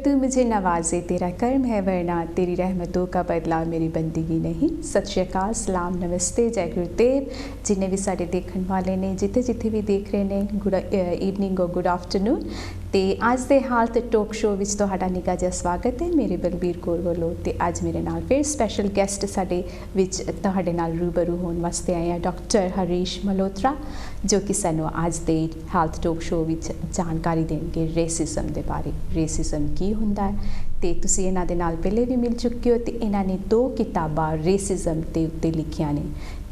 तू मुझे नवाजे तेरा कर्म है वरना तेरी रहमतों का बदला मेरी बंदगी नहीं। सत श्री अकाल, सलाम, नमस्ते, जय गुरुदेव। जिन्हें भी साढ़े देखने वाले ने जिथे जिथे भी देख रहे हैं, गुड ईवनिंग और गुड आफ्टरनून। तो अज के हालत टॉक शो में तुहाडा निका जिहा स्वागत है मेरे बलबीर कौर वालों। तो अज मेरे नाल फिर स्पैशल गैसट साडे विच तुहाडे नाल रूबरू होने वास्ते आए हैं डॉक्टर हरीश मल्होत्रा, जो कि सानू अज के हालत टॉक शो विच जानकारी देंगे रेसिज्म के बारे। रेसिज्म की हुंदा है ते तुसीं इन्हां दे नाल पहले भी मिल चुके हो। तो इन्हां ने 2 किताबां रेसिज्म के उत्ते लिखियां ने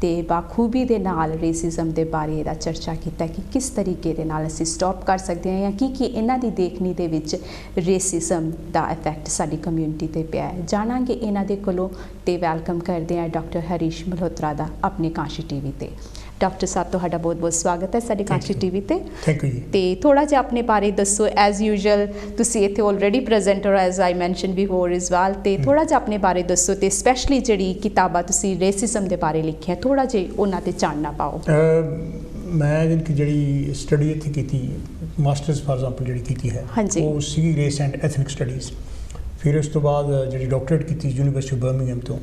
ते बाखूबी दे नाल रेसिज्म के बारे दा चर्चा किया कि किस तरीके दे नाल असीं स्टॉप कर सकते हैं या की इन्हां दी देखनी दे विच रेसिज्म दा इफैक्ट साडी कम्यूनिटी ते पिया है। जाणांगे इन्हां दे कोलों ते वैलकम करदे हैं डॉक्टर हरीश मल्होत्रा दा अपने कांशी टीवी ते। डॉक्टर साहब तुहाडा बहुत बहुत स्वागत है साडे कांशी टीवी ते। थैंक यू जी। ते थोड़ा जिहा अपने बारे दसो, एज यूजुअल तुसीं इत्थे already presenter as I mention before as well. ते थोड़ा जिहा अपने बारे दसो ते स्पैशली जिहड़ी किताबां तुसीं रेसिज्म दे बारे लिखियां थोड़ा जिहा उन्हां ते चानना पाओ। मैं जिहड़ी स्टडी इत्थे कीती मास्टर्स फॉर एग्जांपल जिहड़ी कीती है वो सी रेस एंड एथनिक स्टडीज़। फिर उस तो बाद जिहड़ी डॉक्टरेट कीती यूनिवर्सिटी ऑफ बर्मिंघम तो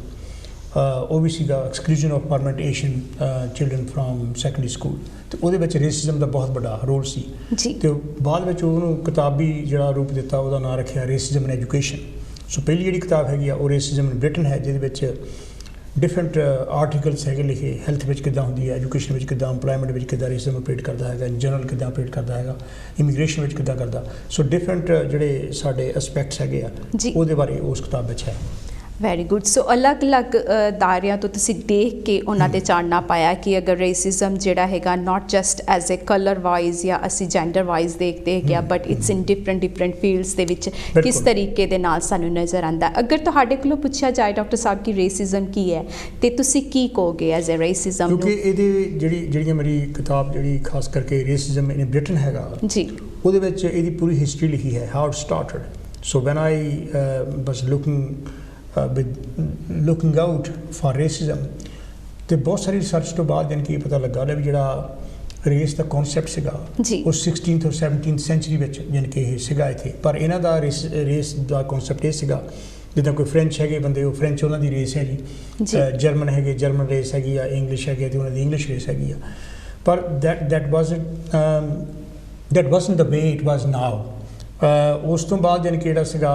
वो भी सीगा exclusion of permanent Asian children from secondary school. तो वो रेसिज्म का बहुत बड़ा रोल सी। तो बाद में उन्होंने किताबी जिहड़ा रूप दिता उसका नाम रखा रेसिज्म इन एजुकेशन। सो पहली जिहड़ी किताब हैगी वो रेसिज्म इन ब्रिटेन है, जिहदे डिफरेंट आर्टिकल्स है लिखे हैल्थ में किदां हुंदी है, एजुकेशन में किदां, एम्पलॉयमेंट में किदां रेसिज्म ऑपरेट करता है, जनरल किदां ऑपरेट करता है, इमीग्रेशन में किदां करता। सो डिफरेंट जिहड़े साडे एस्पैक्ट्स हैगे आ उहदे बारे उस किताब विच है। Very good. सो अलग अलग दायरियां तो तुसीं देख के उन्हां दे चानना पाया कि अगर रेसिज्म जिहड़ा हैगा not just as a colour wise या असी जेंडर वाइज देखते हैं but it's in different fields दे विच किस तरीके दे नाल सानू नज़र आंदा। अगर तुहाडे कोलों पुछया जाए डॉक्टर साहब कि रेसिज्म की है ते तुसीं की कहोगे एज ए रेसिज्म? क्योंकि इहदी जिहड़ी मेरी किताब जिहड़ी खास करके रेसिज्म इन ब्रिटेन हैगा जी, उहदे विच इहदी पूरी हिस्ट्री लिखी है, how it started. So when I was looking out for racism तो बहुत सारी रिसर्च तो बाद यानी कि पता लगा भी जिहड़ा रेस का कॉन्सैप्ट सीगा वो 16th और 17th सेंचुरी में यानी कि सीगा इत्थे। पर इन्हां दा रेस का कॉन्सैप्ट ये सीगा जिद्दां कोई फ्रेंच है बंदे वो फ्रेंच उन्हां दी रेस है जी, जर्मन है जर्मन रेस हैगी या इंग्लिश है तो उन्हां दी इंग्लिश रेस हैगी। पर that wasn't the way it was now. उस तो बाद यानी कि जिहड़ा सीगा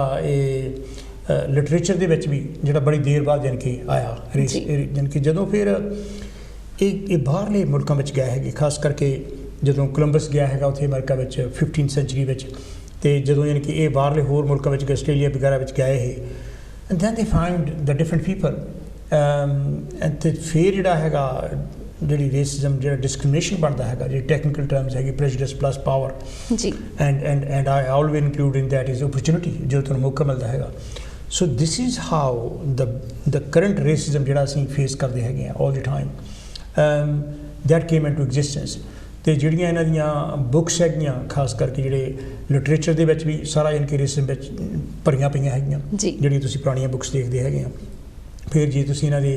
लिटरेचर दे विच भी जिहड़ा बड़ी देर बाद यानी कि आया रेस, यानी कि जदों फिर ये बाहरले मुल्कां विच गया है, खास करके जदों कोलंबस गया है उत्थे अमेरिका विच 15th सेंचुरी विच, ते जदों यानी कि ये बाहरले होर मुल्कां विच आस्ट्रेलिया वगैरह विच गए है and then they find the different people and ते फिर जिहड़ा हैगा जिहड़ी रेसिज्म जिहड़ा डिस्क्रिमिनेशन बनता है जी, टेक्निकल टर्म्स है प्रेजुडिस प्लस पावर जी, and I always include in that is opportunity जो तुहानूं मौका मिलता है। So this is how the current racism जिहड़ा असीं फेस करते हैं all the time that came into existence. तो जिहड़ियां इन्हां दियां बुक्स हैगियां खास करके जिहड़े लिटरेचर दे विच भी सारा यानी कि रेसिज्म विच भरियां पईयां हैगियां जिहड़ियां तुसीं पुराणियां बुक्स देखदे हैगे आ। फिर जे तुसीं इन्हां दे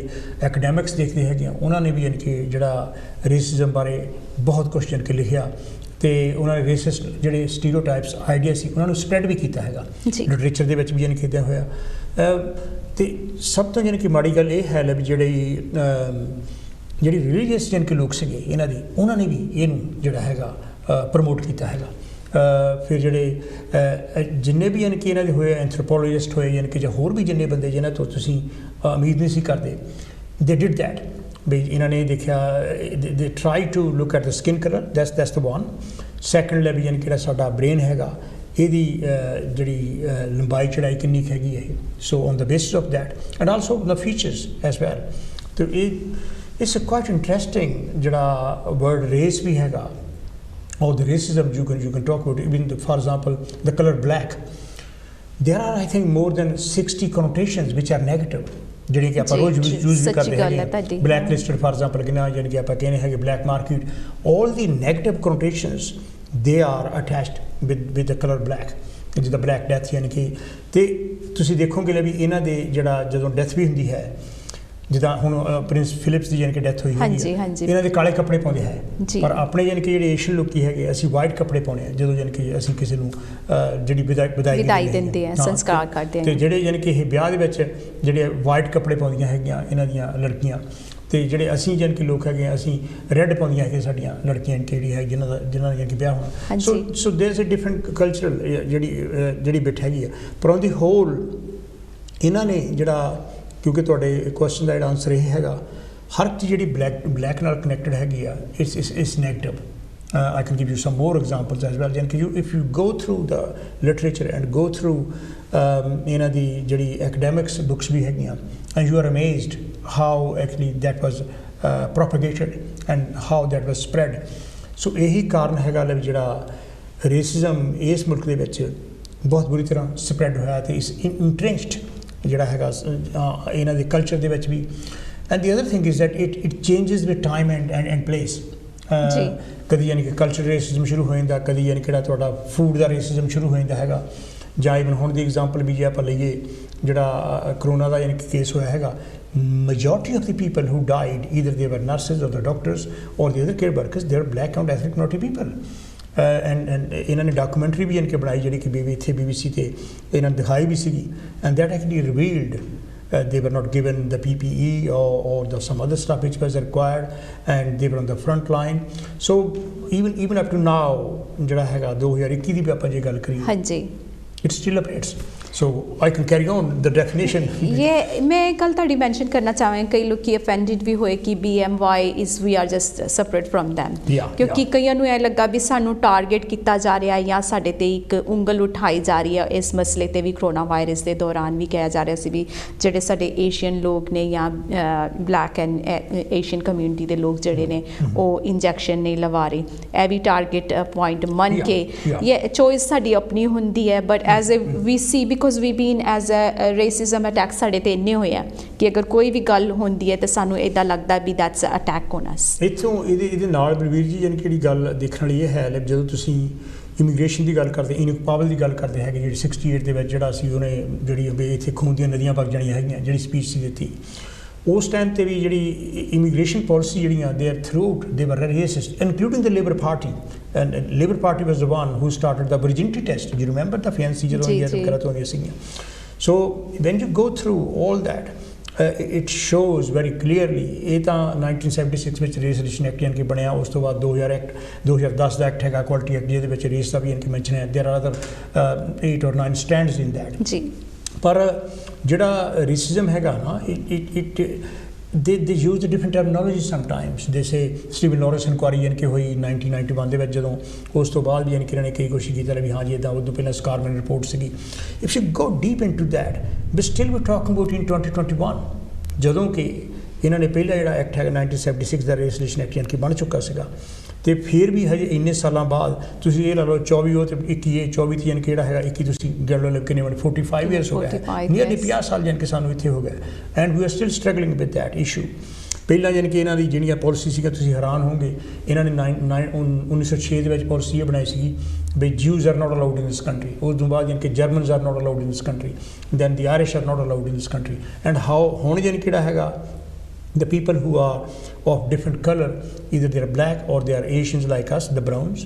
एकेडैमिक्स देखते हैं उन्होंने भी यानी कि जिहड़ा रेसिज्म बारे बहुत कुछ यानी कि लिखिया तो उन्होंने रेसिस्ट जिहड़े स्टीरियोटाइप्स आइडिया सी उन्होंने स्प्रैड भी किया है लिटरेचर दे विच भी यानी कि इदां होया। तो सब तो यानी कि माड़ी गल ये है भी जिहड़ी रिलीजियस यानी कि लोग सीगे इन्हां दी उन्होंने भी इहनूं जिहड़ा हैगा प्रमोट किया है। फिर जिहड़े जिन्ने भी यानी कि इन्हां दे होए एंथ्रोपोलॉजिस्ट होए यानी कि होर भी जिन्ने बंदे जिन्हां तो तुसीं उम्मीद नहीं सी करते, दे डिड दैट भी इन्होंने देखा they try to look at the skin colour that's the one. Second lab यानी कि साडा ब्रेन हैगा इहदी जिहड़ी लंबाई चढ़ाई किन्नी हैगी है। So on the basis of that and also the features as well. तो इट्स क्वाइट इंटरेस्टिंग जिहड़ा वर्ड रेस भी हैगा or the racism you can talk about. Even for example the color black, there are I think more than 60 connotations which are negative जिहड़ी कि आप रोज use भी करते हैं। ब्लैक लिस्टेड फॉर एग्जांपल कि ना यानी कि आप कहने हैं कि black market all the negative connotations they are attached with the colour black जिद्दां ब्लैक डेथ यानी कि ते तुसीं देखोगे भी इन्हां दे जिहड़ा जदों डेथ भी हुंदी है ਜਿੱਦਾਂ ਹੁਣ ਪ੍ਰਿੰਸ ਫਿਲਿਪਸ ਦੀ ਜਾਣੀ ਕਿ ਡੈਥ ਹੋਈ ਹੈਗੀ ਇਹਨਾਂ ਦੇ ਕਾਲੇ ਕੱਪੜੇ ਪਾਉਂਦੇ ਹੈ ਪਰ ਆਪਣੇ ਜਾਣੀ ਕਿ ਜਿਹੜੇ ਏਸ਼ੀਅਨ ਲੋਕੀ ਹੈਗੇ ਅਸੀਂ ਵਾਈਟ ਕੱਪੜੇ ਪਾਉਂਦੇ ਹਾਂ ਜਦੋਂ ਜਾਣੀ ਕਿ ਅਸੀਂ ਕਿਸੇ ਨੂੰ ਜਿਹੜੀ ਵਿਦਾਈ ਦਿੰਦੇ ਆ ਸੰਸਕਾਰ ਕਰਦੇ ਹਾਂ ਤੇ ਜਿਹੜੇ ਜਾਣੀ ਕਿ ਇਹ ਵਿਆਹ ਦੇ ਵਿੱਚ ਜਿਹੜੇ ਵਾਈਟ ਕੱਪੜੇ ਪਾਉਂਦੀਆਂ ਹੈਗੀਆਂ ਇਹਨਾਂ ਦੀਆਂ ਲੜਕੀਆਂ ਤੇ ਜਿਹੜੇ ਅਸੀਂ ਜਾਣੀ ਕਿ ਲੋਕ ਹੈਗੇ ਅਸੀਂ ਰੈੱਡ ਪਾਉਂਦੀਆਂ ਹੈਗੀਆਂ ਸਾਡੀਆਂ ਲੜਕੀਆਂ ਜਿਹੜੀ ਹੈ ਜਿਨ੍ਹਾਂ ਦਾ ਜਾਣੀ ਕਿ ਵਿਆਹ ਹੋਣਾ ਸੋ there is a different cultural ਜਿਹੜੀ ਬਿਟ ਹੈਗੀ ਆ ਪਰ ਔਨ ਦੀ ਹੋਲ ਇਹਨਾਂ ਨੇ ਜਿਹੜਾ ਕਿਉਂਕਿ ਤੁਹਾਡੇ ਕੁਐਸਚਨ ਦਾ ਜਿਹੜਾ ਆਨਸਰ ਇਹ ਹੈਗਾ ਹਰ ਚੀਜ਼ ਜਿਹੜੀ ਬਲੈਕ ਨਾਲ ਕਨੈਕਟਡ ਹੈਗੀ ਆ it's negative I can give you some more examples as well if you go through the literature and go through ਇਹਨਾਂ ਦੀ ਜਿਹੜੀ academics books ਵੀ ਹੈਗੀਆਂ and you are amazed how actually that was propagated and how that was spread so ਇਹੀ ਕਾਰਨ ਹੈਗਾ ਲੈ ਜਿਹੜਾ racism ਇਸ ਮੁਲਕ ਦੇ ਵਿੱਚ ਬਹੁਤ ਬੁਰੀ ਤਰ੍ਹਾਂ ਸਪਰੈਡ ਹੋਇਆ ਤੇ ਇਸ ਇੰਟਰੈਂਚਡ ਜਿਹੜਾ ਹੈਗਾ ਇਹਨਾਂ ਦੇ ਕਲਚਰ ਦੇ ਵਿੱਚ ਵੀ and the other thing is that it changes with time and place ਕਦੀ ਯਾਨੀ ਕਿ ਕਲਚਰ ਰੇਸਿਜ਼ਮ ਸ਼ੁਰੂ ਹੋ ਜਾਂਦਾ ਕਦੀ ਯਾਨੀ ਕਿਹੜਾ ਤੁਹਾਡਾ ਫੂਡ ਦਾ ਰੇਸਿਜ਼ਮ ਸ਼ੁਰੂ ਹੋ ਜਾਂਦਾ ਹੈਗਾ ਜਾਂ ਇਵਨ ਹੁਣ ਦੀ ਐਗਜ਼ਾਮਪਲ ਵੀ ਜੇ ਆਪਾਂ ਲਈਏ ਜਿਹੜਾ ਕਰੋਨਾ ਦਾ ਯਾਨੀ ਕਿ ਕੇਸ ਹੋਇਆ ਹੈਗਾ majority of the people who died either they were nurses or the doctors or the other care workers they are black and ethnic minority people and ਇਹਨਾਂ ਨੇ ਡਾਕੂਮੈਂਟਰੀ ਵੀ ਇਹਨਾਂ ਕੇ ਬਣਾਈ ਜਿਹੜੀ ਕਿ ਇੱਥੇ BBC ਤੇ ਇਹਨਾਂ ਨੇ ਦਿਖਾਈ ਵੀ ਸੀਗੀ and that actually revealed they were not given the PPE or some other stuff which was required and they were on the front line so even up to now ਜਿਹੜਾ ਹੈਗਾ 2021 ਦੀ ਵੀ ਆਪਾਂ ਜੇ ਗੱਲ ਕਰੀਏ ਹਾਂਜੀ it still operates so I can carry on the definition ये मैं कल ਤੁਹਾਡੀ ਮੈਂਸ਼ਨ ਕਰਨਾ ਚਾਹਾਂ ਕਈ ਲੋਕੀ ਅਫੈਂਡਡ ਵੀ ਹੋਏ ਕਿ BMY is we are just separate from them ਕਿਉਂਕਿ ਕਈਆਂ ਨੂੰ ਇਹ ਲੱਗਾ ਵੀ ਸਾਨੂੰ ਟਾਰਗੇਟ ਕੀਤਾ ਜਾ ਰਿਹਾ ਜਾਂ ਸਾਡੇ ਤੇ ਇੱਕ ਉਂਗਲ ਉਠਾਈ ਜਾ ਰਹੀ ਹੈ ਇਸ ਮਸਲੇ ਤੇ ਵੀ ਕਰੋਨਾ ਵਾਇਰਸ ਦੇ ਦੌਰਾਨ ਵੀ ਕਿਹਾ ਜਾ ਰਿਹਾ ਸੀ ਵੀ ਜਿਹੜੇ ਸਾਡੇ ਏਸ਼ੀਅਨ ਲੋਕ ਨੇ ਜਾਂ ਬਲੈਕ ਐਂਡ ਏਸ਼ੀਅਨ ਕਮਿਊਨਿਟੀ ਦੇ ਲੋਕ ਜਿਹੜੇ ਨੇ ਉਹ ਇੰਜੈਕਸ਼ਨ ਨਹੀਂ ਲਵਾ ਰਹੇ ਇਹ ਵੀ ਟਾਰਗੇਟ ਪੁਆਇੰਟ ਮੰਨ ਕੇ ਇਹ ਚੋਇਸ ਸਾਡੀ ਆਪਣੀ ਹੁੰਦੀ ਹੈ but as a we see because we been as a racism attack ਸਾਡੇ ਤੇ ਇੰਨੇ ਹੋਏ ਆ ਕਿ ਅਗਰ ਕੋਈ ਵੀ ਗੱਲ ਹੁੰਦੀ ਹੈ ਤਾਂ ਸਾਨੂੰ ਇੱਦਾਂ ਲੱਗਦਾ ਵੀ that's an attack on us ਇੱਥੋਂ ਇਹਦੇ ਨਾਲ ਬਲਵੀਰ ਜੀ ਯਾਨੀ ਕਿਹੜੀ ਗੱਲ ਦੇਖਣ ਵਾਲੀ ਇਹ ਹੈ ਜਦੋਂ ਤੁਸੀਂ ਇਮੀਗ੍ਰੇਸ਼ਨ ਦੀ ਗੱਲ ਕਰਦੇ ਇਨਇਕੁਆਬਲ ਦੀ ਗੱਲ ਕਰਦੇ ਹੈਗੇ ਜਿਹੜੀ 68 ਦੇ ਵਿੱਚ ਜਿਹੜਾ ਸੀ ਉਹਨੇ ਜਿਹੜੀ ਇੱਥੇ ਖੂਨ ਦੀਆਂ ਨਦੀਆਂ ਵਗ ਜਾਣੀਆਂ ਹੈਗੀਆਂ ਜਿਹੜੀ ਸਪੀਚ ਸੀ ਦਿੱਤੀ ਉਸ ਟਾਈਮ ਤੇ ਵੀ ਜਿਹੜੀ ਇਮੀਗ੍ਰੇਸ਼ਨ ਪਾਲਿਸੀ ਜਿਹੜੀਆਂ ਦੇ ਆਰ ਥਰੂਟ ਦੇ ਵਰ racist including the labour party and Labour Party was the one who started the virginity test. You remember the fiancée ਜਦੋਂ ਇਹ ਕਰਾ ਤੋਂ ਸੀਗੀਆਂ so when you go through all that it shows very clearly ਇਹ ਤਾਂ 1976 ਵਿੱਚ race relation act ਯਾਨੀ ਕਿ ਬਣਿਆ ਉਸ ਤੋਂ ਬਾਅਦ 2010 ਦਾ ਐਕਟ ਹੈਗਾ ਕੁਆਲਿਟੀ ਐਕਟ ਜਿਹਦੇ ਵਿੱਚ ਰੇਸ ਦਾ ਵੀ ਯਾਨੀ ਕਿ ਮੈਂਸ਼ਨ ਹੈ there are other 8 or 9 stands in that ਜੀ ਪਰ ਜਿਹੜਾ ਰੇਸਿਜ਼ਮ ਹੈਗਾ ਨਾ it they use a different terminology sometimes they say Stephen Lawrence inquiry यानी कि हुई 1991 ਦੇ ਵਿੱਚ ਜਦੋਂ ਉਸ ਤੋਂ ਬਾਅਦ ਵੀ ਯਾਨੀ ਕਿ ਇਹਨਾਂ ਨੇ ਕਈ ਕੋਸ਼ਿਸ਼ ਕੀਤੀ ਵੀ ਹਾਂ ਜੀ ਇੱਦਾਂ ਉਦੋਂ ਪਹਿਲਾਂ ਸਕਾਰਮੈਨ ਰਿਪੋਰਟ ਸੀਗੀ if you go deep into that but still we're talking about in 2021 ਜਦੋਂ ਕਿ ਇਹਨਾਂ ਨੇ ਪਹਿਲਾ ਜਿਹੜਾ ਐਕਟ ਹੈਗਾ 1976 ਦਾ ਰੈਜ਼ੋਲੂਸ਼ਨ ਐਕਟ ਯਾਨੀ ਕਿ ਬਣ ਚੁੱਕਾ ਸੀਗਾ ਤੇ ਫਿਰ ਵੀ ਹਜੇ ਇੰਨੇ ਸਾਲਾਂ ਬਾਅਦ ਤੁਸੀਂ ਇਹ ਲਾ ਲਓ 24 ਉਹ ਤੇ 21 ਇਹ 24 ਤੇ ਯਾਨੀ ਕਿ ਜਿਹੜਾ ਹੈਗਾ 21 ਤੁਸੀਂ ਗੱਲ ਲਓ ਕਿੰਨੇ 45 ਇਅਰਸ ਹੋ ਗਏ ਨੀਅਰਲੀ 50 ਸਾਲ ਯਾਨੀ ਕਿ ਸਾਨੂੰ ਇੱਥੇ ਹੋ ਗਏ and we are still struggling with that issue ਪਹਿਲਾਂ ਯਾਨੀ ਕਿ ਇਹਨਾਂ ਦੀ ਜਿਹੜੀਆਂ ਪਾਲਿਸੀ ਸੀਗਾ ਤੁਸੀਂ ਹੈਰਾਨ ਹੋਗੇ ਇਹਨਾਂ ਨੇ 1906 ਦੇ ਵਿੱਚ ਪਾਲਿਸੀ ਇਹ ਬਣਾਈ ਸੀਗੀ ਵੀ Jews are not allowed in this country ਉਸ ਤੋਂ ਬਾਅਦ ਯਾਨੀ ਕਿ Germans are not allowed in this country then the Irish are not allowed in this country and how ਹੁਣ ਯਾਨੀ ਕਿਹੜਾ ਹੈਗਾ the people who are of different color either they are black or they are Asians like us the browns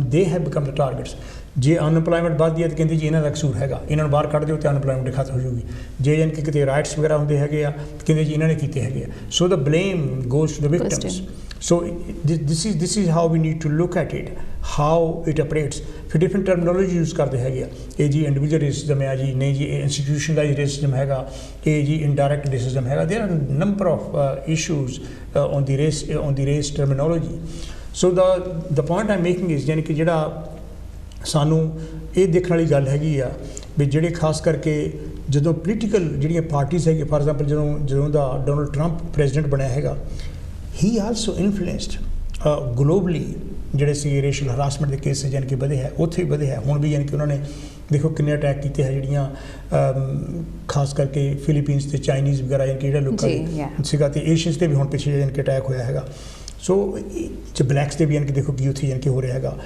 they have become the targets ਜੇ unemployment ਵੱਧਦੀ ਹੈ ਤਾਂ ਕਹਿੰਦੇ ਜੀ ਇਹਨਾਂ ਦਾ ਕਸੂਰ ਹੈਗਾ ਇਹਨਾਂ ਨੂੰ ਬਾਹਰ ਕੱਢ ਦਿਓ ਤੇ ਅਨਐਮਪਲੋਇਮੈਂਟ ਖਤਮ ਹੋ ਜਾਊਗੀ ਜੇ ਯਾਨੀ ਕਿ ਕਿਤੇ ਰਾਈਟਸ ਵਗੈਰਾ ਹੁੰਦੇ ਹੈਗੇ ਆ ਕਹਿੰਦੇ ਜੀ ਇਹਨਾਂ ਨੇ ਕੀਤੇ ਹੈਗੇ ਆ so the blame goes to the victims so this is how we need to look at it how it operates ਫਿਰ ਡਿਫਰੈਂਟ ਟਰਮੀਨੋਲੋਜੀ ਯੂਜ਼ ਕਰਦੇ ਹੈਗੇ ਆ ਇਹ ਜੀ ਇੰਡੀਵਿਜੂਅਲ ਰੇਸਿਜ਼ਮ ਹੈ ਜੀ ਨਹੀਂ ਜੀ ਇਹ ਇੰਸਟੀਟਿਊਸ਼ਨਲਾਈਜ਼ਡ ਰੇਸਿਜ਼ਮ ਹੈਗਾ ਇਹ ਜੀ ਇਨਡਾਇਰੈਕਟ ਰੇਸਿਜ਼ਮ ਹੈਗਾ ਦੇਰ are number of issues on the race terminology so the point I'm making is ਯਾਨੀ ਕਿ ਜਿਹੜਾ ਸਾਨੂੰ ਇਹ ਦੇਖਣ ਵਾਲੀ ਗੱਲ ਹੈਗੀ ਆ ਵੀ ਜਿਹੜੇ ਖਾਸ ਕਰਕੇ ਜਦੋਂ ਪੋਲੀਟੀਕਲ ਜਿਹੜੀਆਂ ਪਾਰਟੀਜ਼ ਹੈਗੀਆਂ ਫਾਰ ਐਗਜ਼ਾਮਪਲ ਜਦੋਂ ਦਾ ਡੋਨਲਡ ਟਰੰਪ ਪ੍ਰੈਜ਼ੀਡੈਂਟ ਬਣਿਆ ਹੈਗਾ ਹੀ ਆਲਸੋ ਇਨਫਲੂਐਂਸਡ ਗਲੋਬਲੀ ਜਿਹੜੇ ਸੀ ਰੇਸ਼ੀਅਲ ਹਰਾਸਮੈਂਟ ਦੇ ਕੇਸ ਯਾਨੀ ਕਿ ਵਧੇ ਹੈ ਉੱਥੇ ਵੀ ਵਧੇ ਹੈ ਹੁਣ ਵੀ ਯਾਨੀ ਕਿ ਉਹਨਾਂ ਨੇ ਦੇਖੋ ਕਿੰਨੇ ਅਟੈਕ ਕੀਤੇ ਹੈ ਜਿਹੜੀਆਂ ਖਾਸ ਕਰਕੇ ਫਿਲੀਪੀਨਸ ਤੇ ਚਾਈਨੀਜ਼ ਵਗੈਰਾ ਯਾਨੀ ਕਿ ਜਿਹੜੇ ਲੋਕਾਂ ਦੇ ਸੀਗਾ ਤੇ ਏਸ਼ੀਅਨਸ ਤੇ ਵੀ ਹੁਣ ਪਿੱਛੇ ਯਾਨੀ ਕਿ ਅਟੈਕ ਹੋਇਆ ਹੈਗਾ ਸੋ ਜੇ ਬਲੈਕਸ ਤੇ ਵੀ ਯਾਨੀ ਕਿ ਦੇਖੋ ਕੀ ਉੱਥੇ ਯਾਨੀ ਕਿ ਹੋ ਰਿਹਾ ਹੈਗਾ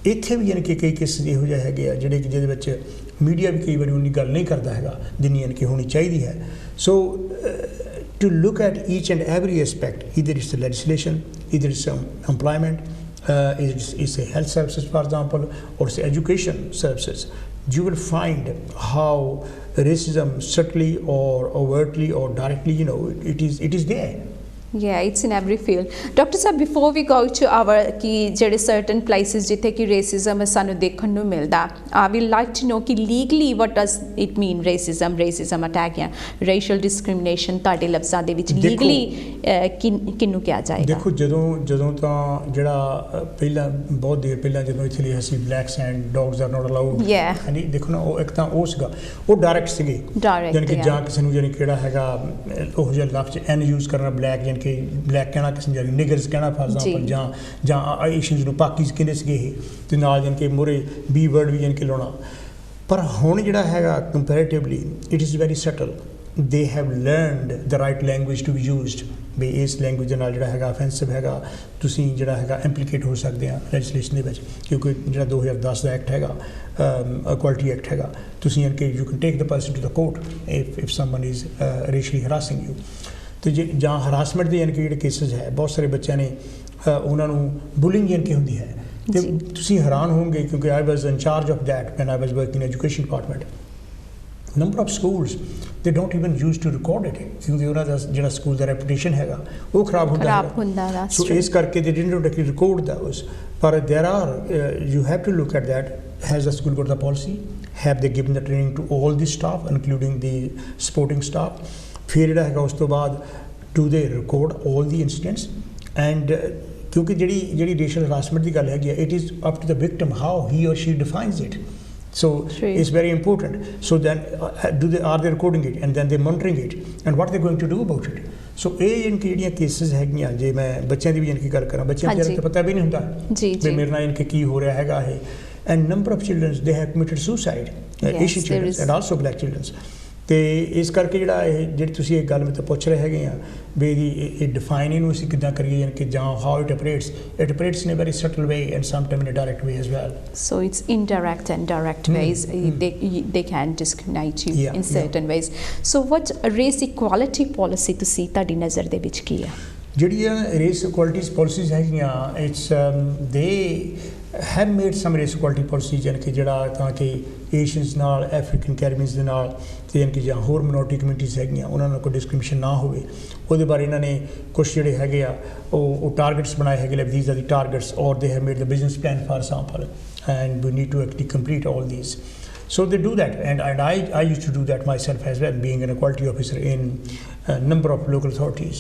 ਇੱਥੇ ਵੀ ਯਾਨੀ ਕਿ ਕਈ ਕੇਸਿਸ ਇਹੋ ਜਿਹੇ ਹੈਗੇ ਆ ਜਿਹੜੇ ਕਿ ਜਿਹਦੇ ਵਿੱਚ ਮੀਡੀਆ ਵੀ ਕਈ ਵਾਰੀ ਉਨੀ ਗੱਲ ਨਹੀਂ ਕਰਦਾ ਹੈਗਾ ਜਿੰਨੀ ਯਾਨੀ ਕਿ ਹੋਣੀ ਚਾਹੀਦੀ ਹੈ ਸੋ to look at each and every aspect. Either it's the legislation, either it's employment, it's a health services, for example, or it's education services. You will find how racism subtly or overtly or directly, it is there. Yeah, it's in every field. Dr. Sahab, before we go to our ki jehde certain places jithe ki racism sanu dekhan nu milda, I will like to know ki legally what does it mean, racism attack ya racial discrimination tade lafzan de vich legally kinnu kiya jayega? ਦੇਖੋ ਜਦੋਂ ਤਾਂ ਜਿਹੜਾ ਪਹਿਲਾਂ ਬਹੁਤ ਦੇਰ ਪਹਿਲਾਂ ਜਦੋਂ ਇੱਥੇ ਲਈ ਅਸੀਂ blacks and dogs are not allowed, ਹਾਂਜੀ ਦੇਖੋ ਨਾ, ਉਹ ਇੱਕ ਤਾਂ ਉਹ ਸੀਗਾ, ਉਹ ਡਾਇਰੈਕਟ ਸੀਗੇ, ਯਾਨੀ ਕਿ ਜਾਂ ਕਿਸੇ ਨੂੰ ਯਾਨੀ ਕਿਹੜਾ ਹੈਗਾ ਉਹ ਜਿਹਾ ਲਫ਼ਜ਼ ਐਨ ਯੂਜ਼ ਕਰਨਾ, ਬਲੈਕ ਯਾਨੀ ਕਿ ਬਲੈਕ ਕਹਿਣਾ, ਕਿਸੇ ਨੂੰ ਨਿਗਰਸ ਕਹਿਣਾ ਫਾਰ ਐਗਜ਼ਾਮਪਲ, ਜਾਂ ਏਸ਼ੀਅਨਸ ਨੂੰ ਪਾਕੀਜ਼ ਕਹਿੰਦੇ ਸੀਗੇ ਇਹ, ਅਤੇ ਨਾਲ ਯਾਨੀ ਕਿ ਮੂਹਰੇ ਬੀ ਵਰਡ ਵੀ ਯਾਨੀ ਕਿ ਲਾਉਣਾ। ਪਰ ਹੁਣ ਜਿਹੜਾ ਹੈਗਾ comparatively it is very subtle. They have learned the right language to be used, ਵੀ ਇਸ ਲੈਂਗੁਏਜ ਦੇ ਨਾਲ ਜਿਹੜਾ ਹੈਗਾ ਅਫੈਂਸਿਵ ਹੈਗਾ, ਤੁਸੀਂ ਜਿਹੜਾ ਹੈਗਾ ਇੰਪਲੀਕੇਟ ਹੋ ਸਕਦੇ ਆ ਲੈਜਿਸਲੇਸ਼ਨ ਦੇ ਵਿੱਚ, ਕਿਉਂਕਿ ਜਿਹੜਾ 2010 ਦਾ ਐਕਟ ਹੈਗਾ, ਇਕੁਆਲਿਟੀ ਐਕਟ ਹੈਗਾ, ਤੁਸੀਂ ਯਾਨੀ ਕਿ you can take the person to the court if someone is racially harassing you. ਅਤੇ ਜਾਂ ਹਰਾਸਮੈਂਟ ਦੇ ਯਾਨੀ ਕਿ ਜਿਹੜੇ ਕੇਸਿਸ ਹੈ, ਬਹੁਤ ਸਾਰੇ ਬੱਚਿਆਂ ਨੇ ਉਹਨਾਂ ਨੂੰ ਬੁਲਿੰਗ ਯਾਨੀ ਕਿ ਹੁੰਦੀ ਹੈ, ਅਤੇ ਤੁਸੀਂ ਹੈਰਾਨ ਹੋਵੋਗੇ, ਕਿਉਂਕਿ I was in charge of that when I was working in education department. Number of schools they don't even use to record it, ਕਿਉਂਕਿ ਉਹਨਾਂ ਦਾ ਜਿਹੜਾ ਸਕੂਲ ਦਾ ਰੈਪੂਟੇਸ਼ਨ ਹੈਗਾ ਉਹ ਖਰਾਬ ਹੁੰਦਾ ਹੈ, ਸੋ ਇਸ ਕਰਕੇ they didn't actually record those. ਪਰ there are you have to look at that. Has the school got the policy? Have they given the training to all the staff including the supporting staff? ਫਿਰ ਜਿਹੜਾ ਹੈਗਾ ਉਸ ਤੋਂ ਬਾਅਦ do they record all the incidents? And ਕਿਉਂਕਿ ਜਿਹੜੀ racial harassment ਦੀ ਗੱਲ ਹੈਗੀ ਹੈ, it is up to the victim how he or she defines it. So it's very important. So then are they recording it and then they're monitoring it, and what they're going to do about it? So ਇਹ ਇਨਕੀ ਜਿਹੜੀਆਂ cases ਹੈਗੀਆਂ, ਜੇ ਮੈਂ ਬੱਚਿਆਂ ਦੀ ਵੀ ਇਨਕੀ ਗੱਲ ਕਰਾਂ, ਬੱਚਿਆਂ ਨੂੰ ਤਾਂ ਪਤਾ ਵੀ ਨਹੀਂ ਹੁੰਦਾ ਵੀ ਮੇਰੇ ਨਾਲ ਇਨਕੇ ਕੀ ਹੋ ਰਿਹਾ ਹੈਗਾ ਇਹ। and number of children they have committed suicide, Asian children and also black children. ਅਤੇ ਇਸ ਕਰਕੇ ਜਿਹੜਾ ਇਹ ਜਿਹੜੀ ਤੁਸੀਂ ਇਹ ਗੱਲ ਮੇਰੇ ਤੋਂ ਪੁੱਛ ਰਹੇ ਹੈਗੇ ਆ ਵੀ ਇਹ ਡਿਫਾਈਨ ਇਹਨੂੰ ਅਸੀਂ ਕਿੱਦਾਂ ਕਰੀਏ, ਯਾਨੀ ਕਿ ਜਾਂ how it operates in a very subtle way and sometime in a direct way as well. So it's indirect and direct ways they can discriminate you in certain ways. So what race equality policy ਤੁਸੀਂ ਤੁਹਾਡੀ ਨਜ਼ਰ ਦੇ ਵਿੱਚ ਕੀ ਆ? ਜਿਹੜੀਆਂ race ਇਕੁਆਲਿਟੀਜ਼ policies ਹੈਗੀਆਂ, it's ਦੇ have made some race equality policies, ਯਾਨੀ ਕਿ ਜਿਹੜਾ ਤਾਂ ਕਿ ਏਸ਼ੀਅਨਸ ਨਾਲ, ਅਫਰੀਕਨ ਕੈਰੀਬੀਅਨਸ ਦੇ ਨਾਲ, ਅਤੇ ਯਾਨੀ ਕਿ ਜਾਂ ਹੋਰ ਮਿਨੋਰਟੀ ਕਮਿਊਨਿਟੀਜ਼ ਹੈਗੀਆਂ ਉਹਨਾਂ ਨਾਲ ਕੋਈ ਡਿਸਕ੍ਰਿਮੀਨੇਸ਼ਨ ਨਾ ਹੋਵੇ, ਉਹਦੇ ਬਾਰੇ ਇਹਨਾਂ ਨੇ ਕੁਛ ਜਿਹੜੇ ਹੈਗੇ ਆ ਉਹ ਟਾਰਗੇਟਸ ਬਣਾਏ ਹੈਗੇ, like these are the targets, or they have made the business plan for example, and we need to actually complete all these. So they do that, and I used to do that myself as well, being an equality officer in a number of local authorities,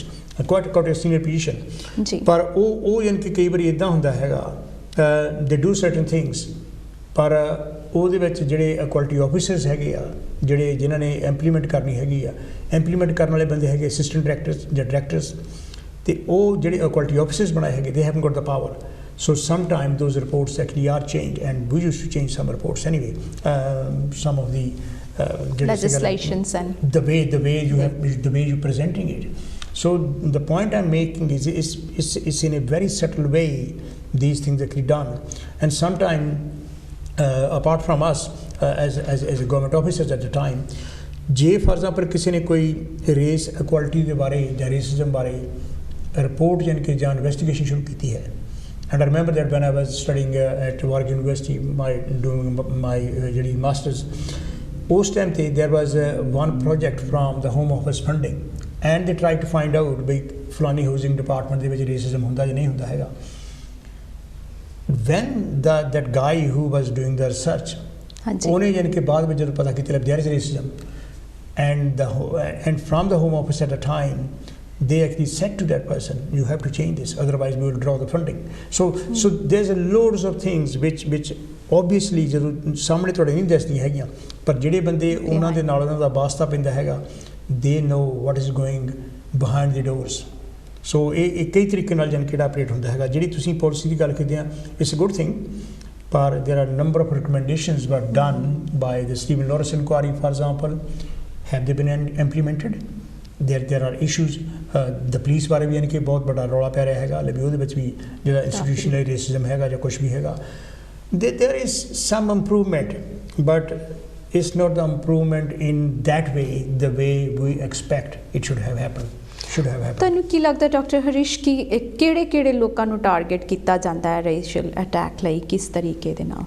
quite a senior position. ਪਰ ਉਹ ਯਾਨੀ ਕਿ ਕਈ ਵਾਰੀ ਇੱਦਾਂ ਹੁੰਦਾ ਹੈਗਾ, they do certain things, ਪਰ ਉਹਦੇ ਵਿੱਚ ਜਿਹੜੇ ਇਕੁਆਲਿਟੀ ਆਫਿਸਰਸ ਹੈਗੇ ਆ, ਜਿਨ੍ਹਾਂ ਨੇ ਇੰਪਲੀਮੈਂਟ ਕਰਨੀ ਹੈਗੀ ਆ, ਇੰਪਲੀਮੈਂਟ ਕਰਨ ਵਾਲੇ ਬੰਦੇ ਹੈਗੇ ਅਸਿਸਟੈਂਟ ਡਾਇਰੈਕਟਰਸ ਜਾਂ ਡਾਇਰੈਕਟਰਸ, ਅਤੇ ਉਹ ਜਿਹੜੇ ਇਕੁਆਲਿਟੀ ਆਫਿਸਰਸ ਬਣਾਏ ਹੈਗੇ, they haven't got the power. So sometimes those reports actually are changed, and we used to change some reports anyway. Some of the legislations and the way you're presenting it. So the point I'm making is it's in a very subtle way these things are actually done, and sometimes apart from us as a government officers at the time, ਜੇ for example ਕਿਸੇ ਨੇ ਕੋਈ race equality ਦੇ ਬਾਰੇ ਜਾਂ racism ਬਾਰੇ report ਯਾਨੀ ਕਿ ਜਾਂ ਇਨਵੈਸਟੀਗੇਸ਼ਨ ਸ਼ੁਰੂ ਕੀਤੀ ਹੈ. And I remember that when I was studying at Warwick University, doing my masters, ਉਸ time there was one project from the Home Office funding, and they tried to find out ਵੀ ਫਲਾਨੀ housing department ਦੇ ਵਿੱਚ racism ਹੁੰਦਾ ਜਾਂ ਨਹੀਂ ਹੁੰਦਾ ਹੈਗਾ. When that guy who was doing the research, ਉਹਨੇ ਯਾਨੀ ਕਿ ਬਾਅਦ ਵਿੱਚ ਜਦੋਂ ਪਤਾ ਕੀਤਾ there is racism, and from the Home Office at the time they actually said to that person, you have to change this, otherwise we will draw the funding. So there's a loads of things which obviously ਜਦੋਂ ਸਾਹਮਣੇ ਤੁਹਾਡੇ ਨਹੀਂ ਦੱਸਦੀਆਂ ਹੈਗੀਆਂ, ਪਰ ਜਿਹੜੇ ਬੰਦੇ ਉਹਨਾਂ ਦੇ ਨਾਲ ਉਹਨਾਂ ਦਾ ਵਾਸਤਾ ਪੈਂਦਾ ਹੈਗਾ, they know what is going behind the doors. So ਇਹ ਕਈ ਤਰੀਕੇ ਨਾਲ ਜਾਣੀ ਕਿਹੜਾ ਆਪਰੇਟ ਹੁੰਦਾ ਹੈਗਾ. ਜਿਹੜੀ ਤੁਸੀਂ ਪਾਲਿਸੀ ਦੀ ਗੱਲ ਕਰਦੇ ਆ, it's a good thing, ਪਰ there are a number of recommendations were done by the Stephen Lawrence inquiry, for example. Have they been implemented? There are issues. The police ਬਾਰੇ ਵੀ ਯਾਨੀ ਕਿ ਬਹੁਤ ਵੱਡਾ ਰੌਲਾ ਪੈ ਰਿਹਾ ਹੈਗਾ, ਵੀ ਉਹਦੇ ਵਿੱਚ ਵੀ ਜਿਹੜਾ ਇੰਸਟੀਟਿਊਸ਼ਨਲ ਰੇਸਿਜ਼ਮ ਹੈਗਾ ਜਾਂ ਕੁਛ ਵੀ ਹੈਗਾ. There is some improvement, but it's not the improvement in that way, the way we expect it should have happened. should have happened. ਤੁਹਾਨੂੰ ਕੀ ਲੱਗਦਾ ਡਾਕਟਰ ਹਰੀਸ਼ ਕਿ ਕਿਹੜੇ ਲੋਕਾਂ ਨੂੰ ਟਾਰਗੇਟ ਕੀਤਾ ਜਾਂਦਾ ਹੈ ਰੇਸ਼ੀਅਲ ਅਟੈਕ ਲਈ, ਕਿਸ ਤਰੀਕੇ ਦੇ ਨਾਲ?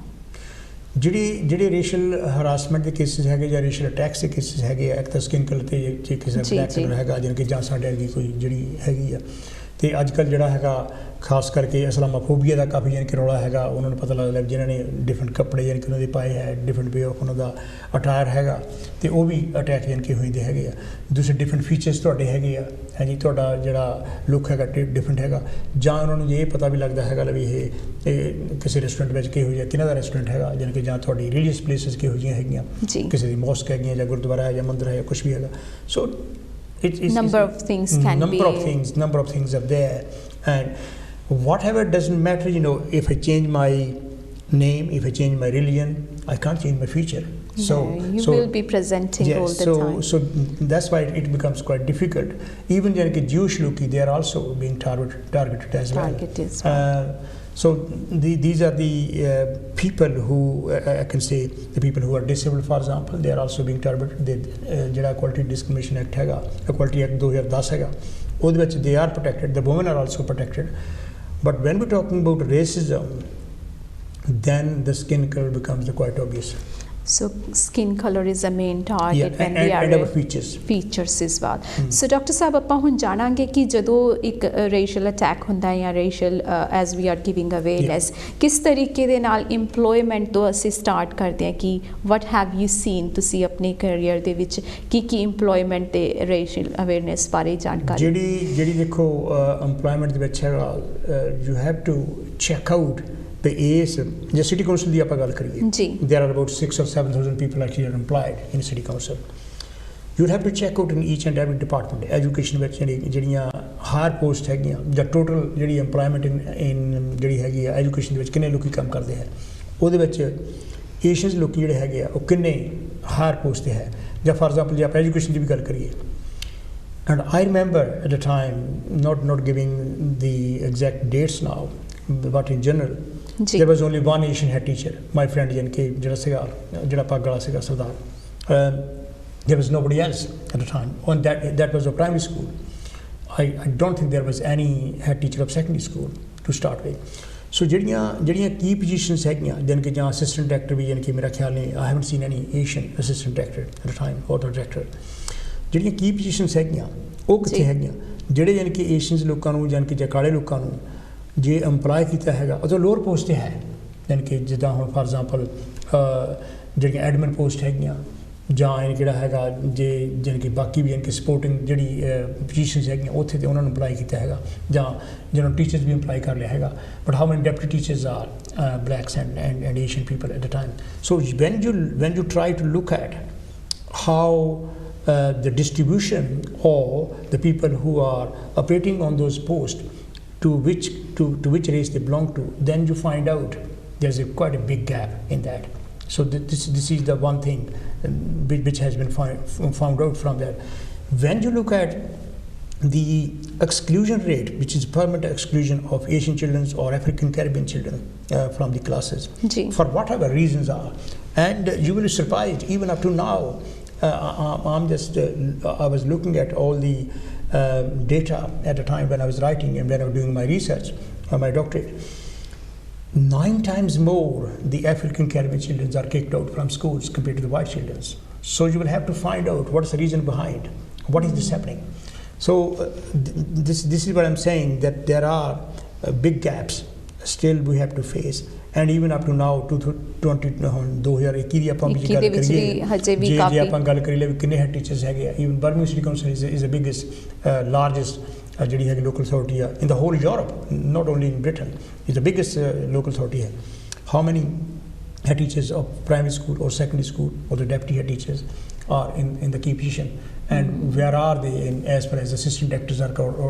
ਜਿਹੜੇ ਰੇਸ਼ੀਅਲ ਹਰਾਸਮੈਂਟ ਦੇ ਕੇਸਿਸ ਹੈਗੇ ਜਾਂ ਰੇਸ਼ੀਅਲ ਅਟੈਕਸ ਦੇ ਕੇਸਿਸ ਹੈਗੇ ਆ, ਇੱਕ ਤਾਂ ਸਕਿਨ ਕਲਰ ਤੇ ਜੇ ਕਿਸੇ ਬਲੈਕ ਕਲਰ ਹੈਗਾ ਜਿਵੇਂ ਕਿ ਜਾਂ ਸਾਡੇ ਵਰਗੀ ਕੋਈ ਜਿਹੜੀ ਹੈਗੀ ਆ, ਤੇ ਅੱਜ ਕੱਲ੍ਹ ਜਿਹੜਾ ਹੈਗਾ ਖਾਸ ਕਰਕੇ ਇਸਲਾਮੋਫੋਬੀਆ ਦਾ ਕਾਫੀ ਯਾਨੀ ਕਿ ਰੌਲਾ ਹੈਗਾ, ਉਹਨਾਂ ਨੂੰ ਪਤਾ ਲੱਗਦਾ ਜਿਨ੍ਹਾਂ ਨੇ ਡਿਫਰੈਂਟ ਕੱਪੜੇ ਯਾਨੀ ਕਿ ਉਹਨਾਂ ਦੇ ਪਾਏ ਹੈ, ਡਿਫਰੈਂਟ ਵੇ ਆਫ ਉਹਨਾਂ ਦਾ ਅਟਾਇਰ ਹੈਗਾ, ਤੇ ਉਹ ਵੀ ਅਟੈਕ ਯਾਨੀ ਕਿ ਹੋਈਦੇ ਹੈਗੇ ਆ। ਦੂਸਰੇ ਡਿਫਰੈਂਟ ਫੀਚਰਸ ਤੁਹਾਡੇ ਹੈਗੇ ਆ, ਹਾਂਜੀ ਤੁਹਾਡਾ ਜਿਹੜਾ ਲੁੱਕ ਹੈਗਾ ਡਿਫਰੈਂਟ ਹੈਗਾ, ਜਾਂ ਉਹਨਾਂ ਨੂੰ ਇਹ ਪਤਾ ਵੀ ਲੱਗਦਾ ਹੈਗਾ ਵੀ ਇਹ ਕਿਸੇ ਰੈਸਟੋਰੈਂਟ ਵਿੱਚ ਕਿਹੋ ਜਿਹਾ ਕਿਹਨਾਂ ਦਾ ਰੈਸਟੋਰੈਂਟ ਹੈਗਾ, ਯਾਨੀ ਕਿ ਜਾਂ ਤੁਹਾਡੀ ਰਿਲੀਜੀਅਸ ਪਲੇਸਿਸ ਕਿਹੋ ਜਿਹੀਆਂ ਹੈਗੀਆਂ, ਕਿਸੇ ਦੀ ਮੋਸਕ ਹੈਗੀਆਂ ਜਾਂ ਗੁਰਦੁਆਰਾ ਹੈ ਜਾਂ ਮੰਦਿਰ ਹੈ, ਕੁਛ ਵੀ ਹੈਗਾ। ਸੋ number of things are there, and whatever doesn't matter, if I change my name, if I change my religion, I can't change my future. So will be presenting all the time. So that's why it becomes quite difficult. Even the Jewish looky, they are also being targeted as well. So these are the people who I can say the people who are disabled, for example, they are also being targeted. ਜਿਹੜਾ Equality Discrimination Act ਹੈਗਾ, Equality Act 2010 ਹੈਗਾ, ਉਹਦੇ ਵਿੱਚ they are protected, the women are also protected. But when we're talking about racism, then the skin color becomes quite obvious. So skin color is a main target when we are and our features as well. So Dr. ਸਾਹਿਬ ਆਪਾਂ ਹੁਣ ਜਾਣਾਂਗੇ ਕਿ ਜਦੋਂ ਇੱਕ racial attack ਹੁੰਦਾ ਹੈ ਜਾਂ racial as we are giving awareness, ਕਿਸ ਤਰੀਕੇ ਦੇ ਨਾਲ ਇੰਪਲੋਇਮੈਂਟ ਤੋਂ ਅਸੀਂ ਸਟਾਰਟ ਕਰਦੇ ਹਾਂ ਕਿ ਵਟ ਹੈਵ ਯੂ ਸੀਨ, ਤੁਸੀਂ ਆਪਣੇ ਕੈਰੀਅਰ ਦੇ ਵਿੱਚ ਕੀ ਇੰਪਲੋਇਮੈਂਟ ਤੇ ਰੇਸ਼ੀਅਲ ਅਵੇਅਰਨੈਸ ਬਾਰੇ ਜਾਣਕਾਰੀ? ਜਿਹੜੀ ਦੇਖੋ ਇੰਪਲੋਇਮੈਂਟ ਦੇ ਵਿੱਚ ਹੈਗਾ, you have to check out the AS, the city council ਦੀ ਆਪਾਂ ਗੱਲ ਕਰੀਏ, there are about 6,000 or 7,000 people actually are employed in city council. You have to check out in each and every department. Education ਵਿੱਚ ਜਿਹੜੀਆਂ hire post ਹੈਗੀਆਂ ਜਾਂ total ਜਿਹੜੀ employment ਇਨ ਜਿਹੜੀ ਹੈਗੀ ਆ ਐਜੂਕੇਸ਼ਨ ਦੇ ਵਿੱਚ ਕਿੰਨੇ ਲੋਕੀ ਕੰਮ ਕਰਦੇ ਹੈ, ਉਹਦੇ ਵਿੱਚ ਏਸ਼ੀਅਨਸ ਲੋਕੀ ਜਿਹੜੇ ਹੈਗੇ ਆ ਉਹ ਕਿੰਨੇ ਹਾਇਰ ਪੋਸਟ ਤੇ ਹੈ। ਜਾਂ ਫਾਰ ਐਗਜ਼ਾਮਪਲ ਜੇ ਆਪਾਂ ਐਜੂਕੇਸ਼ਨ ਦੀ ਵੀ ਗੱਲ ਕਰੀਏ, and I remember at the time, not giving the exact dates now, but in general, there was only one Asian head teacher, my friend Yanke, ਜਿਹੜਾ ਪੱਗ ਵਾਲਾ ਸੀਗਾ ਸਰਦਾਰ, there was nobody else at the time, and that was a primary school. I don't think there was any head teacher of secondary school to start with. So ਜਿਹੜੀਆਂ ਕੀ positions ਹੈਗੀਆਂ, ਜਾਣੀ ਕਿ ਜਾਂ assistant director ਵੀ, ਯਾਨੀ ਕਿ ਮੇਰਾ ਖਿਆਲ ਨਹੀਂ, I haven't seen any Asian assistant director at the time or the director. ਜਿਹੜੀਆਂ ਕੀ ਪੋਜੀਸ਼ਨਸ ਹੈਗੀਆਂ ਉਹ ਕਿੱਥੇ ਹੈਗੀਆਂ, ਜਿਹੜੇ ਯਾਨੀ ਕਿ ਏਸ਼ੀਅਨਸ ਲੋਕਾਂ ਨੂੰ ਯਾਨੀ ਕਿ ਜਾਂ ਕਾਲੇ ਲੋਕਾਂ ਨੂੰ ਜੇ ਇੰਪਲਾਈ ਕੀਤਾ ਹੈਗਾ ਉਹ ਲੋਅਰ ਪੋਸਟ 'ਤੇ ਹੈ, ਯਾਨੀ ਕਿ ਜਿੱਦਾਂ ਹੁਣ ਫਾਰ ਐਗਜ਼ਾਮਪਲ ਜਿਹੜੀਆਂ ਐਡਮਿਨ ਪੋਸਟ ਹੈਗੀਆਂ, ਜਾਂ ਜਿਹੜਾ ਹੈਗਾ ਜੇ ਜਾਣੀ ਕਿ ਬਾਕੀ ਵੀ ਯਾਨੀ ਕਿ ਸਪੋਰਟਿੰਗ ਜਿਹੜੀ ਪੋਜੀਸ਼ਨਸ ਹੈਗੀਆਂ ਉੱਥੇ 'ਤੇ ਉਹਨਾਂ ਨੂੰ ਇੰਪਲਾਈ ਕੀਤਾ ਹੈਗਾ, ਜਾਂ ਜਿਹਨਾਂ ਨੂੰ ਟੀਚਰਸ ਵੀ ਇੰਪਲਾਈ ਕਰ ਲਿਆ ਹੈਗਾ। But how many deputy teachers are blacks and Asian people at the time. So when you try to look at how the distribution of the people who are operating on those posts, to which race they belong to, then you find out there's quite a big gap in that. So this is the one thing which has been found out from that. When you look at the exclusion rate, which is permanent exclusion of Asian children or African Caribbean children from the classes, for whatever reasons are, and you will be surprised even up to now. I was looking at all the data at the time when I was writing and when I was doing my research, my doctorate. 9 times more the African Caribbean children are kicked out from schools compared to the white children. So you will have to find out what is the reason behind, what is this happening. So this is what I'm saying, that there are big gaps still we have to face. And even up to now 2021 ਦੀ ਆਪਾਂ ਵੀ ਗੱਲ ਕਰੀਏ, ਜੇ ਆਪਾਂ ਗੱਲ ਕਰੀ ਲੈ ਵੀ ਕਿੰਨੇ head teachers ਹੈਗੇ ਆ, even Birmingham city council is the biggest largest ਜਿਹੜੀ ਹੈਗੀ ਲੋਕਲ ਅਥਾਰਟੀ ਆ in the whole Europe, not only in Britain, is the biggest local authority ਹੈ. How many head teachers of primary school or secondary school or the deputy head teachers are in the key position, and where are they as far as assistant directors are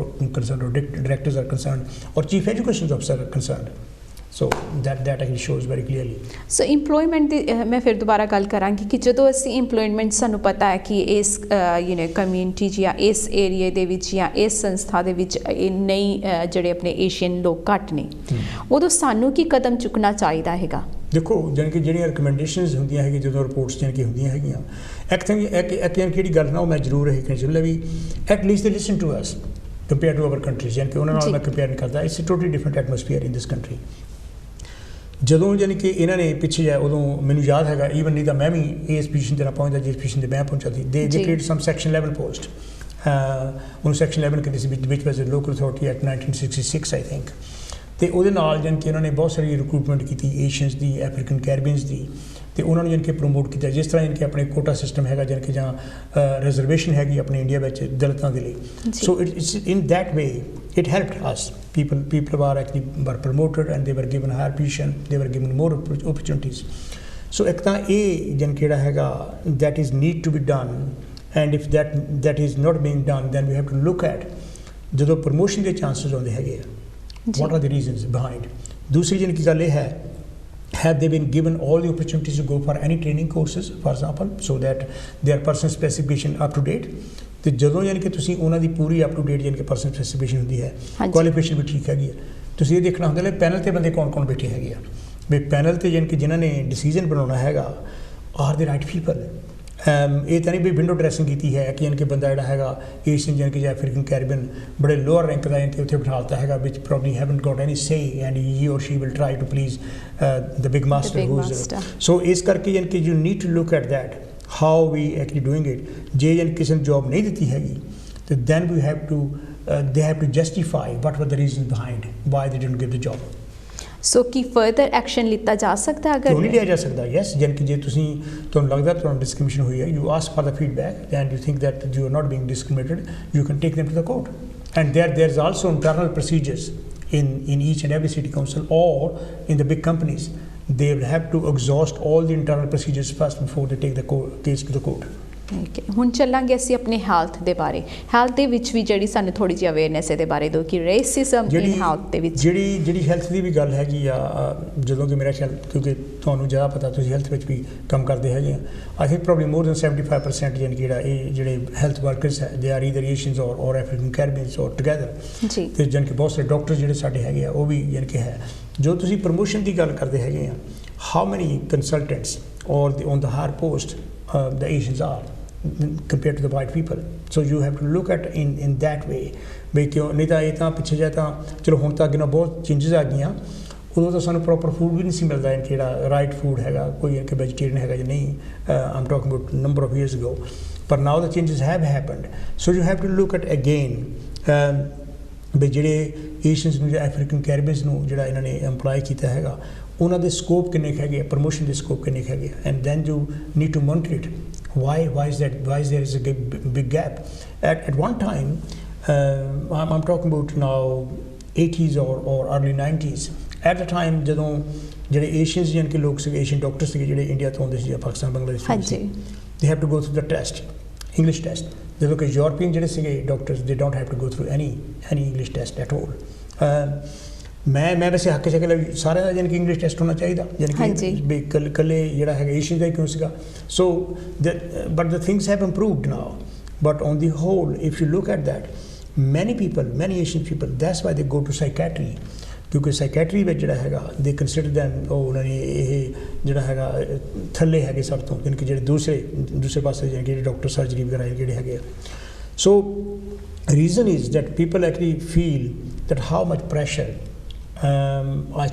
concerned, or directors are concerned, or chief education officers are concerned. So that actually shows very clearly. So employment ਦੀ ਮੈਂ ਫਿਰ ਦੁਬਾਰਾ ਗੱਲ ਕਰਾਂਗੀ ਕਿ ਜਦੋਂ ਅਸੀਂ employment ਸਾਨੂੰ ਪਤਾ ਹੈ ਕਿ ਇਸ ਕਮਿਊਨਿਟੀ ਜਾਂ ਇਸ ਏਰੀਏ ਦੇ ਵਿੱਚ ਜਾਂ ਇਸ ਸੰਸਥਾ ਦੇ ਵਿੱਚ ਨਹੀਂ ਜਿਹੜੇ ਆਪਣੇ ਏਸ਼ੀਅਨ ਲੋਕ ਘੱਟ ਨੇ, ਉਦੋਂ ਸਾਨੂੰ ਕੀ ਕਦਮ ਚੁੱਕਣਾ ਚਾਹੀਦਾ ਹੈਗਾ? ਦੇਖੋ ਜਾਣੀ ਕਿ ਜਿਹੜੀਆਂ ਰਿਕਮੈਂਡੇਸ਼ਨਸ ਹੁੰਦੀਆਂ ਹੈਗੀਆਂ ਜਦੋਂ ਰਿਪੋਰਟਸ ਜਾਣੀ ਕਿ ਹੁੰਦੀਆਂ ਹੈਗੀਆਂ, ਇੱਕ ਕਿਹੜੀ ਗੱਲ ਨਾ ਉਹ ਮੈਂ ਜ਼ਰੂਰ ਇਹ ਕਹਿਣਾ ਚਾਹੁੰਦਾ ਵੀ at least they listen to us compare to our countries, ਯਾਨੀ ਕਿ ਉਹਨਾਂ ਨਾਲ ਮੈਂ ਕੰਪੇਅਰ ਨਹੀਂ ਕਰਦਾ, it's a totally different atmosphere in this country. ਜਦੋਂ ਯਾਨੀ ਕਿ ਇਹਨਾਂ ਨੇ ਪਿੱਛੇ ਜਾਏ ਉਦੋਂ ਮੈਨੂੰ ਯਾਦ ਹੈਗਾ ਈਵਨ ਨਹੀਂ ਤਾਂ ਮੈਂ ਵੀ ਇਸ ਪੋਜੀਸ਼ਨ 'ਤੇ ਨਾ ਪਹੁੰਚਦਾ ਜਿਸ ਪੋਜੀਸ਼ਨ 'ਤੇ ਮੈਂ ਪਹੁੰਚਾ ਸੀ। They create some section 11 post, ਉਹਨੂੰ ਸੈਕਸ਼ਨ 11 ਕਹਿੰਦੇ ਸੀ, which was a local authority at 1966 I think. ਅਤੇ ਉਹਦੇ ਨਾਲ ਜਾਣੀ ਕਿ ਉਹਨਾਂ ਨੇ ਬਹੁਤ ਸਾਰੀ ਰਿਕਰੂਟਮੈਂਟ ਕੀਤੀ ਏਸ਼ੀਅਨਸ ਦੀ, ਅਫਰੀਕਨ ਕੈਰੀਬੀਅਨਸ ਦੀ, ਅਤੇ ਉਹਨਾਂ ਨੂੰ ਜਾਣੀ ਕਿ ਪ੍ਰਮੋਟ ਕੀਤਾ ਜਿਸ ਤਰ੍ਹਾਂ ਜਾਣੀ ਕਿ ਆਪਣੇ ਕੋਟਾ ਸਿਸਟਮ ਹੈਗਾ ਜਾਣੀ ਕਿ ਜਾਂ ਰਿਜ਼ਰਵੇਸ਼ਨ ਹੈਗੀ ਆਪਣੇ ਇੰਡੀਆ ਵਿੱਚ ਦਲਿਤਾਂ ਦੇ ਲਈ। So it's in that way it helped us. People were promoted and they were given higher position, they were given more opportunities. So ਇੱਕ ਤਾਂ ਇਹ ਜਾਣੀ ਕਿ ਜਿਹੜਾ ਹੈਗਾ that is need to be done, and if that is not being done then we have to look at ਜਦੋਂ promotion ਦੇ chances ਆਉਂਦੇ ਹੈਗੇ ਆ, what are the reasons behind. ਦੂਸਰੀ ਜਾਣੀ ਕਿ ਗੱਲ ਇਹ ਹੈ, have they been given all the opportunities to go for any training courses for example, so that their personal specification up to date. ਅਤੇ ਜਦੋਂ ਯਾਨੀ ਕਿ ਤੁਸੀਂ ਉਹਨਾਂ ਦੀ ਪੂਰੀ ਅਪ ਟੂ ਡੇਟ ਯਾਨੀ ਕਿ ਪਰਸਨਲ ਸਪੈਸੀਫਿਕੇਸ਼ਨ ਹੁੰਦੀ ਹੈ, ਕੁਆਲੀਫਿਕੇਸ਼ਨ ਵੀ ਠੀਕ ਹੈਗੀ ਹੈ, ਤੁਸੀਂ ਇਹ ਦੇਖਣਾ ਹੁੰਦਾ ਪੈਨਲ 'ਤੇ ਬੰਦੇ ਕੌਣ ਬੈਠੇ ਹੈਗੇ ਆ, ਵੀ ਪੈਨਲ 'ਤੇ ਯਾਨੀ ਕਿ ਜਿਨ੍ਹਾਂ ਨੇ ਡਿਸੀਜਨ ਬਣਾਉਣਾ ਹੈਗਾ ਆਰ ਦੇ ਰਾਈਟ ਪੀਪਲ। ਇਹ ਤਾਂ ਨਹੀਂ ਵੀ ਵਿੰਡੋ ਡਰੈਸਿੰਗ ਕੀਤੀ ਹੈ ਕਿ ਯਾਨੀ ਕਿ ਬੰਦਾ ਜਿਹੜਾ ਹੈਗਾ ਏਸ਼ੀਅਨ ਯਾਨੀ ਕਿ ਜਾਂ ਅਫਰੀਕਨ ਕੈਰੀਬੀਅਨ ਬੜੇ ਲੋਅਰ ਰੈਂਕ ਦਾ ਯਾਨੀ ਕਿ ਉੱਥੇ ਬਿਠਾ ਦਿੱਤਾ ਹੈਗਾ which probably haven't got any say and he or she will try to please the big master whose. So ਇਸ ਕਰਕੇ ਯਾਨੀ ਕਿ you need to look at that how we actually doing it. ਜੇ ਯਾਨੀ ਕਿਸੇ ਨੂੰ ਜੋਬ ਨਹੀਂ ਦਿੱਤੀ ਹੈਗੀ ਤੇ then we have to they have to justify what were the reasons behind why they didn't give the job. So Ki further action ਲਿੱਤਾ ਜਾ ਸਕਦਾ ਅਗਰ ਕਿਉਂ ਨਹੀਂ ਲਿਆ ਜਾ ਸਕਦਾ? ਯੈਸ, ਯਾਨੀ ਕਿ ਜੇ ਤੁਸੀਂ ਤੁਹਾਨੂੰ ਲੱਗਦਾ ਤੁਹਾਨੂੰ ਡਿਸਕ੍ਰਿਮੀਨੇਸ਼ਨ ਹੋਈ ਹੈ, you ask for the feedback and you think that you are not being discriminated, you can take them to the court and there is also internal procedures in each and every city council or in the big companies. They will have to exhaust all the internal procedures first before they take the case to the court. Okay, ਹੁਣ ਚੱਲਾਂਗੇ ਅਸੀਂ ਆਪਣੇ health ਦੇ ਬਾਰੇ। Health ਦੇ ਵਿੱਚ ਵੀ ਜਿਹੜੀ ਸਾਨੂੰ ਥੋੜ੍ਹੀ ਜਿਹੀ ਅਵੇਅਰਨੈਸ ਇਹਦੇ ਬਾਰੇ ਦਿਓ ਕਿ ਰੇਸਿਜ਼ਮ ਇਨ ਹੈਲਥ ਦੇ ਵਿੱਚ ਜਿਹੜੀ ਹੈਲਥ ਦੀ ਵੀ ਗੱਲ ਹੈਗੀ ਆ, ਜਦੋਂ ਕਿ ਮੇਰਾ ਖਿਆਲ ਕਿਉਂਕਿ ਤੁਹਾਨੂੰ ਜ਼ਿਆਦਾ ਪਤਾ ਤੁਸੀਂ ਹੈਲਥ ਵਿੱਚ ਵੀ ਕੰਮ ਕਰਦੇ ਹੈਗੇ ਆ, I think probably more than 75% ਯਾਨੀ ਕਿ ਇਹ ਜਿਹੜੇ ਹੈਲਥ ਵਰਕਰਸ ਹੈ ਦੇ ਆਰ ਈਦਰ ਏਸ਼ੀਅਨਸ ਔਰ ਅਫਰੀਕਨ ਕੈਰੀਬੀਅਨਸ ਔਰ ਟੁਗੈਦਰ ਜੀ। ਅਤੇ ਜਾਣੀ ਕਿ ਬਹੁਤ ਸਾਰੇ ਡਾਕਟਰ ਜਿਹੜੇ ਸਾਡੇ ਹੈਗੇ ਆ ਉਹ ਵੀ ਯਾਨੀ ਕਿ ਹੈ। ਜੋ ਤੁਸੀਂ ਪ੍ਰਮੋਸ਼ਨ ਦੀ ਗੱਲ ਕਰਦੇ ਹੈਗੇ ਆ, how many consultants or on the higher post the Asians are compared to the white people. So you have to look at in that way ਵੀ ਕਿਉਂ ਨਹੀਂ ਤਾਂ ਇਹ ਤਾਂ ਪਿੱਛੇ ਜਾ ਤਾਂ ਚਲੋ ਹੁਣ ਤਾਂ ਅੱਗੇ ਨਾਲ ਬਹੁਤ ਚੇਂਜਸ ਆ ਗਈਆਂ, ਉਦੋਂ ਤਾਂ ਸਾਨੂੰ ਪ੍ਰੋਪਰ ਫੂਡ ਵੀ ਨਹੀਂ ਸੀ ਮਿਲਦਾ ਜਿਹੜਾ ਰਾਈਟ ਫੂਡ ਹੈਗਾ, ਕੋਈ ਕਿ ਵੈਜੀਟੇਰੀਅਨ ਹੈਗਾ ਜਾਂ ਨਹੀਂ, I'm talking about number of years ago, ਪਰ now the changes have happened. So you have to look at again ਵੀ ਜਿਹੜੇ ਏਸ਼ੀਅਨਸ ਨੂੰ ਜਾਂ ਅਫਰੀਕਨ ਕੈਰੀਬੀਅਨਸ ਨੂੰ ਜਿਹੜਾ ਇਹਨਾਂ ਨੇ ਇੰਪਲਾਈ ਕੀਤਾ ਹੈਗਾ ਉਹਨਾਂ ਦੇ ਸਕੋਪ ਕਿੰਨੇ ਕੁ ਹੈਗੇ, ਪ੍ਰਮੋਸ਼ਨ ਦੇ ਸਕੋਪ ਕਿੰਨੇ ਕੁ ਹੈਗੇ, and then you need to monitor it. Why is that? Why is there is a big gap? At one time, I'm talking about now 80s or early 90s. At the time, ਜਦੋਂ ਜਿਹੜੇ Asians ਯਾਨੀ ਕਿ ਲੋਕ ਸੀਗੇ, Asian doctor ਸੀਗੇ ਜਿਹੜੇ India ਤੋਂ ਆਉਂਦੇ ਸੀ ਜਾਂ ਪਾਕਿਸਤਾਨ ਬੰਗਲਾਦੇਸ਼ ਤੋਂ ਸੀ, they have to go through the test, English test. ਜਦੋਂ ਕਿ ਯੂਰਪੀਅਨ ਜਿਹੜੇ ਸੀਗੇ doctors, they don't have to go through any English test at all. ਮੈਂ ਵੈਸੇ ਹੱਕ ਚੱਕ ਲਿਆ ਸਾਰਿਆਂ ਦਾ ਯਾਨੀ ਕਿ ਇੰਗਲਿਸ਼ ਟੈਸਟ ਹੋਣਾ ਚਾਹੀਦਾ, ਯਾਨੀ ਕਿ ਵੀ ਇਕੱਲੇ ਜਿਹੜਾ ਹੈਗਾ ਏਸ਼ੀਅਨ ਦਾ ਹੀ ਕਿਉਂ ਸੀਗਾ। So but the things have improved now, but on the whole if you look at that many Asian people that's why they go to psychiatry, ਕਿਉਂਕਿ ਸਾਈਕੈਟਰੀ ਵਿੱਚ ਜਿਹੜਾ ਹੈਗਾ ਦੇ ਕੰਸੀਡਰ ਦੈਮ ਉਹਨਾਂ ਨੇ ਇਹ ਜਿਹੜਾ ਹੈਗਾ ਥੱਲੇ ਹੈਗੇ ਸਭ ਤੋਂ, ਯਾਨੀ ਕਿ ਜਿਹੜੇ ਦੂਸਰੇ ਪਾਸੇ ਜਿਹੜੇ ਡਾਕਟਰ ਸਰਜਰੀ ਵਗੈਰਾ ਜਿਹੜੇ ਹੈਗੇ ਆ। So reason is that people actually feel that how much pressure I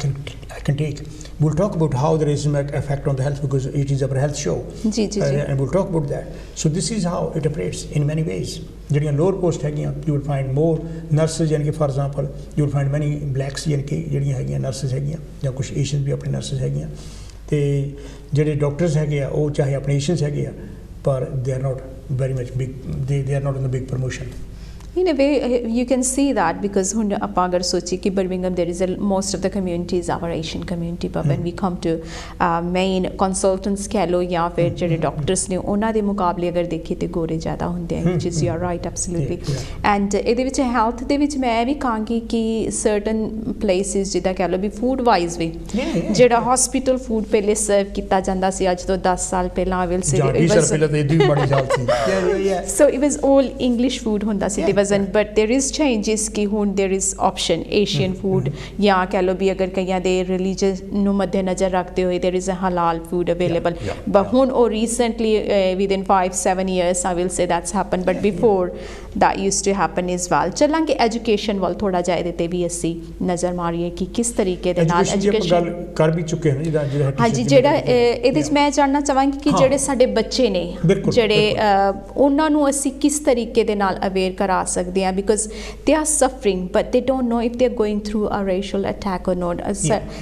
can take. We'll talk about how there is an effect on the health because it is our health show. And we'll talk about that. So this is how it operates in many ways. ਜਿਹੜੀਆਂ lower post ਹੈਗੀਆਂ, you will find more nurses, ਯਾਨੀ ਕਿ for example you will find many blacks, ਯਾਨੀ ਕਿ ਜਿਹੜੀਆਂ ਹੈਗੀਆਂ nurses ਹੈਗੀਆਂ, ਜਾਂ ਕੁਛ Asians ਵੀ ਆਪਣੇ nurses ਹੈਗੀਆਂ, ਅਤੇ ਜਿਹੜੇ doctors ਹੈਗੇ ਆ ਉਹ ਚਾਹੇ ਆਪਣੇ Asians ਹੈਗੇ ਆ ਪਰ they are not very much big, they are not in the big promotion. In a way, you can see that because when ਆਪਾਂ ਅਗਰ ਸੋਚੀ ਕਿ Birmingham there is most of the communities our Asian community, but when we come to main consultants ਕਹਿ ਲਓ ਜਾਂ ਫਿਰ ਜਿਹੜੇ doctors ਨੇ ਉਹਨਾਂ ਦੇ ਮੁਕਾਬਲੇ ਅਗਰ ਦੇਖੀਏ ਤੇ ਗੋਰੇ ਜ਼ਿਆਦਾ ਹੁੰਦੇ ਹਨ, which is you are right absolutely. And ਇਹਦੇ ਵਿੱਚ ਹੈਲਥ ਦੇ ਵਿੱਚ ਮੈਂ ਵੀ ਕਹਾਂਗੀ ਕਿ certain places ਜਿੱਦਾਂ ਕਹਿ ਲਓ ਵੀ ਫੂਡ ਵਾਈਜ਼ ਵੀ ਜਿਹੜਾ ਹਸਪੀਟਲ ਫੂਡ ਪਹਿਲੇ ਸਰਵ ਕੀਤਾ ਜਾਂਦਾ ਸੀ ਅੱਜ ਤੋਂ 10 ਸਾਲ ਪਹਿਲਾਂ so it was all English food ਹੁੰਦਾ ਸੀ. There doesn't, but there is changes कि ਹੁਣ there is option Asian food ਜਾਂ ਕਹਿ ਲਓ ਵੀ ਅਗਰ ਕਈਆਂ ਦੇ religious ਨੂੰ ਮੱਦੇ ਨਜ਼ਰ ਰੱਖਦੇ ਹੋਏ there is a halal food available, but ਹੁਣ ਉਹ recently within 5-7 years I will say that's happened, but before that used to happen as well. ਚੱਲਾਂਗੇ education ਵੱਲ ਥੋੜਾ ਜਿਹਾ ਇਹਦੇ ਤੇ ਵੀ ਅਸੀਂ ਨਜ਼ਰ ਮਾਰੀਏ ਕਿ ਕਿਸ ਤਰੀਕੇ ਦੇ ਨਾਲ education ਕਰ ਵੀ ਚੁੱਕੇ ਹਾਂ ਜਿਹੜਾ ਹਾਂਜੀ ਜਿਹੜਾ ਇਹਦੇ ਵਿੱਚ ਮੈਂ ਜਾਣਨਾ ਚਾਹਾਂਗੀ ਕਿ ਜਿਹੜੇ ਸਾਡੇ ਬੱਚੇ ਨੇ ਜਿਹੜੇ ਉਹਨਾਂ ਨੂੰ ਅਸੀਂ ਕਿਸ ਤਰੀਕੇ ਦੇ ਨਾਲ ਅਵੇਅਰ ਕਰਾ ਸਕਦੇ ਹਾਂ, because they are suffering but they don't know if they are going through a racial attack or not.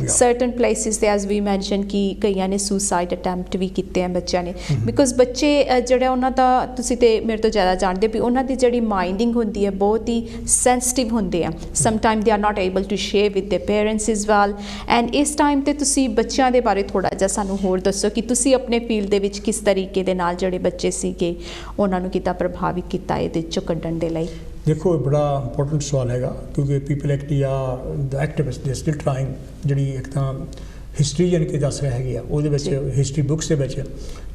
Certain places ਤੇ ਐਜ਼ ਵੀ ਮੈਂਸ਼ਨ ਕਿ ਕਈਆਂ ਨੇ ਸੁਸਾਈਡ ਅਟੈਂਪਟ ਵੀ ਕੀਤੇ ਆ ਬੱਚਿਆਂ ਨੇ, ਬਿਕਾਜ਼ ਬੱਚੇ ਜਿਹੜਾ ਉਹਨਾਂ ਦਾ ਤੁਸੀਂ ਤੇ ਮੇਰੇ ਤੋਂ ਜ਼ਿਆਦਾ ਜਾਣਦੇ ਵੀ ਉਹਨਾਂ ਦੀ ਜਿਹੜੀ ਮਾਈਂਡਿੰਗ ਹੁੰਦੀ ਹੈ ਬਹੁਤ ਹੀ ਸੈਂਸਿਟਿਵ ਹੁੰਦੇ ਆ, sometime they are not able to share with their parents as well. And ਇਸ ਟਾਈਮ ਤੇ ਤੁਸੀਂ ਬੱਚਿਆਂ ਦੇ ਬਾਰੇ ਥੋੜਾ ਜਿਹਾ ਸਾਨੂੰ ਹੋਰ ਦੱਸੋ ਕਿ ਤੁਸੀਂ ਆਪਣੇ ਫੀਲਡ ਦੇ ਵਿੱਚ ਕਿਸ ਤਰੀਕੇ ਦੇ ਨਾਲ ਜਿਹੜੇ ਬੱਚੇ ਸੀਗੇ ਉਹਨਾਂ ਨੂੰ ਕਿੱਦਾਂ ਪ੍ਰਭਾਵਿਤ ਕੀਤਾ ਇਹਦੇ ਚੋਂ ਕੱਢਣ ਦੇ ਲਈ। ਦੇਖੋ ਬੜਾ ਇੰਪੋਰਟੈਂਟ ਸਵਾਲ ਹੈਗਾ ਕਿਉਂਕਿ ਪੀਪਲ ਐਕਚੁਅਲੀ ਆ ਦ ਐਕਟਿਵਿਸਟ ਦੇ ਸਟਿਲ ਟਰਾਈਂਗ, ਜਿਹੜੀ ਇੱਕ ਤਾਂ ਹਿਸਟਰੀ ਜਾਣੀ ਕਿ ਦੱਸ ਰਿਹਾ ਹੈਗੇ ਆ ਉਹਦੇ ਵਿੱਚ ਹਿਸਟਰੀ ਬੁੱਕਸ ਦੇ ਵਿੱਚ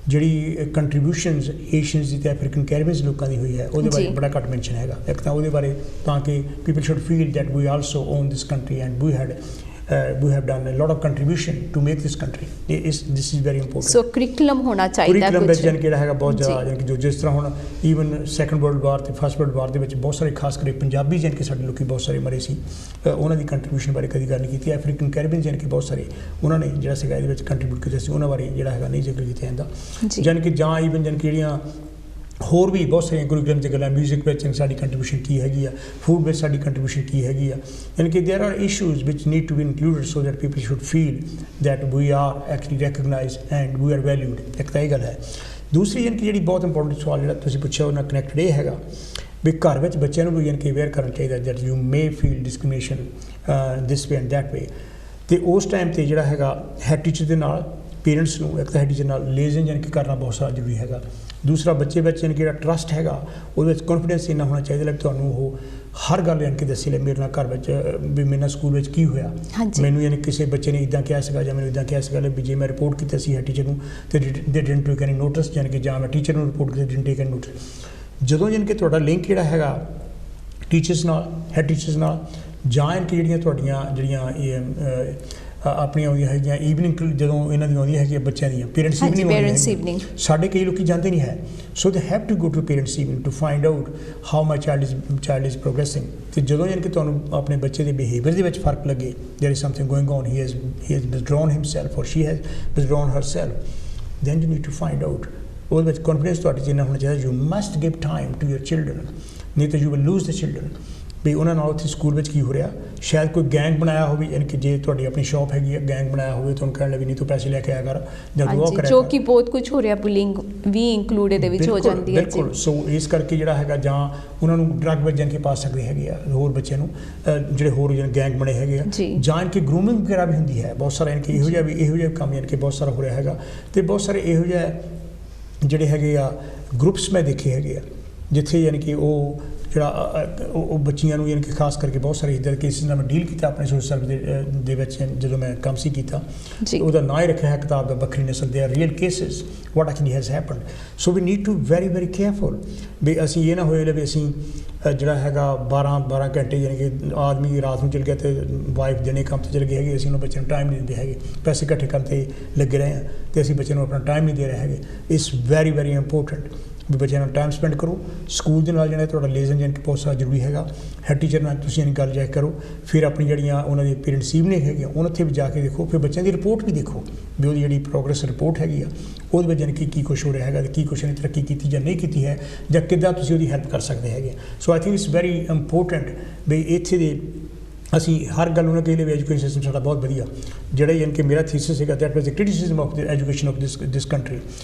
ਜਿਹੜੀ ਕੰਟਰੀਬਿਊਸ਼ਨਸ ਏਸ਼ੀਅਨਸ ਦੀ ਤੇ ਅਫਰੀਕਨ ਕੈਰੀਬੀਅਨ ਲੋਕਾਂ ਦੀ ਹੋਈ ਹੈ ਉਹਦੇ ਬਾਰੇ ਬੜਾ ਘੱਟ ਮੈਂਸ਼ਨ ਹੈਗਾ। ਇੱਕ ਤਾਂ ਉਹਦੇ ਬਾਰੇ ਤਾਂ ਕਿ people should feel that we also own this country and we have done a lot of contribution to make this country. This is very important. So curriculum ਹੋਣਾ ਚਾਹੀਦਾ curriculum ਵਿੱਚ ਜਾਨ ਕਿਹੜਾ ਹੈਗਾ ਬਹੁਤ ਜ਼ਿਆਦਾ ਜਾਨ ਕਿ ਜੋ ਜਿਸ ਤਰ੍ਹਾਂ ਹੁਣ ਈਵਨ ਸੈਕੰਡ ਵਰਲਡ ਵਾਰ ਤੇ ਫਸਟ ਵਰਲਡ ਵਾਰ ਦੇ ਵਿੱਚ ਬਹੁਤ ਸਾਰੇ ਖਾਸ ਕਰਕੇ ਪੰਜਾਬੀ ਜਾਨ ਕਿ ਸਾਡੇ ਲੋਕੀ ਬਹੁਤ ਸਾਰੇ ਮਰੇ ਸੀ, ਉਹਨਾਂ ਦੀ ਕੰਟਰੀਬਿਊਸ਼ਨ ਬਾਰੇ ਕਦੀ ਗੱਲ ਨਹੀਂ ਕੀਤੀ। ਅਫਰੀਕਨ ਕੈਰੀਬੀਅਨ ਜਾਨ ਕਿ ਬਹੁਤ ਸਾਰੇ ਉਹਨਾਂ ਨੇ ਜਿਹੜਾ ਸੀਗਾ ਇਹਦੇ ਵਿੱਚ ਕੰਟਰੀਬਿਊਟ ਕੀਤਾ ਸੀ, ਉਹਨਾਂ ਬਾਰੇ ਜਿਹੜਾ ਹੈਗਾ ਨਹੀਂ ਜ਼ਿਕਰ ਕੀਤਾ ਜਾਂਦਾ ਜਾਨ ਕਿ ਜਾਂ ਈਵਨ ਜਾਨ ਕਿ ਜਿਹੜੀਆਂ ਹੋਰ ਵੀ ਬਹੁਤ ਸਾਰੀਆਂ ਕੁਰੀਕੁਲਮ 'ਚ ਗੱਲਾਂ ਮਿਊਜ਼ਿਕ ਵਿੱਚ ਸਾਡੀ ਕੰਟਰੀਬਿਊਸ਼ਨ ਕੀ ਹੈਗੀ ਆ, ਫੂਡ ਵਿੱਚ ਸਾਡੀ ਕੰਟਰੀਬਿਊਸ਼ਨ ਕੀ ਹੈਗੀ ਆ, ਯਾਨੀ ਕਿ there are issues which need to be included so that people should feel that we are actually recognised and we are valued. ਇੱਕ ਤਾਂ ਇਹ ਗੱਲ ਹੈ। ਦੂਸਰੀ ਯਾਨੀ ਕਿ ਜਿਹੜੀ ਬਹੁਤ ਇੰਪੋਰਟੈਂਟ ਸਵਾਲ ਜਿਹੜਾ ਤੁਸੀਂ ਪੁੱਛਿਆ ਉਹਨਾਂ ਕਨੈਕਟਡ ਇਹ ਹੈਗਾ ਵੀ ਘਰ ਵਿੱਚ ਬੱਚਿਆਂ ਨੂੰ ਵੀ ਯਾਨੀ ਕਿ ਅਵੇਅਰ ਕਰਨਾ ਚਾਹੀਦਾ that you may feel discrimination this way and that way. ਅਤੇ ਉਸ ਟਾਈਮ 'ਤੇ ਜਿਹੜਾ ਹੈਗਾ ਹੈਡ ਟੀਚਰ ਦੇ ਨਾਲ ਪੇਰੈਂਟਸ ਨੂੰ ਇੱਕ ਤਾਂ ਹੈਡ ਟੀਚਰ ਨਾਲ ਲੇਜ਼ਨ ਯਾਨੀ ਕਿ ਕਰਨਾ ਬਹੁਤ ਸਾਰਾ ਜ਼ਰੂਰੀ ਹੈਗਾ। ਦੂਸਰਾ ਬੱਚੇ ਵਿੱਚ ਯਾਨੀ ਕਿ ਜਿਹੜਾ ਟਰਸਟ ਹੈਗਾ ਉਹਦੇ ਵਿੱਚ ਕੌਨਫੀਡੈਂਸ ਇੰਨਾ ਹੋਣਾ ਚਾਹੀਦਾ ਕਿ ਤੁਹਾਨੂੰ ਉਹ ਹਰ ਗੱਲ ਯਾਨੀ ਕਿ ਦੱਸੀ ਲੈ ਮੇਰੇ ਨਾਲ ਘਰ ਵਿੱਚ ਵੀ ਮੇਰੇ ਨਾਲ ਸਕੂਲ ਵਿੱਚ ਕੀ ਹੋਇਆ, ਮੈਨੂੰ ਯਾਨੀ ਕਿਸੇ ਬੱਚੇ ਨੇ ਇੱਦਾਂ ਕਿਹਾ ਸੀਗਾ ਜਾਂ ਮੈਨੂੰ ਇੱਦਾਂ ਕਿਹਾ ਸੀਗਾ ਵੀ ਜੇ ਮੈਂ ਰਿਪੋਰਟ ਕੀਤਾ ਸੀ ਹੈਡ ਟੀਚਰ ਨੂੰ ਅਤੇ ਦੇ ਡਿਡਨਟ ਟੇਕ ਐਨੀ ਨੋਟਿਸ, ਯਾਨੀ ਕਿ ਜਾਂ ਮੈਂ ਟੀਚਰ ਨੂੰ ਰਿਪੋਰਟ ਕੀਤਾ ਡਿਡਨਟ ਟੇਕ ਐਨੀ ਨੋਟਿਸ। ਜਦੋਂ ਯਾਨੀ ਕਿ ਤੁਹਾਡਾ ਲਿੰਕ ਜਿਹੜਾ ਹੈਗਾ ਟੀਚਰਸ ਨਾਲ ਹੈਡ ਟੀਚਰਸ ਨਾਲ ਜਾਂ ਯਾਨੀ ਕਿ ਜਿਹੜੀਆਂ ਤੁਹਾਡੀਆਂ ਇਹ ਆਪਣੀਆਂ ਆਉਂਦੀਆਂ ਹੈਗੀਆਂ ਈਵਨਿੰਗ ਜਦੋਂ ਇਹਨਾਂ ਦੀਆਂ ਆਉਂਦੀਆਂ ਹੈਗੀਆਂ ਬੱਚਿਆਂ ਦੀਆਂ ਪੇਰੈਂਟਸ ਈਵਨਿੰਗ ਸਾਡੇ ਕਈ ਲੋਕੀ ਜਾਂਦੇ ਨਹੀਂ ਹੈ, so they have to go to parents evening to find out how my child is progressing. ਅਤੇ ਜਦੋਂ ਯਾਨੀ ਕਿ ਤੁਹਾਨੂੰ ਆਪਣੇ ਬੱਚੇ ਦੇ ਬਿਹੇਵੀਅਰ ਦੇ ਵਿੱਚ ਫਰਕ ਲੱਗੇ there is something going on, he has withdrawn himself or she has withdrawn herself, then you need to find out. ਉਹਦੇ ਵਿੱਚ ਕੌਨਫੀਡੈਂਸ ਤੁਹਾਡੇ 'ਚ ਇੰਨਾ ਹੋਣਾ ਚਾਹੀਦਾ you must give time to your children, ਨਹੀਂ ਤਾਂ you will lose the children. ਵੀ ਉਹਨਾਂ ਨਾਲ ਉੱਥੇ ਸਕੂਲ ਵਿੱਚ ਕੀ ਹੋ ਰਿਹਾ, ਸ਼ਾਇਦ ਕੋਈ ਗੈਂਗ ਬਣਾਇਆ ਹੋਵੇ, ਯਾਨੀ ਕਿ ਜੇ ਤੁਹਾਡੀ ਆਪਣੀ ਸ਼ੌਪ ਹੈਗੀ ਹੈ ਗੈਂਗ ਬਣਾਇਆ ਹੋਵੇ ਤੁਹਾਨੂੰ ਕਹਿਣ ਲੱਗੀ ਨਹੀਂ ਤੂੰ ਪੈਸੇ ਲੈ ਕੇ ਆਇਆ ਕਰ ਜਦ ਉਹ ਕਰਿਆ ਜੋ ਕਿ ਬਹੁਤ ਕੁਝ ਹੋ ਰਿਹਾ, ਬੁਲਿੰਗ ਵੀ ਇੰਕਲੂਡ ਇਹਦੇ ਵਿੱਚ ਹੋ ਜਾਂਦੀ ਹੈ। ਬਿਲਕੁਲ। ਸੋ ਇਸ ਕਰਕੇ ਜਿਹੜਾ ਹੈਗਾ ਜਾਂ ਉਹਨਾਂ ਨੂੰ ਡਰੱਗ ਵਿੱਚ ਜਾਣ ਕੇ ਪਾ ਸਕਦੇ ਹੈਗੇ ਆ ਹੋਰ ਬੱਚਿਆਂ ਨੂੰ ਜਿਹੜੇ ਹੋਰ ਗੈਂਗ ਬਣੇ ਹੈਗੇ ਆ, ਜਾਂ ਕਿ ਗਰੂਮਿੰਗ ਵਗੈਰਾ ਵੀ ਹੁੰਦੀ ਹੈ ਬਹੁਤ ਸਾਰਾ, ਯਾਨੀ ਕਿ ਇਹੋ ਜਿਹਾ ਕੰਮ ਯਾਨੀ ਕਿ ਬਹੁਤ ਸਾਰਾ ਹੋ ਰਿਹਾ ਹੈਗਾ। ਅਤੇ ਬਹੁਤ ਸਾਰੇ ਇਹੋ ਜਿਹੇ ਜਿਹੜੇ ਹੈਗੇ ਆ ਗਰੁੱਪਸ ਮੈਂ ਦੇਖੇ ਹੈਗੇ ਆ ਜਿੱਥੇ ਯਾਨੀ ਕਿ ਉਹ ਜਿਹੜਾ ਉਹ ਬੱਚੀਆਂ ਨੂੰ ਯਾਨੀ ਕਿ ਖਾਸ ਕਰਕੇ ਬਹੁਤ ਸਾਰੇ ਇੱਦਾਂ ਦੇ ਕੇਸਿਸ ਨਾਲ ਮੈਂ ਡੀਲ ਕੀਤਾ ਆਪਣੇ ਸੋਸ਼ਲ ਸਰਵਿਸ ਦੇ ਵਿੱਚ ਜਦੋਂ ਮੈਂ ਕੰਮ ਸੀ ਕੀਤਾ, ਉਹਦਾ ਨਾਂ ਹੀ ਰੱਖਿਆ ਹੈ ਕਿਤਾਬ ਦਾ ਵੱਖਰੀ ਨਸਲ ਦੇ real cases what actually has happened. So we need to very very careful ਵੀ ਅਸੀਂ ਇਹ ਨਾ ਹੋਏ ਵੀ ਅਸੀਂ ਜਿਹੜਾ ਹੈਗਾ 12 ਘੰਟੇ ਯਾਨੀ ਕਿ ਆਦਮੀ ਰਾਤ ਨੂੰ ਚਲ ਗਿਆ ਅਤੇ ਵਾਈਫ ਦਿਨੇ ਕੰਮ 'ਤੇ ਚਲ ਗਏ ਹੈਗੇ, ਅਸੀਂ ਉਹਨਾਂ ਬੱਚਿਆਂ ਨੂੰ ਟਾਈਮ ਨਹੀਂ ਦਿੰਦੇ ਹੈਗੇ, ਪੈਸੇ ਇਕੱਠੇ ਕਰਨ 'ਤੇ ਲੱਗੇ ਰਹੇ ਹਾਂ ਅਤੇ ਅਸੀਂ ਬੱਚਿਆਂ ਨੂੰ ਆਪਣਾ ਟਾਈਮ ਨਹੀਂ ਦੇ ਰਹੇ ਹੈਗੇ। ਇਟਸ ਵੈਰੀ ਵੈਰੀ ਇੰਪੋਰਟੈਂਟ ਵੀ ਬੱਚਿਆਂ ਨਾਲ ਟਾਈਮ ਸਪੈਂਡ ਕਰੋ। ਸਕੂਲ ਦੇ ਨਾਲ ਜਿਹੜਾ ਤੁਹਾਡਾ ਲੇਜ਼ਨ ਜਾਣੀ ਕਿ ਬਹੁਤ ਸਾਰਾ ਜ਼ਰੂਰੀ ਹੈਗਾ। ਹੈਡ ਟੀਚਰ ਨਾਲ ਤੁਸੀਂ ਯਾਨੀ ਗੱਲ ਜਾਇ ਕਰੋ, ਫਿਰ ਆਪਣੀ ਜਿਹੜੀਆਂ ਉਹਨਾਂ ਦੀ ਪੇਰੈਂਟਸ ਈਵਨਿੰਗ ਹੈਗੀਆਂ ਉਹਨਾਂ ਉੱਥੇ ਵੀ ਜਾ ਕੇ ਦੇਖੋ, ਫਿਰ ਬੱਚਿਆਂ ਦੀ ਰਿਪੋਰਟ ਵੀ ਦੇਖੋ ਵੀ ਉਹਦੀ ਜਿਹੜੀ ਪ੍ਰੋਗਰੈਸ ਰਿਪੋਰਟ ਹੈਗੀ ਆ ਉਹਦੇ ਵਿੱਚ ਯਾਨੀ ਕਿ ਕੀ ਕੁਛ ਹੋ ਰਿਹਾ ਹੈਗਾ, ਕੀ ਕੁਛ ਨੇ ਤਰੱਕੀ ਕੀਤੀ ਜਾਂ ਨਹੀਂ ਕੀਤੀ ਹੈ, ਜਾਂ ਕਿੱਦਾਂ ਤੁਸੀਂ ਉਹਦੀ ਹੈਲਪ ਕਰ ਸਕਦੇ ਹੈਗੇ। So I think it's very important ਵੀ ਇੱਥੇ ਦੇ ਅਸੀਂ ਹਰ ਗੱਲ ਉਹਨਾਂ ਕਹੀ ਲਈ ਐਜੂਕੇਸ਼ਨ ਸਿਸਟਮ ਸਾਡਾ ਬਹੁਤ ਵਧੀਆ, ਜਿਹੜਾ ਯਾਨੀ ਕਿ ਮੇਰਾ ਥੀਸਿਸ ਸੀਗਾ that was the criticism of the education of this country.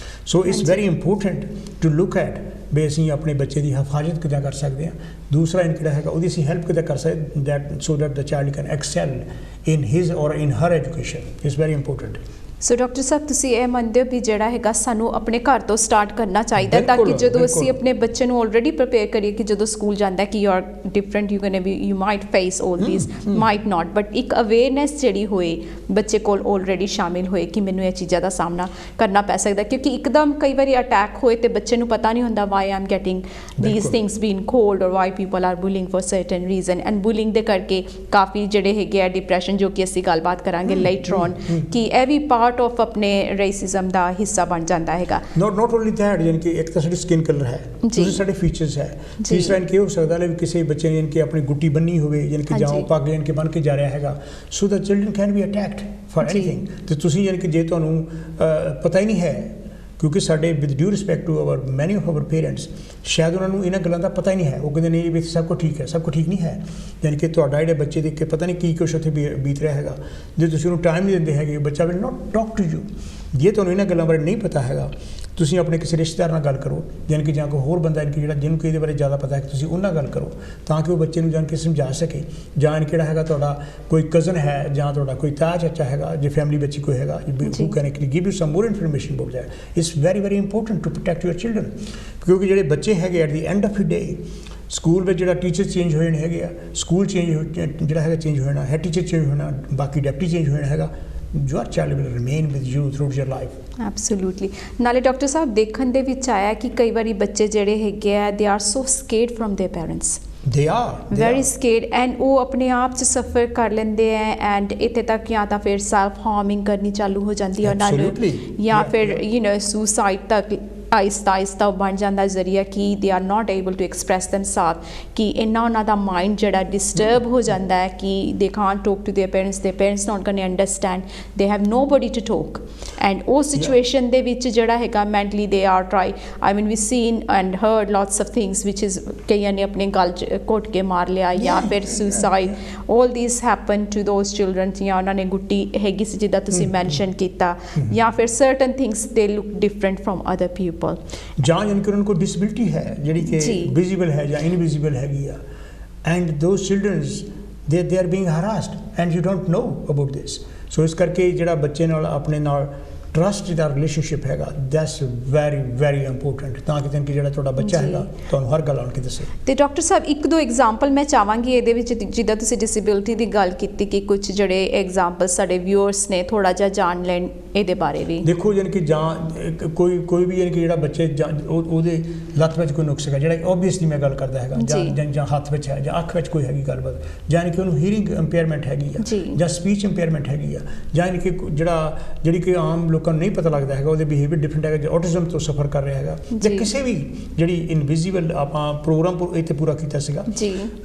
So it's very important to look at ਵੀ ਅਸੀਂ ਆਪਣੇ ਬੱਚੇ ਦੀ ਹਿਫਾਜ਼ਤ ਕਿੱਦਾਂ ਕਰ ਸਕਦੇ ਹਾਂ। ਦੂਸਰਾ ਜਿਹੜਾ ਹੈਗਾ ਉਹਦੀ ਅਸੀਂ ਹੈਲਪ ਕਿੱਦਾਂ ਕਰ ਸਕਦੇ that so that the child can excel in his or in her education is very important. So doctor ਸਾਹਿਬ ਤੁਸੀਂ ਇਹ ਮੰਨਦੇ ਹੋ ਵੀ ਜਿਹੜਾ ਹੈਗਾ ਸਾਨੂੰ ਆਪਣੇ ਘਰ ਤੋਂ ਸਟਾਰਟ ਕਰਨਾ ਚਾਹੀਦਾ ਤਾਂ ਕਿ ਜਦੋਂ ਅਸੀਂ ਆਪਣੇ ਬੱਚੇ ਨੂੰ ਆਲਰੇਡੀ ਪ੍ਰਿਪੇਅਰ ਕਰੀਏ ਕਿ ਜਦੋਂ ਸਕੂਲ ਜਾਂਦਾ ਕਿ you are different you going B you might face all these might not but ਇੱਕ ਅਵੇਅਰਨੈਸ ਜਿਹੜੀ ਹੋਏ ਬੱਚੇ ਕੋਲ ਆਲਰੇਡੀ ਸ਼ਾਮਿਲ ਹੋਏ ਕਿ ਮੈਨੂੰ ਇਹ ਚੀਜ਼ਾਂ ਦਾ ਸਾਹਮਣਾ ਕਰਨਾ ਪੈ ਸਕਦਾ ਕਿਉਂਕਿ ਇੱਕਦਮ ਕਈ ਵਾਰੀ ਅਟੈਕ ਹੋਏ ਤੇ ਬੱਚੇ ਨੂੰ ਪਤਾ ਨਹੀਂ ਹੁੰਦਾ why I'm getting these things been called or why people are bullying for certain reason and bullying ਦੇ ਕਰਕੇ ਕਾਫੀ ਜਿਹੜੇ ਹੈਗੇ ਆ ਡਿਪਰੈਸ਼ਨ ਜੋ ਕਿ ਅਸੀਂ ਗੱਲਬਾਤ ਕਰਾਂਗੇ ਲੇਟਰ ਔਨ ਕਿ ਇਹ ਵੀ ਪਾਰਟ ਆਫ ਆਪਣੇ ਰੇਸਿਜ਼ਮ ਦਾ ਹਿੱਸਾ ਬਣ ਜਾਂਦਾ ਹੈਗਾ not only that ਯਾਨੀ ਕਿ ਇੱਕ ਤਾਂ ਸਾਡੀ ਸਕਿਨ ਕਲਰ ਹੈ ਦੂਸਰੇ ਸਾਡੇ ਫੀਚਰਸ ਹੈ ਤੀਸਰਾ ਯਾਨੀ ਕਿ ਹੋ ਸਕਦਾ ਹੈ ਵੀ ਕਿਸੇ ਬੱਚੇ ਨੇ ਯਾਨੀ ਕਿ ਆਪਣੀ ਗੁੱਟੀ ਬੰਨੀ ਹੋਵੇ ਯਾਨੀ ਕਿ ਜਾਂ ਪੱਗ ਯਾਨੀ ਕਿ ਬੰਨ ਕੇ ਜਾ ਰਿਹਾ ਹੈਗਾ so the children can be attacked for anything ਤੇ ਤੁਸੀਂ ਯਾਨੀ ਕਿ ਜੇ ਤੁਹਾਨੂੰ ਪਤਾ ਹੀ ਨਹੀਂ ਹੈ ਕਿਉਂਕਿ ਸਾਡੇ with due respect to our many of our parents ਸ਼ਾਇਦ ਉਹਨਾਂ ਨੂੰ ਇਹਨਾਂ ਗੱਲਾਂ ਦਾ ਪਤਾ ਹੀ ਨਹੀਂ ਹੈ ਉਹ ਕਹਿੰਦੇ ਨਹੀਂ ਵੀ ਸਭ ਕੁਝ ਠੀਕ ਹੈ ਸਭ ਕੁਝ ਠੀਕ ਨਹੀਂ ਹੈ ਯਾਨੀ ਕਿ ਤੁਹਾਡਾ ਜਿਹੜੇ ਬੱਚੇ ਦੇਖ ਕੇ ਪਤਾ ਨਹੀਂ ਕੀ ਕੁਛ ਉੱਥੇ ਬੀਤ ਰਿਹਾ ਹੈਗਾ ਜੇ ਤੁਸੀਂ ਉਹਨੂੰ ਟਾਈਮ ਨਹੀਂ ਦਿੰਦੇ ਹੈਗੇ ਬੱਚਾ will not talk to you ਜੇ ਤੁਹਾਨੂੰ ਇਹਨਾਂ ਗੱਲਾਂ ਬਾਰੇ ਨਹੀਂ ਪਤਾ ਹੈਗਾ ਤੁਸੀਂ ਆਪਣੇ ਕਿਸੇ ਰਿਸ਼ਤੇਦਾਰ ਨਾਲ ਗੱਲ ਕਰੋ ਯਾਨੀ ਕਿ ਜਾਂ ਕੋਈ ਹੋਰ ਬੰਦਾ ਯਾਨੀ ਕਿ ਜਿਹੜਾ ਜਿਹਨੂੰ ਕਿ ਇਹਦੇ ਬਾਰੇ ਜ਼ਿਆਦਾ ਪਤਾ ਹੈ ਕਿ ਤੁਸੀਂ ਉਹਨਾਂ ਨਾਲ ਗੱਲ ਕਰੋ ਤਾਂ ਕਿ ਉਹ ਬੱਚੇ ਨੂੰ ਜਾਣ ਕੇ ਸਮਝਾ ਸਕੇ ਜਾਂ ਕਿਹੜਾ ਹੈਗਾ ਤੁਹਾਡਾ ਕੋਈ ਕਜ਼ਨ ਹੈ ਜਾਂ ਤੁਹਾਡਾ ਕੋਈ ਤਾਇਆ ਚਾਚਾ ਹੈਗਾ ਜੇ ਫੈਮਿਲੀ ਵਿੱਚ ਕੋਈ ਹੈਗਾ who can actually give you some more information about that it's very very important to protect your children ਕਿਉਂਕਿ ਜਿਹੜੇ ਬੱਚੇ ਹੈਗੇ at the end of the day school ਵਿੱਚ ਜਿਹੜਾ ਟੀਚਰ ਚੇਂਜ ਹੋਏ ਨੇ ਹੈਗੇ ਆ ਸਕੂਲ ਜਿਹੜਾ ਹੈਗਾ ਚੇਂਜ ਹੋ ਜਾਣਾ ਹੈ ਟੀਚਰ ਚੇਂਜ ਹੋਣਾ ਬਾਕੀ ਡੈਪਟੀ ਚੇਂਜ ਹੋ ਜਾਣਾ ਹੈਗਾ your child will remain with you throughout your life. Absolutely. ਨਾਲੇ ਡਾਕਟਰ ਸਾਹਿਬ ਦੇਖਣ ਦੇ ਵਿੱਚ ਆਇਆ ਕਿ ਕਈ ਵਾਰੀ ਬੱਚੇ ਜਿਹੜੇ ਹੈਗੇ ਆ they are so scared from their parents. They are very scared and ਉਹ ਆਪਣੇ ਆਪ 'ਚ ਸਫਰ ਕਰ ਲੈਂਦੇ ਆ ਐਂਡ ਇੱਥੇ ਤੱਕ ਜਾਂ ਤਾਂ ਫਿਰ ਸੈਲਫ ਹਾਰਮਿੰਗ ਕਰਨੀ ਚਾਲੂ ਹੋ ਜਾਂਦੀ ਹੈ ਉਹਨਾਂ ਨੂੰ ਜਾਂ ਫਿਰ ਯੂ نو ਸੁਸਾਈਡ ਤੱਕ ਆਹਿਸਤਾ ਆਹਿਸਤਾ ਬਣ ਜਾਂਦਾ ਜ਼ਰੀਆ ਕਿ they are not able to express themself ਕਿ ਇੰਨਾ ਉਹਨਾਂ ਦਾ ਮਾਈਂਡ ਜਿਹੜਾ ਡਿਸਟਰਬ ਹੋ ਜਾਂਦਾ ਹੈ ਕਿ they can't talk to their parents not going to understand they have nobody to talk and ਉਹ ਸਿਚੁਏਸ਼ਨ ਦੇ ਵਿੱਚ ਜਿਹੜਾ ਹੈਗਾ mentally they are try I mean we seen and heard lots of things which is ਕਈਆਂ ਨੇ ਆਪਣੇ ਗਲ 'ਚ ਘੁੱਟ ਕੇ ਮਾਰ ਲਿਆ ਜਾਂ ਫਿਰ suicide all these happen to those children ਜਾਂ ਉਹਨਾਂ ਨੇ ਗੁੱਟੀ ਹੈਗੀ ਸੀ ਜਿੱਦਾਂ ਤੁਸੀਂ ਮੈਂਸ਼ਨ ਕੀਤਾ ਜਾਂ ਫਿਰ ਸਰਟਨ ਥਿੰਗਸ ਦੇ look different from other people ਜਾਂ ਯਾਨੀ ਕਿ ਉਹਨਾਂ ਨੂੰ ਕੋਈ ਡਿਸੇਬਿਲਿਟੀ ਹੈ ਜਿਹੜੀ ਕਿ ਵਿਜ਼ੀਬਲ ਹੈ ਜਾਂ ਇਨਵਿਜ਼ੀਬਲ ਹੈਗੀ ਆ and those childrens they are being harassed and you don't know about this so ਇਸ ਕਰਕੇ ਜਿਹੜਾ ਬੱਚੇ ਨਾਲ ਆਪਣੇ ਨਾਲ ਟਰਸਟ ਦਾ ਰਿਲੇਸ਼ਨਸ਼ਿਪ ਹੈਗਾ ਦੈਟਸ ਵੈਰੀ ਵੈਰੀ ਇੰਪੋਰਟੈਂਟ ਤਾਂ ਕਿ ਜਿਹੜਾ ਤੁਹਾਡਾ ਬੱਚਾ ਹੈਗਾ ਤੁਹਾਨੂੰ ਹਰ ਗੱਲ ਆਣ ਕੇ ਦੱਸੇ ਤੇ ਡਾਕਟਰ ਸਾਹਿਬ ਇੱਕ ਦੋ ਐਗਜ਼ਾਮਪਲ ਮੈਂ ਚਾਹਾਂਗੀ ਇਹਦੇ ਵਿੱਚ ਜਿੱਦਾਂ ਤੁਸੀਂ ਡਿਸੇਬਿਲਿਟੀ ਦੀ ਗੱਲ ਕੀਤੀ ਕਿ ਕੁਝ ਜਿਹੜੇ ਐਗਜ਼ਾਮਪਲ ਸਾਡੇ ਵਿਊਅਰਸ ਨੇ ਥੋੜਾ ਜਿਹਾ ਜਾਣ ਲੈਣ ਇਹਦੇ ਬਾਰੇ ਵੀ ਦੇਖੋ ਯਾਨੀ ਕਿ ਜਾਂ ਕੋਈ ਵੀ ਯਾਨੀ ਕਿ ਜਿਹੜਾ ਬੱਚੇ ਉਹਦੇ ਲੱਤ ਵਿੱਚ ਕੋਈ ਨੁਕਸ ਹੈਗਾ ਜਿਹੜਾ ਓਬਵੀਅਸਲੀ ਮੈਂ ਗੱਲ ਕਰਦਾ ਹੈਗਾ ਜਾਂ ਹੱਥ ਵਿੱਚ ਹੈ ਜਾਂ ਅੱਖ ਵਿੱਚ ਕੋਈ ਹੈਗੀ ਗੱਲਬਾਤ ਯਾਨੀ ਕਿ ਉਹਨੂੰ ਹੀਅਰਿੰਗ ਇੰਪੇਅਰਮੈਂਟ ਹੈਗੀ ਆ ਜਾਂ ਸਪੀਚ ਇੰਪੇਅਰਮੈਂਟ ਹੈਗੀ ਆ ਜਾਂ ਯਾਨੀ ਕਿ ਜਿਹੜੀ ਕਿ ਆਮ ਲੋਕਾਂ ਨੂੰ ਨਹੀਂ ਪਤਾ ਲੱਗਦਾ ਹੈਗਾ ਉਹਦੇ ਬਿਹੇਵੀਅਰ ਡਿਫਰੈਂਟ ਹੈਗਾ ਜਾਂ ਆਟਿਜ਼ਮ ਤੋਂ ਸਫਰ ਕਰ ਰਿਹਾ ਹੈਗਾ ਜਾਂ ਕਿਸੇ ਵੀ ਜਿਹੜੀ ਇਨਵਿਜ਼ੀਬਲ ਆਪਾਂ ਪ੍ਰੋਗਰਾਮ ਇੱਥੇ ਪੂਰਾ ਕੀਤਾ ਸੀਗਾ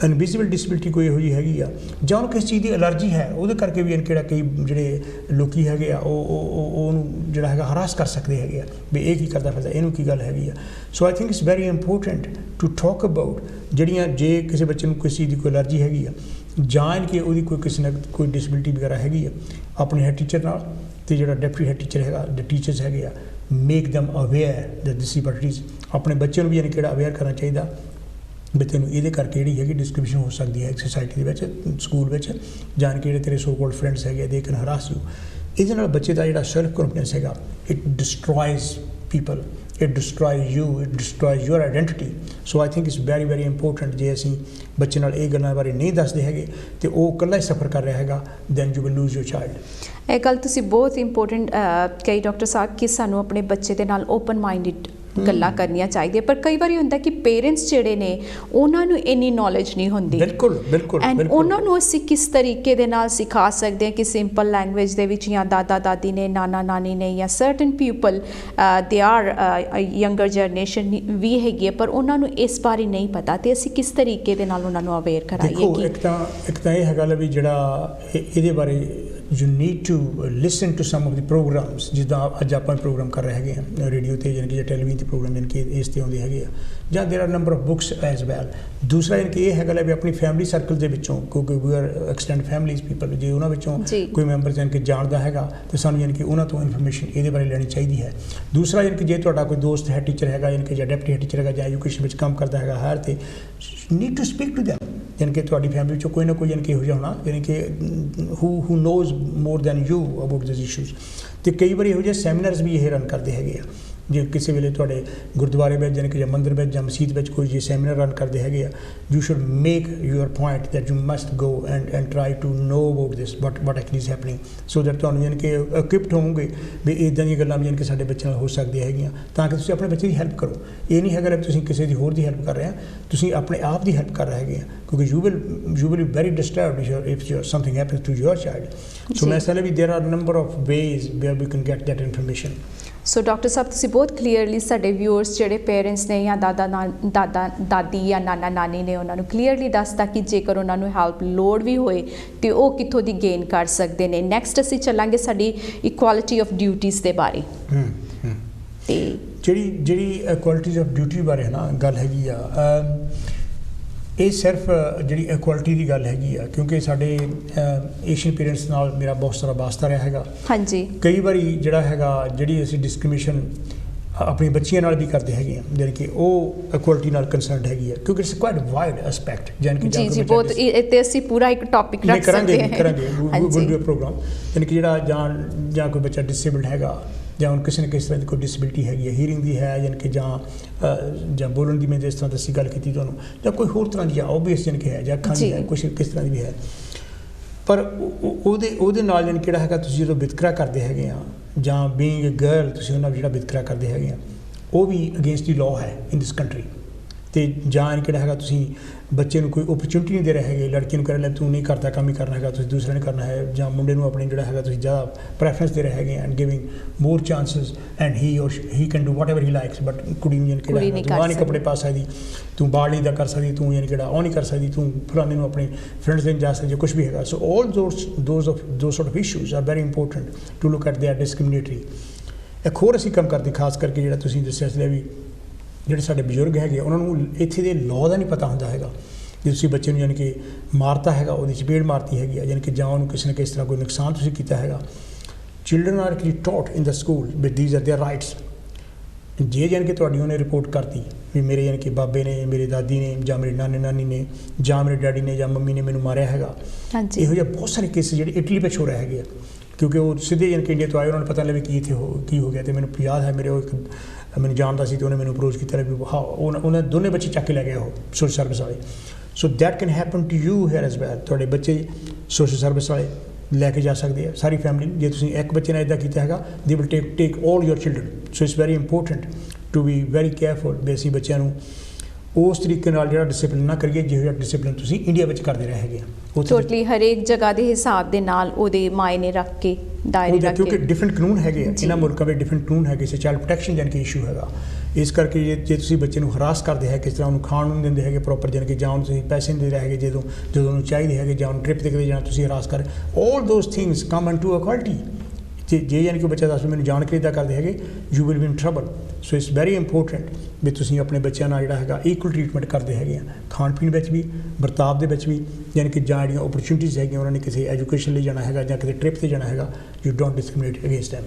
ਇਨਵਿਜ਼ੀਬਲ ਡਿਸੇਬਿਲਿਟੀ ਕੋਈ ਇਹੋ ਜਿਹੀ ਹੈਗੀ ਆ ਜਾਂ ਉਹਨੂੰ ਕਿਸੇ ਚੀਜ਼ ਦੀ ਐਲਰਜੀ ਹੈ ਉਹਦੇ ਕਰਕੇ ਵੀ ਕਿਹੜਾ ਕਈ ਜਿਹੜੇ ਲੋਕੀ ਹੈਗੇ ਆ ਉਹਨੂੰ ਜਿਹੜਾ ਹੈਗਾ ਹਰਾਸ ਕਰ ਸਕਦੇ ਹੈਗੇ ਆ ਵੀ ਇਹ ਕੀ ਕਰਦਾ ਫਿਰਦਾ ਇਹਨੂੰ ਕੀ ਗੱਲ ਹੈਗੀ ਆ so I think it's very important to talk about ਜਿਹੜੀਆਂ ਜੇ ਕਿਸੇ ਬੱਚੇ ਨੂੰ ਕਿਸੇ ਚੀਜ਼ ਦੀ ਕੋਈ ਐਲਰਜੀ ਹੈਗੀ ਆ ਜਾਂ ਕਿ ਉਹਦੀ ਕੋਈ ਕਿਸੇ ਨਾਲ ਕੋਈ ਡਿਸੇਬਿਲਿਟੀ ਵਗੈਰਾ ਹੈਗੀ ਆ ਆਪਣੇ ਹੈਡ ਟੀਚਰ ਨਾਲ ਤੇ ਜਿਹੜਾ ਡਿਪਟੀ ਹੈਡ ਟੀਚਰ ਹੈਗਾ ਦ ਟੀਚਰਸ ਹੈਗੇ ਆ make them aware that disabilities ਆਪਣੇ ਬੱਚੇ ਨੂੰ ਵੀ ਯਾਨੀ ਕਿਹੜਾ ਅਵੇਅਰ ਕਰਨਾ ਚਾਹੀਦਾ ਵੀ ਤੈਨੂੰ ਇਹਦੇ ਕਰਕੇ ਜਿਹੜੀ ਹੈਗੀ ਡਿਸਕ੍ਰਿਮੀਨੇਸ਼ਨ ਹੋ ਸਕਦੀ ਹੈ ਸੋਸਾਇਟੀ ਦੇ ਵਿੱਚ ਸਕੂਲ ਵਿੱਚ ਜਾਂ ਕਿ ਜਿਹੜੇ ਤੇਰੇ ਸੋ ਕਾਲਡ ਫਰੈਂਡਸ ਹੈਗੇ ਦੇ ਕੈਨ ਹਰਾਸ ਯੂ ਇਹਦੇ ਨਾਲ ਬੱਚੇ ਦਾ ਜਿਹੜਾ ਸੈਲਫ ਕੌਨਫੀਡੈਂਸ ਹੈਗਾ it ਡਿਸਟਰੋਇਜ਼ people, it destroys you, it destroys your identity. So I think it's very very important ਜੇ ਅਸੀਂ ਬੱਚੇ ਨਾਲ ਇਹ ਗੱਲਾਂ ਬਾਰੇ ਨਹੀਂ ਦੱਸਦੇ ਹੈਗੇ ਤੇ ਉਹ ਇਕੱਲਾ ਹੀ ਸਫਰ ਕਰ ਰਿਹਾ ਹੈਗਾ then you will lose your child. ਇਹ ਗੱਲ ਤੁਸੀਂ ਬਹੁਤ ਇੰਪੋਰਟੈਂਟ ਕਹੀ ਡਾਕਟਰ ਸਾਹਿਬ ਕਿ ਸਾਨੂੰ ਆਪਣੇ ਬੱਚੇ ਦੇ ਨਾਲ ਓਪਨ ਮਾਈਂਡਡ ਗੱਲਾਂ ਕਰਨੀਆਂ ਚਾਹੀਦੀਆਂ ਪਰ ਕਈ ਵਾਰੀ ਹੁੰਦਾ ਕਿ ਪੇਰੈਂਟਸ ਜਿਹੜੇ ਨੇ ਉਹਨਾਂ ਨੂੰ ਇੰਨੀ ਨੌਲੇਜ ਨਹੀਂ ਹੁੰਦੀ ਬਿਲਕੁਲ ਐਂਡ ਉਹਨਾਂ ਨੂੰ ਅਸੀਂ ਕਿਸ ਤਰੀਕੇ ਦੇ ਨਾਲ ਸਿਖਾ ਸਕਦੇ ਹਾਂ ਕਿ ਸਿੰਪਲ ਲੈਂਗੁਏਜ ਦੇ ਵਿੱਚ ਜਾਂ ਦਾਦਾ ਦਾਦੀ ਨੇ ਨਾਨਾ ਨਾਨੀ ਨੇ ਜਾਂ certain people they are younger generation ਵੀ ਹੈਗੀ ਹੈ ਪਰ ਉਹਨਾਂ ਨੂੰ ਇਸ ਬਾਰੇ ਨਹੀਂ ਪਤਾ ਤੇ ਅਸੀਂ ਕਿਸ ਤਰੀਕੇ ਦੇ ਨਾਲ ਉਹਨਾਂ ਨੂੰ ਅਵੇਅਰ ਕਰਾਈਏ ਕਿ ਇੱਕ ਤਾਂ ਇਹ ਹੈਗਾ ਵੀ ਜਿਹੜਾ ਇਹਦੇ ਬਾਰੇ you need to listen to some of the programs ਜਿੱਦਾਂ ਅੱਜ ਆਪਾਂ ਪ੍ਰੋਗਰਾਮ ਕਰ ਰਹੇ ਹੈਗੇ ਆ ਰੇਡੀਓ ਤੇ ਯਾਨੀ ਕਿ ਜਾਂ ਟੈਲੀਵਿਜ਼ਨ ਤੇ ਪ੍ਰੋਗਰਾਮ ਯਾਨੀ ਕਿ ਇਸ ਤੇ ਆਉਂਦੇ ਹੈਗੇ ਆ ਜਾਂ there are number of books as well. ਦੂਸਰਾ ਯਾਨੀ ਕਿ ਇਹ ਹੈਗਾ ਵੀ ਆਪਣੀ ਫੈਮਿਲੀ ਸਰਕਲ ਦੇ ਵਿੱਚੋਂ ਕਿਉਂਕਿ we are extended families people ਜੇ ਉਹਨਾਂ ਵਿੱਚੋਂ ਕੋਈ ਮੈਂਬਰ ਯਾਨੀ ਕਿ ਜਾਣਦਾ ਹੈਗਾ ਤੇ ਸਾਨੂੰ ਯਾਨੀ ਕਿ ਉਹਨਾਂ ਤੋਂ ਇਨਫੋਰਮੇਸ਼ਨ ਇਹਦੇ ਬਾਰੇ ਲੈਣੀ ਚਾਹੀਦੀ ਹੈ. ਦੂਸਰਾ ਯਾਨੀ ਕਿ ਜੇ ਤੁਹਾਡਾ ਕੋਈ ਦੋਸਤ ਹੈ ਟੀਚਰ ਹੈਗਾ ਯਾਨੀ ਕਿ ਜਾਂ ਡਿਪਟੀ ਟੀਚਰ ਹੈਗਾ ਜਾਂ ਐਜੂਕੇਸ਼ਨ ਵਿੱਚ ਕੰਮ ਕਰਦਾ ਹੈਗਾ ਹਰ ਤੇ need to speak to them यानी कि तुहाडी फैमिली चो कोई ना कोई यानी कि इहो जिहा होना यानी कि who knows more than you about this issues. तो कई बार इहो जिहे सैमीनार्स भी ये रन करते हैगे आ जे किसी वेले तुहाडे गुरुद्वारे में जानी कि जां मंदिर में जां मसीत में कोई जे सैमीनार रन करते हैगे आ, you should make your point that you must go and try to know about this what actually is happening so that तुहानूं यानी कि इक्विप्ड होवोगे भी इदां ਦੀਆਂ ਗੱਲਾਂ यानी कि साडे बच्चों हो सकदियां हैगीਆਂ ਤਾਂ कि ਤੁਸੀਂ ਆਪਣੇ ਬੱਚੇ ਦੀ ਹੈਲਪ ਕਰੋ। ਇਹ ਨਹੀਂ ਹੈਗਾ ਕਿ ਤੁਸੀਂ ਕਿਸੇ ਦੀ ਹੋਰ ਦੀ ਹੈਲਪ ਕਰ ਰਹੇ ਆ, ਤੁਸੀਂ ਆਪਣੇ ਆਪ ਦੀ ਹੈਲਪ ਕਰ ਰਹੇ ਹੈਗੇ ਆ ਕਿਉਂਕਿ you will be very disturbed if something happens to your child. So ਮੈਂ ਸਮਝਦਾ ਵੀ there are number of ways where we can get that information. So doctor ਸਾਹਿਬ ਤੁਸੀਂ ਬਹੁਤ ਕਲੀਅਰਲੀ ਸਾਡੇ ਵਿਊਅਰਸ ਜਿਹੜੇ ਪੇਰੈਂਟਸ ਨੇ ਜਾਂ ਦਾਦੀ ਜਾਂ ਨਾਨਾ ਨਾਨੀ ਨੇ ਉਹਨਾਂ ਨੂੰ ਕਲੀਅਰਲੀ ਦੱਸਤਾ ਕਿ ਜੇਕਰ ਉਹਨਾਂ ਨੂੰ ਹੈਲਪ ਲੋੜ ਵੀ ਹੋਏ ਤੇ ਉਹ ਕਿੱਥੋਂ ਦੀ ਗੇਨ ਕਰ ਸਕਦੇ ਨੇ। ਨੈਕਸਟ ਅਸੀਂ ਚੱਲਾਂਗੇ ਸਾਡੀ ਇਕੁਐਲਿਟੀ ਆਫ ਡਿਊਟੀਜ਼ ਦੇ ਬਾਰੇ। ਤੇ ਜਿਹੜੀ ਇਕੁਐਲਿਟੀ ਆਫ ਡਿਊਟੀ ਬਾਰੇ ਹੈ ਨਾ ਗੱਲ ਹੈਗੀ ਆ, ਇਹ ਸਿਰਫ ਜਿਹੜੀ ਇਕੁਐਲਿਟੀ ਦੀ ਗੱਲ ਹੈਗੀ ਆ ਕਿਉਂਕਿ ਸਾਡੇ ਏਸ਼ੀਅਨ ਪੇਰੈਂਟਸ ਨਾਲ ਮੇਰਾ ਬਹੁਤ ਸਾਰਾ ਵਾਸਤਾ ਰਿਹਾ ਹੈਗਾ। ਹਾਂਜੀ ਕਈ ਵਾਰੀ ਜਿਹੜਾ ਹੈਗਾ ਜਿਹੜੀ ਅਸੀਂ ਡਿਸਕ੍ਰਿਮੀਨੇਸ਼ਨ ਆਪਣੀ ਬੱਚੀਆਂ ਨਾਲ ਵੀ ਕਰਦੇ ਹੈਗੇ ਆ ਜਾਣੀ ਕਿ ਉਹ ਇਕੁਐਲਿਟੀ ਨਾਲ ਕੰਸਰਨਡ ਹੈਗੀ ਆ ਕਿਉਂਕਿ ਇਟਸ ਕੁਆਇਟ ਵਾਈਡ ਐਸਪੈਕਟ ਜਾਣੀ ਕਿ ਜੀ ਬਹੁਤ ਤੇ ਅਸੀਂ ਪੂਰਾ ਇੱਕ ਟੌਪਿਕ ਰੱਖ ਸਕਦੇ ਹਾਂ। ਕਰਾਂਗੇ ਵਿਲ ਡੂ ਅ ਪ੍ਰੋਗਰਾਮ ਜਾਣੀ ਕਿ ਜਿਹੜਾ ਜਾਂ ਕੋਈ ਬੱਚਾ ਡਿਸੇਬਲਡ ਹੈਗਾ ਜਾਂ ਹੁਣ ਕਿਸੇ ਨਾ ਕਿਸ ਤਰ੍ਹਾਂ ਦੀ ਕੋਈ ਡਿਸੇਬਿਲਿਟੀ ਹੈਗੀ ਹੈ, ਹੀਅਰਿੰਗ ਦੀ ਹੈ ਜਾਣੀ ਕਿ ਜਾਂ ਬੋਲਣ ਦੀ ਮੈਂ ਜਿਸ ਤਰ੍ਹਾਂ ਦੱਸੀ ਗੱਲ ਕੀਤੀ ਤੁਹਾਨੂੰ ਜਾਂ ਕੋਈ ਹੋਰ ਤਰ੍ਹਾਂ ਦੀ ਆ ਓਬਵੀਅਸ ਜਾਣੀ ਕਿ ਹੈ ਜਾਂ ਅੱਖਾਂ ਦੀ ਹੈ ਕੁਛ ਕਿਸ ਤਰ੍ਹਾਂ ਦੀ ਵੀ ਹੈ ਪਰ ਉਹਦੇ ਨਾਲ ਜਾਣੀ ਕਿਹੜਾ ਹੈਗਾ ਤੁਸੀਂ ਜਦੋਂ ਵਿਤਕਰਾ ਕਰਦੇ ਹੈਗੇ ਆ ਜਾਂ ਬੀਇੰਗ ਅ ਗਰਲ ਤੁਸੀਂ ਉਹਨਾਂ ਜਿਹੜਾ ਵਿਤਕਰਾ ਕਰਦੇ ਹੈਗੇ ਆ ਉਹ ਵੀ ਅਗੇਂਸਟ ਦੀ ਲਾਅ ਹੈ ਇਨ ਦਿਸ ਕੰਟਰੀ। ਤੇ ਜਾਂ ਕਿਹੜਾ ਹੈਗਾ ਤੁਸੀਂ ਬੱਚੇ ਨੂੰ ਕੋਈ ਓਪਰਚੁਨਿਟੀ ਨਹੀਂ ਦੇ ਰਹੇ ਹੈਗੇ, ਲੜਕੀ ਨੂੰ ਕਹਿ ਲੈ ਤੂੰ ਨਹੀਂ ਕਰਦਾ ਕੰਮ ਹੀ ਕਰਨਾ ਹੈਗਾ, ਤੁਸੀਂ ਦੂਸਰੇ ਨੇ ਕਰਨਾ ਹੈ, ਜਾਂ ਮੁੰਡੇ ਨੂੰ ਆਪਣੇ ਜਿਹੜਾ ਹੈਗਾ ਤੁਸੀਂ ਜ਼ਿਆਦਾ ਪ੍ਰੈਫਰੈਂਸ ਦੇ ਰਹੇ ਹੈਗੇ and giving more chances and he can do what ever he likes but ਕੁੜੀ ਨੂੰ ਯਾਨੀ ਕਿਹੜਾ ਤੂੰ ਆਹ ਨਹੀਂ ਕੱਪੜੇ ਪਾ ਸਕਦੀ, ਤੂੰ ਬਾਲ ਨਹੀਂ ਦਾ ਕਰ ਸਕਦੀ, ਤੂੰ ਯਾਨੀ ਕਿਹੜਾ ਉਹ ਨਹੀਂ ਕਰ ਸਕਦੀ, ਤੂੰ ਫਲਾਣੇ ਨੂੰ ਆਪਣੇ ਫਰੈਂਡਸ ਦੇ ਜਾ ਸਕਦੀ, ਕੁਛ ਵੀ ਹੈਗਾ। So all those sort of issues are very important to look at they are discriminatory. ਇੱਕ ਹੋਰ ਅਸੀਂ ਕੰਮ ਕਰਦੇ ਖਾਸ ਕਰਕੇ ਜਿਹੜਾ ਤੁਸੀਂ ਦੱਸਿਆ ਸੀ ਵੀ ਜਿਹੜੇ ਸਾਡੇ ਬਜ਼ੁਰਗ ਹੈਗੇ ਉਹਨਾਂ ਨੂੰ ਇੱਥੇ ਦੇ ਲਾਅ ਦਾ ਨਹੀਂ ਪਤਾ ਹੁੰਦਾ ਹੈਗਾ। ਜੇ ਤੁਸੀਂ ਬੱਚੇ ਨੂੰ ਯਾਨੀ ਕਿ ਮਾਰਤਾ ਹੈਗਾ, ਉਹਦੀ ਚਪੇੜ ਮਾਰਤੀ ਹੈਗੀ ਆ ਯਾਨੀ ਕਿ ਜਾਂ ਉਹਨੂੰ ਕਿਸੇ ਨਾ ਕਿਸੇ ਤਰ੍ਹਾਂ ਕੋਈ ਨੁਕਸਾਨ ਤੁਸੀਂ ਕੀਤਾ ਹੈਗਾ, children are actually taught in the school with these are their rights. ਜੇ ਯਾਨੀ ਕਿ ਤੁਹਾਡੀ ਉਹਨੇ ਰਿਪੋਰਟ ਕਰਤੀ ਵੀ ਮੇਰੇ ਯਾਨੀ ਕਿ ਬਾਬੇ ਨੇ, ਮੇਰੇ ਦਾਦੀ ਨੇ, ਜਾਂ ਮੇਰੇ ਨਾਨੀ ਨੇ, ਜਾਂ ਮੇਰੇ ਡੈਡੀ ਨੇ, ਜਾਂ ਮੰਮੀ ਨੇ ਮੈਨੂੰ ਮਾਰਿਆ ਹੈਗਾ, ਇਹੋ ਜਿਹੇ ਬਹੁਤ ਸਾਰੇ ਕੇਸਿਸ ਜਿਹੜੇ ਇਟਲੀ ਵਿੱਚ ਹੋ ਰਹੇ ਹੈਗੇ ਆ ਕਿਉਂਕਿ ਉਹ ਸਿੱਧੇ ਯਾਨੀ ਕਿ ਇੰਡੀਆ ਤੋਂ ਆਏ, ਉਹਨਾਂ ਨੂੰ ਪਤਾ ਲੱਗੇ ਕੀ ਇੱਥੇ ਕੀ ਹੋ ਗਿਆ। ਅਤੇ ਮੈਨੂੰ ਯਾਦ ਹੈ ਮੇਰੇ ਉਹ ਇੱਕ ਮੈਨੂੰ ਜਾਣਦਾ ਸੀ ਅਤੇ ਉਹਨੇ ਮੈਨੂੰ ਅਪਰੋਚ ਕੀਤਾ ਵੀ ਹਾਂ ਉਹਨੇ ਦੋਨੇ ਬੱਚੇ ਚੱਕ ਕੇ ਲੈ ਗਏ ਉਹ ਸੋਸ਼ਲ ਸਰਵਿਸ ਵਾਲੇ। So that can happen to you here as well. ਤੁਹਾਡੇ ਬੱਚੇ ਸੋਸ਼ਲ ਸਰਵਿਸ ਵਾਲੇ ਲੈ ਕੇ ਜਾ ਸਕਦੇ ਆ ਸਾਰੀ ਫੈਮਿਲੀ। ਜੇ ਤੁਸੀਂ ਇੱਕ ਬੱਚੇ ਨਾਲ ਇੱਦਾਂ ਕੀਤਾ ਹੈਗਾ they will take all your children. So it's very important to be very careful ਵੀ ਅਸੀਂ ਬੱਚਿਆਂ ਨੂੰ ਉਸ ਤਰੀਕੇ ਨਾਲ ਜਿਹੜਾ ਡਿਸਿਪਲਿਨ ਨਾ ਕਰੀਏ ਜਿਹੋ ਜਿਹਾ ਡਿਸਿਪਲਿਨ ਤੁਸੀਂ ਇੰਡੀਆ ਵਿੱਚ ਕਰਦੇ ਰਹੇ ਹੈਗੇ ਆ। ਟੋਟਲੀ ਹਰੇਕ ਜਗ੍ਹਾ ਦੇ ਹਿਸਾਬ ਦੇ ਨਾਲ ਉਹਦੇ ਮਾਇਨੇ ਰੱਖ ਕੇ ਦਾਇਰੇ ਰੱਖ ਕੇ, ਕਿਉਂਕਿ ਡਿਫਰੈਂਟ ਕਾਨੂੰਨ ਹੈਗੇ ਆ ਇਹਨਾਂ ਮੁਲਕਾਂ ਵਿੱਚ, ਡਿਫਰੈਂਟ ਕਾਨੂੰਨ ਹੈਗੇ। ਸੇ ਚਾਈਲਡ ਪ੍ਰੋਟੈਕਸ਼ਨ ਜਾਣੀ ਕਿ ਇਸ਼ੂ ਹੈਗਾ। ਇਸ ਕਰਕੇ ਜੇ ਤੁਸੀਂ ਬੱਚੇ ਨੂੰ ਹਰਾਸ ਕਰਦੇ ਹੈ ਕਿਸ ਤਰ੍ਹਾਂ ਉਹਨੂੰ ਖਾਣ ਨੂੰ ਦਿੰਦੇ ਹੈਗੇ ਪ੍ਰੋਪਰ ਜਾਣੀ ਕਿ ਜਾਂ ਉਹਨੂੰ ਤੁਸੀਂ ਪੈਸੇ ਨਹੀਂ ਦੇ ਰਹੇ ਹੈਗੇ ਜਦੋਂ ਉਹਨੂੰ ਚਾਹੀਦੇ ਹੈਗੇ, ਜਾਂ ਉਹਨੂੰ ਟ੍ਰਿਪ 'ਤੇ ਕਿਤੇ ਜਾਣਾ ਤੁਸੀਂ ਹਰਾਸ ਕਰ, all those things come into equality. ਜੇ ਯਾਨੀ ਕਿ ਬੱਚਾ ਦੱਸ ਮੈਨੂੰ ਜਾਣ ਕੇ ਇੱਦਾਂ ਕਰਦੇ ਹੈਗੇ you will be in trouble. So it's very important ਵੀ ਤੁਸੀਂ ਆਪਣੇ ਬੱਚਿਆਂ ਨਾਲ ਜਿਹੜਾ ਹੈਗਾ ਇਕੁਅਲ ਟਰੀਟਮੈਂਟ ਕਰਦੇ ਹੈਗੇ ਆ, ਖਾਣ ਪੀਣ ਵਿੱਚ ਵੀ, ਵਰਤਾਵ ਦੇ ਵਿੱਚ ਵੀ, ਯਾਨੀ ਕਿ ਜਾਂ ਜਿਹੜੀਆਂ ਓਪਰਚੁਨਿਟੀਜ਼ ਹੈਗੀਆਂ ਉਹਨਾਂ ਨੇ ਕਿਸੇ ਐਜੂਕੇਸ਼ਨ ਲਈ ਜਾਣਾ ਹੈਗਾ ਜਾਂ ਕਿਤੇ ਟ੍ਰਿਪ 'ਤੇ ਜਾਣਾ ਹੈਗਾ, you don't discriminate against them.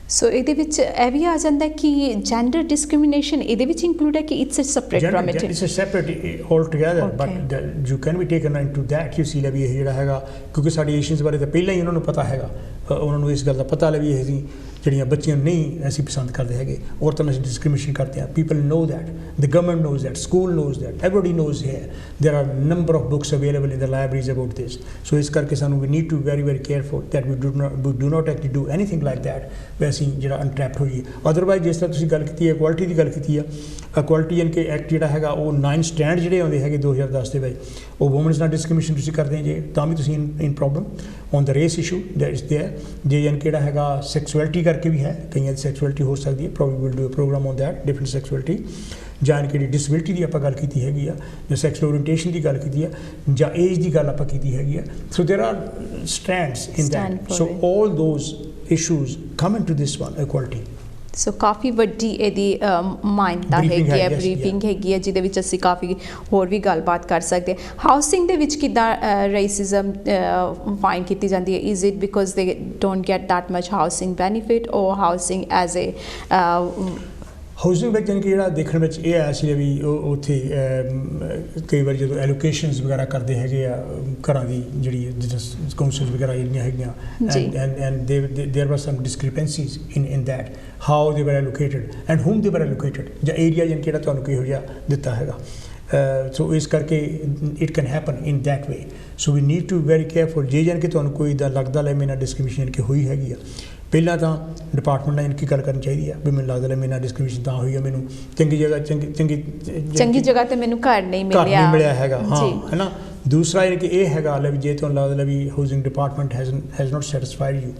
ਸੋ ਇਹਦੇ ਵਿੱਚ ਇਹ ਵੀ ਆ ਜਾਂਦਾ ਕਿ ਜੈਂਡਰ ਡਿਸਕ੍ਰਿਮੀਨੇਸ਼ਨ ਇਹਦੇ ਵਿੱਚ ਇੰਕਲੂਡ ਹੈ ਕਿ it's a separate firm it, it's a separate all together but you can be taken into that. You see ਲੈ ਵੀ ਇਹ ਜਿਹੜਾ ਹੈਗਾ ਕਿਉਂਕਿ ਸਾਡੇ ਏਸ਼ੀਅਨਸ ਬਾਰੇ ਤਾਂ ਪਹਿਲਾਂ ਹੀ ਉਹਨਾਂ ਨੂੰ ਪਤਾ ਹੈਗਾ, ਉਹਨਾਂ ਨੂੰ ਇਸ ਗੱਲ ਦਾ ਪਤਾ ਲੈ ਵੀ ਇਹ ਅਸੀਂ ਜਿਹੜੀਆਂ ਬੱਚੀਆਂ ਨਹੀਂ ਅਸੀਂ ਪਸੰਦ ਕਰਦੇ ਹੈਗੇ, ਔਰਤਾਂ ਨੂੰ ਅਸੀਂ ਡਿਸਕ੍ਰਿਮੀਨੇਸ਼ਨ ਕਰਦੇ ਹਾਂ। People know that, the government knows that, school knows that, everybody knows here there are number of books available in the libraries about this. So ਇਸ ਕਰਕੇ ਸਾਨੂੰ ਵੀ need to very careful that we do not actually do anything like that ਵੀ ਅਸੀਂ ਜਿਹੜਾ ਅਨਟਰੈਪਡ ਹੋਈਏ। Otherwise ਜਿਸ ਤਰ੍ਹਾਂ ਤੁਸੀਂ ਗੱਲ ਕੀਤੀ ਹੈ ਇਕੁਐਲਿਟੀ ਦੀ ਗੱਲ ਕੀਤੀ ਆ, ਇਕੁਐਲਿਟੀ ਯਾਨੀ ਕਿ ਐਕਟ ਜਿਹੜਾ ਹੈਗਾ ਉਹ 9 ਸਟੈਂਡ ਜਿਹੜੇ ਆਉਂਦੇ ਹੈਗੇ 2010 ਦੇ ਵਿੱਚ, ਉਹ ਵੂਮਨਸ ਨਾਲ ਡਿਸਕ੍ਰਿਮੀਨੇਸ਼ਨ ਤੁਸੀਂ ਕਰਦੇ ਜੇ ਤਾਂ ਵੀ ਤੁਸੀਂ in problem on the race issue that is there. ਜੇ ਯਾਨੀ ਕਿਹੜਾ ਹੈਗਾ ਸੈਕਸੁਅਲਿਟੀ ਕਰਕੇ ਵੀ ਹੈ, ਕਈਆਂ ਦੀ ਸੈਕਸੁਅਲਿਟੀ ਹੋ ਸਕਦੀ ਹੈ, probably will do a programme on that different sexuality. ਜਾਂ ਕਿਹੜੀ ਡਿਸੇਬਿਲਿਟੀ ਦੀ ਆਪਾਂ ਗੱਲ ਕੀਤੀ ਹੈਗੀ ਆ, ਜਾਂ ਸੈਕਸੁਅਲ ਓਰੀਐਂਟੇਸ਼ਨ ਦੀ ਗੱਲ ਕੀਤੀ ਆ, ਜਾਂ ਏਜ ਦੀ ਗੱਲ ਆਪਾਂ ਕੀਤੀ ਹੈਗੀ ਆ। So there are stands in that. So all those issues come into this one equality. ਸੋ ਕਾਫੀ ਵੱਡੀ ਇਹਦੀ ਮਾਨਤਾ ਹੈਗੀ ਹੈ, ਬਰੀਫਿੰਗ ਹੈਗੀ ਹੈ ਜਿਹਦੇ ਵਿੱਚ ਅਸੀਂ ਕਾਫੀ ਹੋਰ ਵੀ ਗੱਲਬਾਤ ਕਰ ਸਕਦੇ ਹਾਂ। ਹਾਊਸਿੰਗ ਦੇ ਵਿੱਚ ਕਿੱਦਾਂ ਰੇਸਿਜ਼ਮ ਫਾਈਂਡ ਕੀਤੀ ਜਾਂਦੀ ਹੈ? ਇਜ਼ ਇਟ ਬਿਕੋਜ਼ ਦੇ don't get that much housing benefit ਔਰ ਹਾਊਸਿੰਗ ਐਜ਼ ਏ ਹਾਊਸਿੰਗ ਵਿੱਚ ਜਾਣੀ ਕਿ ਜਿਹੜਾ ਦੇਖਣ ਵਿੱਚ ਇਹ ਆਇਆ ਸੀ ਵੀ ਉਹ ਉੱਥੇ ਕਈ ਵਾਰ ਜਦੋਂ ਐਲੋਕੇਸ਼ਨਸ ਵਗੈਰਾ ਕਰਦੇ ਹੈਗੇ ਆ ਘਰਾਂ ਦੀ ਜਿਹੜੀ ਕਾਉਂਸਲ ਵਗੈਰਾ ਜਿਹੜੀਆਂ ਹੈਗੀਆਂ ਐਂਡ ਦੇਰ ਵਾਰ ਸਮ ਡਿਸਕ੍ਰਿਪੈਂਸੀਜ਼ ਇਨ ਦੈਟ ਹਾਊ ਦੇ ਵਰ ਐਲੋਕੇਟਡ ਐਂਡ ਹੂਮ ਦੇ ਵਰ ਐਲੋਕੇਟਡ ਜਾਂ ਏਰੀਆ ਜਾਣੀ ਕਿਹੜਾ ਤੁਹਾਨੂੰ ਕਿਹੋ ਜਿਹਾ ਦਿੱਤਾ ਹੈਗਾ ਸੋ ਇਸ ਕਰਕੇ it can happen in that way so we need to very careful ਜੇ ਜਾਣੀ ਕਿ ਤੁਹਾਨੂੰ ਕੋਈ ਇੱਦਾਂ ਲੱਗਦਾ ਲੈ ਮੇਰੇ ਨਾਲ ਡਿਸਕ੍ਰਿਮੀਨੇਸ਼ਨ ਕਿ ਹੋਈ ਹੈਗੀ ਆ ਪਹਿਲਾਂ ਤਾਂ ਡਿਪਾਰਟਮੈਂਟ ਨਾਲ ਇਨਕੀ ਗੱਲ ਕਰਨੀ ਚਾਹੀਦੀ ਆ ਵੀ ਮੈਨੂੰ ਲੱਗਦਾ ਲੈ ਮੇਰੇ ਨਾਲ ਡਿਸਕ੍ਰਿਮੀਨੇਸ਼ਨ ਤਾਂ ਹੋਈ ਆ ਮੈਨੂੰ ਚੰਗੀ ਜਗ੍ਹਾ ਤੇ ਮੈਨੂੰ ਘਰ ਨਹੀਂ ਮਿਲਿਆ ਹੈਗਾ ਹਾਂ ਹੈ ਨਾ ਦੂਸਰਾ ਇਹ ਕਿ ਇਹ ਹੈਗਾ ਲੈ ਵੀ ਜੇ ਤੁਹਾਨੂੰ ਲੱਗਦਾ ਲੈ ਵੀ housing department has not satisfied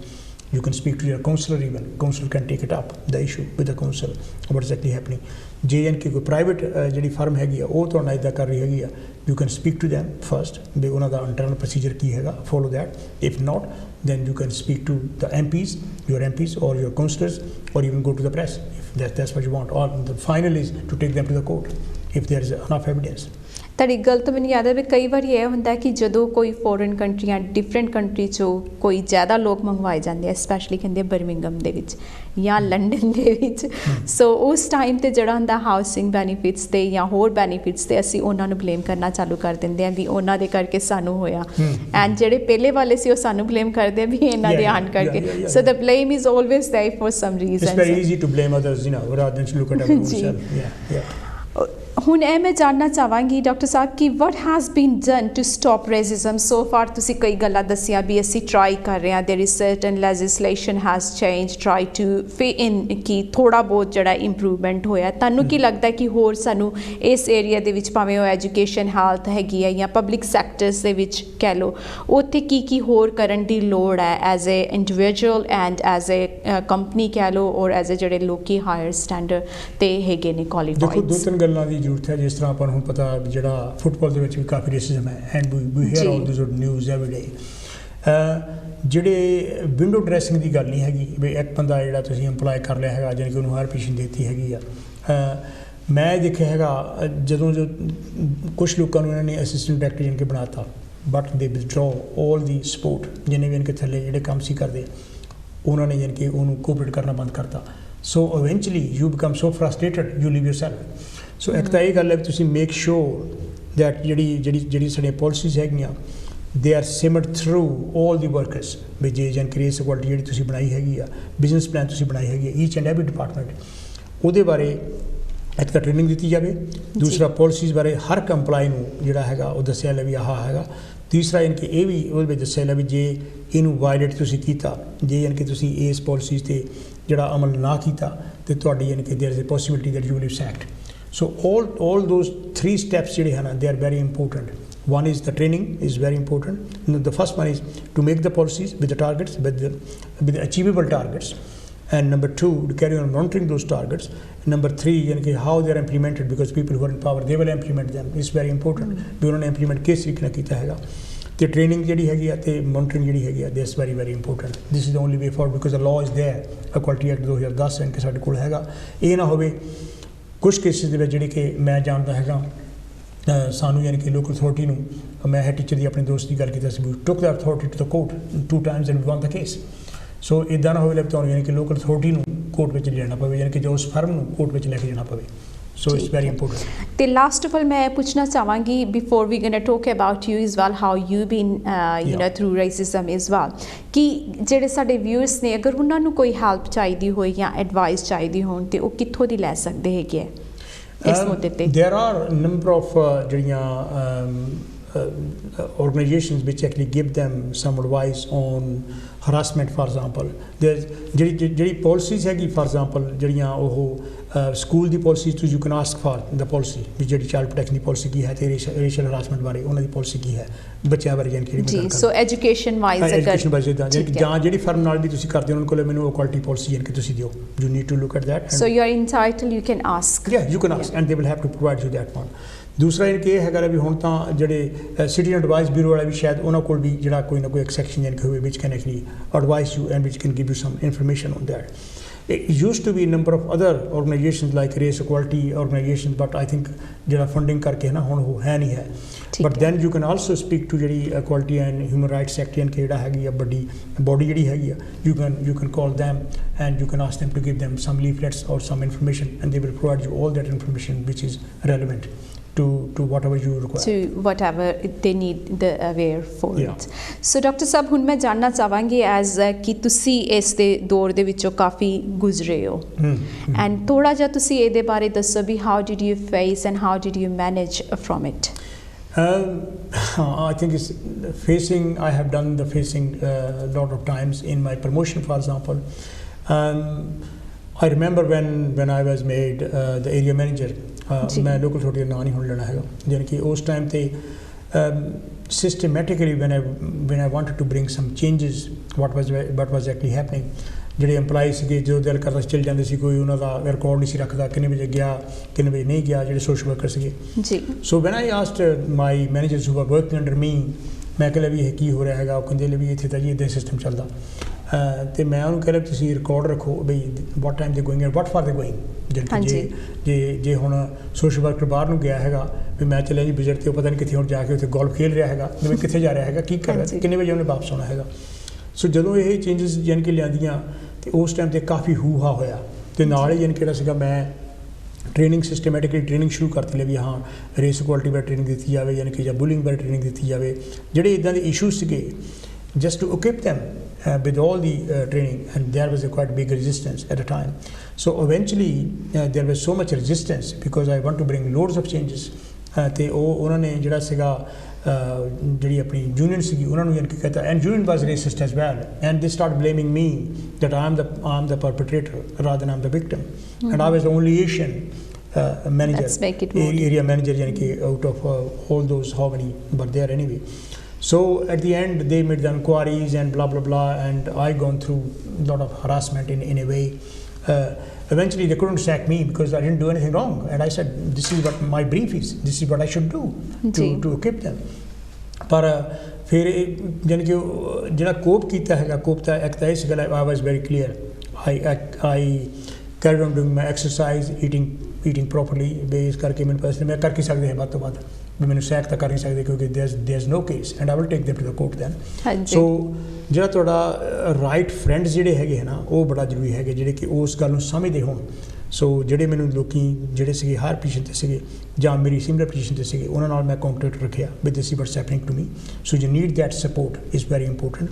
you can speak to your counselor even counselor can take it up the issue with the council what is actually happening ਜੇ ਜਾਣੀ ਕਿ ਕੋਈ ਪ੍ਰਾਈਵੇਟ ਜਿਹੜੀ ਫਰਮ ਹੈਗੀ ਆ ਉਹ ਤੁਹਾਡਾ ਇੱਦਾਂ ਕਰ ਰਹੀ ਹੈਗੀ ਆ you can speak to them first ਵੀ ਉਹਨਾਂ ਦਾ ਇੰਟਰਨਲ ਪ੍ਰੋਸੀਜਰ ਕੀ ਹੈਗਾ follow that if not then you can speak to the MPs your MPs or your councillors or even go to the press if that's what you want or the final is to take them to the court if there is enough evidence ਤੁਹਾਡੀ ਗੱਲ ਤੋਂ ਮੈਨੂੰ ਯਾਦ ਹੈ ਵੀ ਕਈ ਵਾਰੀ ਇਹ ਹੁੰਦਾ ਕਿ ਜਦੋਂ ਕੋਈ ਫੋਰਨ ਕੰਟਰੀਆਂ ਡਿਫਰੈਂਟ ਕੰਟਰੀ 'ਚੋਂ ਕੋਈ ਜ਼ਿਆਦਾ ਲੋਕ ਮੰਗਵਾਏ ਜਾਂਦੇ ਆ ਸਪੈਸ਼ਲੀ ਕਹਿੰਦੇ ਬਰਮਿੰਗਮ ਦੇ ਵਿੱਚ ਜਾਂ ਲੰਡਨ ਦੇ ਵਿੱਚ ਸੋ ਉਸ ਟਾਈਮ 'ਤੇ ਜਿਹੜਾ ਹੁੰਦਾ ਹਾਊਸਿੰਗ ਬੈਨੀਫਿਟਸ 'ਤੇ ਜਾਂ ਹੋਰ ਬੈਨੀਫਿਟਸ 'ਤੇ ਅਸੀਂ ਉਹਨਾਂ ਨੂੰ ਬਲੇਮ ਕਰਨਾ ਚਾਲੂ ਕਰ ਦਿੰਦੇ ਹਾਂ ਵੀ ਉਹਨਾਂ ਦੇ ਕਰਕੇ ਸਾਨੂੰ ਹੋਇਆ ਐਂਡ ਜਿਹੜੇ ਪਹਿਲੇ ਵਾਲੇ ਸੀ ਉਹ ਸਾਨੂੰ ਬਲੇਮ ਕਰਦੇ ਵੀ ਇਹਨਾਂ ਦੇ ਆਉਣ ਕਰਕੇ so the blame is always there for some reason it's very easy to blame others you know rather than to look at ourself ਹੁਣ ਇਹ ਮੈਂ ਜਾਣਨਾ ਚਾਹਾਂਗੀ ਡਾਕਟਰ ਸਾਹਿਬ ਕਿ what has been done to stop racism so far ਤੁਸੀਂ ਕਈ ਗੱਲਾਂ ਦੱਸੀਆਂ ਵੀ ਅਸੀਂ ਟਰਾਈ ਕਰ ਰਹੇ ਹਾਂ there is certain legislation has change try to fee in ਕਿ ਥੋੜ੍ਹਾ ਬਹੁਤ ਜਿਹੜਾ ਇੰਪਰੂਵਮੈਂਟ ਹੋਇਆ ਤੁਹਾਨੂੰ ਕੀ ਲੱਗਦਾ ਕਿ ਹੋਰ ਸਾਨੂੰ ਇਸ ਏਰੀਆ ਦੇ ਵਿੱਚ ਭਾਵੇਂ ਉਹ ਐਜੂਕੇਸ਼ਨ ਹੈਲਥ ਹੈਗੀ ਹੈ ਜਾਂ ਪਬਲਿਕ ਸੈਕਟਰਸ ਦੇ ਵਿੱਚ ਕਹਿ ਲਓ ਉੱਥੇ ਕੀ ਹੋਰ ਕਰਨ ਦੀ ਲੋੜ ਹੈ as a individual and as a company ਕਹਿ ਲਓ ਔਰ ਐਜ਼ ਏ ਜਿਹੜੇ ਲੋਕੀ ਹਾਇਰ ਸਟੈਂਡਰਡ 'ਤੇ ਹੈਗੇ ਨੇ ਕੁਆਲੀਫਾਈਡ ਦੋ ਤਿੰਨ ਗੱਲਾਂ ਦੀ ਜ਼ਰੂਰਤ ਹੈ ਜਿਸ ਤਰ੍ਹਾਂ ਆਪਾਂ ਨੂੰ ਹੁਣ ਪਤਾ ਜਿਹੜਾ ਫੁੱਟਬਾਲ ਦੇ ਵਿੱਚ ਵੀ ਕਾਫੀ ਰੇਸਿਜ਼ਮ ਹੈ and we hear all this news every day ਜਿਹੜੇ ਵਿੰਡੋ ਡਰੈਸਿੰਗ ਦੀ ਗੱਲ ਨਹੀਂ ਹੈਗੀ ਵੀ ਇੱਕ ਬੰਦਾ ਜਿਹੜਾ ਤੁਸੀਂ ਇੰਪਲਾਈ ਕਰ ਲਿਆ ਹੈਗਾ ਜਾਣੀ ਕਿ ਉਹਨੂੰ ਹਾਇਰ ਪੋਜੀਸ਼ਨ ਦੇ ਦਿੱਤੀ ਹੈਗੀ ਆ ਮੈਂ ਦੇਖਿਆ ਹੈਗਾ ਜਦੋਂ ਕੁਛ ਲੋਕਾਂ ਨੂੰ ਇਹਨਾਂ ਨੇ ਅਸਿਸਟੈਂਟ ਡਾਇਰੈਕਟਰ ਜਾਣੀ ਕਿ ਬਣਾ ਤਾ ਬਟ ਦੇ ਵਿਦਡਰੋ ਆਲ ਦੀ ਸਪੋਰਟ ਜਿੰਨੇ ਵੀ ਇਨਕੇ ਥੱਲੇ ਜਿਹੜੇ ਕੰਮ ਸੀ ਕਰਦੇ ਉਹਨਾਂ ਨੇ ਜਾਣੀ ਕਿ ਉਹਨੂੰ ਕੋਆਪਰੇਟ ਕਰਨਾ ਬੰਦ ਕਰਤਾ so eventually you become so frustrated you leave yourself so ਇੱਕ ਤਾਂ ਇਹ ਗੱਲ ਹੈ ਵੀ ਤੁਸੀਂ ਮੇਕ ਸ਼ੋਰ ਦੈਟ ਜਿਹੜੀ ਸਾਡੀਆਂ ਪਾਲਿਸੀਜ਼ ਹੈਗੀਆਂ they are ਸਿਮਡ through all the workers ਵੀ ਜੇ ਜਨਕਰੀਏਸ ਕੁਆਲਿਟੀ ਜਿਹੜੀ ਤੁਸੀਂ ਬਣਾਈ ਹੈਗੀ ਆ ਬਿਜ਼ਨਸ ਪਲਾਨ ਤੁਸੀਂ ਬਣਾਈ ਹੈਗੀ ਆ ਈਚ ਐਂਡ ਐਵਰੀ ਡਿਪਾਰਟਮੈਂਟ ਉਹਦੇ ਬਾਰੇ ਇੱਕ ਤਾਂ ਟ੍ਰੇਨਿੰਗ ਦਿੱਤੀ ਜਾਵੇ ਦੂਸਰਾ ਪਾਲਿਸੀਜ਼ ਬਾਰੇ ਹਰ ਇੱਕ ਇੰਪਲਾਈ ਨੂੰ ਜਿਹੜਾ ਹੈਗਾ ਉਹ ਦੱਸਿਆ ਲੈ ਵੀ ਆਹ ਹੈਗਾ ਤੀਸਰਾ ਯਾਨੀ ਕਿ ਇਹ ਵੀ ਉਹਦੇ ਵਿੱਚ ਦੱਸਿਆ ਲੈ ਵੀ ਜੇ ਇਹਨੂੰ ਵਾਇਲੇਟ ਤੁਸੀਂ ਕੀਤਾ ਜੇ ਯਾਨੀ ਕਿ ਤੁਸੀਂ ਇਸ ਪਾਲਿਸੀਜ਼ 'ਤੇ ਜਿਹੜਾ ਅਮਲ ਨਾ ਕੀਤਾ ਤਾਂ ਤੁਹਾਡੀ ਯਾਨੀ ਕਿ there is a possibility that you will be sacked So all those three steps they are very important. One is the training is very important. The first one is to make the policies with the targets, with the achievable targets. And number two, to carry on monitoring those targets. Number three, how they are implemented because people who are in power, they will implement them. It's very important. We want to implement किस तरीके नाल कीता हैगा. The training ਜਿਹੜੀ ਹੈਗੀ ਆ ਤੇ monitoring ਜਿਹੜੀ ਹੈਗੀ ਆ this very very important. This is the only way forward because the law is there. Equality Act 2010 ਕਿ ਸਾਡੇ ਕੋਲ ਹੈਗਾ ਇਹ ਨਾ ਹੋਵੇ ਕੁਛ ਕੇਸਿਸ ਦੇ ਵਿੱਚ ਜਿਹੜੇ ਕਿ ਮੈਂ ਜਾਣਦਾ ਹੈਗਾ ਸਾਨੂੰ ਯਾਨੀ ਕਿ ਲੋਕਲ ਅਥਾਰਟੀ ਨੂੰ ਮੈਂ ਹੈ ਟੀਚਰ ਦੀ ਆਪਣੇ ਦੋਸਤ ਦੀ ਗੱਲ ਕੀਤੀ ਸੀ ਵੀ ਟੁੱਕ ਦਾ authority to the court 2 times and one ਦਾ ਕੇਸ ਸੋ ਇੱਦਾਂ ਨਾ ਹੋਵੇ ਲੈ ਤੁਹਾਨੂੰ ਯਾਨੀ ਕਿ ਲੋਕਲ ਅਥਾਰਟੀ ਨੂੰ ਕੋਰਟ ਵਿੱਚ ਲਿਆਉਣਾ ਪਵੇ ਯਾਨੀ ਕਿ ਜੋ ਉਸ ਫਰਮ ਨੂੰ ਕੋਰਟ ਵਿੱਚ ਲੈ ਕੇ ਜਾਣਾ ਪਵੇ So it's very important. The last of all, मैं पूछना चाहूँगी before we gonna talk about you as well, how you been you know through racism as well. कि ਜਿਹੜੇ ਸਾਡੇ viewers ਨੇ ਅਗਰ ਉਹਨਾਂ ਨੂੰ ਕੋਈ help ਚਾਹੀਦੀ ਹੋਏ ਜਾਂ advice ਚਾਹੀਦੀ ਹੋਣ ਤੇ ਉਹ ਕਿੱਥੋਂ ਦੀ ਲੈ ਸਕਦੇ ਹੈਗੇ ਇਸ ਮੁੱਦੇ ਤੇ? There are a number of ਜਿਹੜੀਆਂ organizations which actually give them some advice on harassment for example. ਜਿਹੜੀ policies ਹੈਗੀ for example ਜਿਹੜੀਆਂ ਉਹ school the policies to you can ask for the policy ਵੀ ਜਿਹੜੀ child protection ਦੀ policy ਕੀ ਹੈ ਤੇ racial harassment ਬਾਰੇ ਉਹਨਾਂ ਦੀ policy ਕੀ ਹੈ ਬੱਚਿਆਂ ਬਾਰੇ ਜਾਣਕਾਰੀ ਜੀ ਸੋ ਐਜੂਕੇਸ਼ਨ ਵਾਈਜ਼ ਐਜੂਕੇਸ਼ਨ ਵਾਈਜ਼ ਜਾਂ ਜਿਹੜੀ ਫਰਮ ਨਾਲ ਵੀ ਤੁਸੀਂ ਕਰਦੇ ਹੋ ਉਹਨਾਂ ਕੋਲ ਮੈਨੂੰ equality policy ਜਾਣ ਕੇ ਤੁਸੀਂ ਦਿਓ you need to look at that so you are entitled you can ask yeah you can ask and they will have to provide you that one ਦੂਸਰਾ ਇਹ ਹੈਗਾ ਵੀ ਹੁਣ ਤਾਂ ਜਿਹੜੇ ਸਿਟੀਜ਼ਨ ਐਡਵਾਈਸ ਬਿਊਰੋ ਵਾਲੇ ਵੀ ਸ਼ਾਇਦ ਉਹਨਾਂ ਕੋਲ ਵੀ ਜਿਹੜਾ ਕੋਈ ਨਾ ਕੋਈ ਇੱਕ ਸੈਕਸ਼ਨ ਜਾਣ ਕੇ ਹੋਵੇ which can actually advise you and which can give you some information on that It used to be a number of other organizations like race equality organizations, but I think ਜਿਹੜਾ funding ਕਰਕੇ ਹੈ ਨਾ ਹੁਣ ਉਹ ਹੈ ਨਹੀਂ ਹੈ। But then you can also speak to ਜਿਹੜੀ equality and human rights act and ਜਿਹੜਾ ਹੈਗੀ ਆ ਵੱਡੀ ਬੋਡੀ ਜਿਹੜੀ ਹੈਗੀ ਆ, you can call them and you can ask them to give them some leaflets or some information, and they will provide you all that information which is relevant to whatever you require, to whatever they need the aware for Yeah. it. So Dr. Sahab, ਹੁਣ ਮੈਂ ਜਾਣਨਾ ਚਾਹਾਂਗੀ as ਕਿ ਤੁਸੀਂ ਇਸ ਦੇ ਦੌਰ ਦੇ ਵਿੱਚੋਂ ਕਾਫੀ ਗੁਜ਼ਰੇ ਹੋ ਐਂਡ ਥੋੜਾ ਜਿਹਾ ਤੁਸੀਂ ਇਹਦੇ ਬਾਰੇ ਦੱਸੋ ਵੀ how did you face and how did you manage from it? I think it's facing. I have done the facing a lot of times in my promotion, for example. I remember when I was made the area manager. मैं local authority ना नहीं होने लेना है, यानी कि उस time ते systematically when I wanted to bring some changes, what was actually happening. ਜਿਹੜੇ EMPLOYEE ਸੀਗੇ ਜੋ ਦਿਲ ਕਰਦਾ ਚੱਲ ਜਾਂਦੇ ਸੀ, ਕੋਈ ਉਹਨਾਂ ਦਾ ਰਿਕਾਰਡ ਨਹੀਂ ਸੀ ਰੱਖਦਾ, ਕਿੰਨੇ ਵਜੇ ਗਿਆ ਕਿੰਨੇ ਵਜੇ ਨਹੀਂ ਗਿਆ, ਜਿਹੜੇ ਸੋਸ਼ਲ ਵਰਕਰ ਸੀਗੇ ਜੀ। So when I asked my managers who are working under me, ਮੈਂ ਕਿਹਾ ਵੀ ਇਹ ਕੀ ਹੋ ਰਿਹਾ ਹੈਗਾ, ਉਹ ਕਹਿੰਦੇ ਵੀ ਇੱਥੇ ਤਾਂ ਜੀ ਇੱਦਾਂ ਸਿਸਟਮ ਚੱਲਦਾ। ਅਤੇ ਮੈਂ ਉਹਨੂੰ ਕਹਿ ਲਿਆ ਤੁਸੀਂ ਰਿਕਾਰਡ ਰੱਖੋ ਬਈ ਵਾਟ ਟਾਈਮ ਦੇ ਗੋਇੰਗ ਐਂਡ ਵਾਟ ਫਾਰ ਦੇ ਗੋਇੰਗ। ਜੇ ਹੁਣ ਸੋਸ਼ਲ ਵਰਕਰ ਬਾਹਰ ਨੂੰ ਗਿਆ ਹੈਗਾ ਵੀ ਮੈਂ ਚੱਲਿਆ ਜੀ ਵਿਜ਼ਿਟ 'ਤੇ, ਉਹ ਪਤਾ ਨਹੀਂ ਕਿੱਥੇ ਹੁਣ ਜਾ ਕੇ ਉੱਥੇ ਗੋਲਫ ਖੇਡ ਰਿਹਾ ਹੈਗਾ, ਵੀ ਕਿੱਥੇ ਜਾ ਰਿਹਾ ਹੈਗਾ, ਕੀ ਕਰ ਰਿਹਾ, ਕਿੰਨੇ ਵਜੇ ਉਹਨੇ ਵਾਪਸ ਆਉਣਾ ਹੈਗਾ। ਸੋ ਜਦੋਂ ਇਹ ਚੇਂਜਸ ਯਾਨੀ ਕਿ ਲਿਆਂਦੀਆਂ ਤੇ ਉਸ ਟਾਈਮ 'ਤੇ ਕਾਫੀ ਹੂ-ਹਾ ਹੋਇਆ, ਅਤੇ ਨਾਲ ਹੀ ਯਾਨੀ ਕਿਹੜਾ ਸੀਗਾ ਮੈਂ ਟ੍ਰੇਨਿੰਗ ਸਿਸਟਮੈਟਿਕਲੀ ਟ੍ਰੇਨਿੰਗ ਸ਼ੁਰੂ ਕਰਤੀ ਲਈ ਵੀ ਹਾਂ ਰੇਸ ਇਕੁਆਲਿਟੀ ਬਾਰੇ ਟ੍ਰੇਨਿੰਗ ਦਿੱਤੀ ਜਾਵੇ, ਯਾਨੀ ਕਿ ਜਾਂ ਬੁਲਿੰਗ ਬਾਰੇ ਟ੍ਰੇਨਿੰਗ ਦਿੱਤੀ ਜਾਵੇ, ਜਿਹੜੇ ਇੱਦਾਂ ਦੇ ਇਸ਼ੂਜ਼ ਸੀਗੇ just to equip them with all the training, and there was a quite big resistance at a time. So eventually there was so much resistance because I want to bring loads of changes, ਤੇ ਉਹਨਾਂ ਨੇ ਜਿਹੜਾ ਸੀਗਾ ਜਿਹੜੀ ਆਪਣੀ union ਸੀਗੀ ਉਹਨਾਂ ਨੂੰ ਯਾਨੀ ਕਿ ਕਹਤਾ, and union was racist as well, and they start blaming me that I am the perpetrator rather than I'm the victim, and I was the only Asian manager, area manager, yani ki out of all those how many but there anyway. So at the end they made the inquiries and blah blah blah, and I gone through a lot of harassment in a way. Eventually they couldn't sack me because I didn't do anything wrong, and I said this is what my brief is, this is what I should do to equip them. ਪਰ ਫਿਰ ਯਾਨੀ ਕਿ ਜਿਹੜਾ ਕੋਪ ਕੀਤਾ ਹੈਗਾ, ਕੋਪ ਤਾਂ ਇੱਕ ਤਾਂ ਇਹ ਸੀਗਾ I was very clear. I carried on doing my exercise, eating properly, ਵੀ ਇਸ ਕਰਕੇ ਮੈਨੂੰ ਪਤਾ ਸੀ ਮੈਂ ਕਰ ਕੀ ਸਕਦੇ ਹਾਂ ਵੱਧ ਤੋਂ ਵੱਧ, ਵੀ ਮੈਨੂੰ ਸੈਕ ਤਾਂ ਕਰ ਨਹੀਂ ਸਕਦੇ ਕਿਉਂਕਿ there's no case and I will take them to the court then. So ਜਿਹੜਾ ਤੁਹਾਡਾ ਰਾਈਟ ਫਰੈਂਡਸ ਜਿਹੜੇ ਹੈਗੇ ਹੈ ਨਾ ਉਹ ਬੜਾ ਜ਼ਰੂਰੀ ਹੈਗੇ, ਜਿਹੜੇ ਕਿ ਉਸ ਗੱਲ ਨੂੰ ਸਮਝਦੇ ਹੋਣ। ਸੋ ਜਿਹੜੇ ਮੈਨੂੰ ਲੋਕੀ ਜਿਹੜੇ ਸੀਗੇ ਹਾਇਰ ਪੋਜੀਸ਼ਨ 'ਤੇ ਸੀਗੇ ਜਾਂ ਮੇਰੀ ਸਿਮਿਲਰ ਪੋਜੀਸ਼ਨ 'ਤੇ ਸੀਗੇ, ਉਹਨਾਂ ਨਾਲ ਮੈਂ ਕੰਟੈਕਟ ਰੱਖਿਆ ਵੀ this is what's happening to me, so you need that support is very important.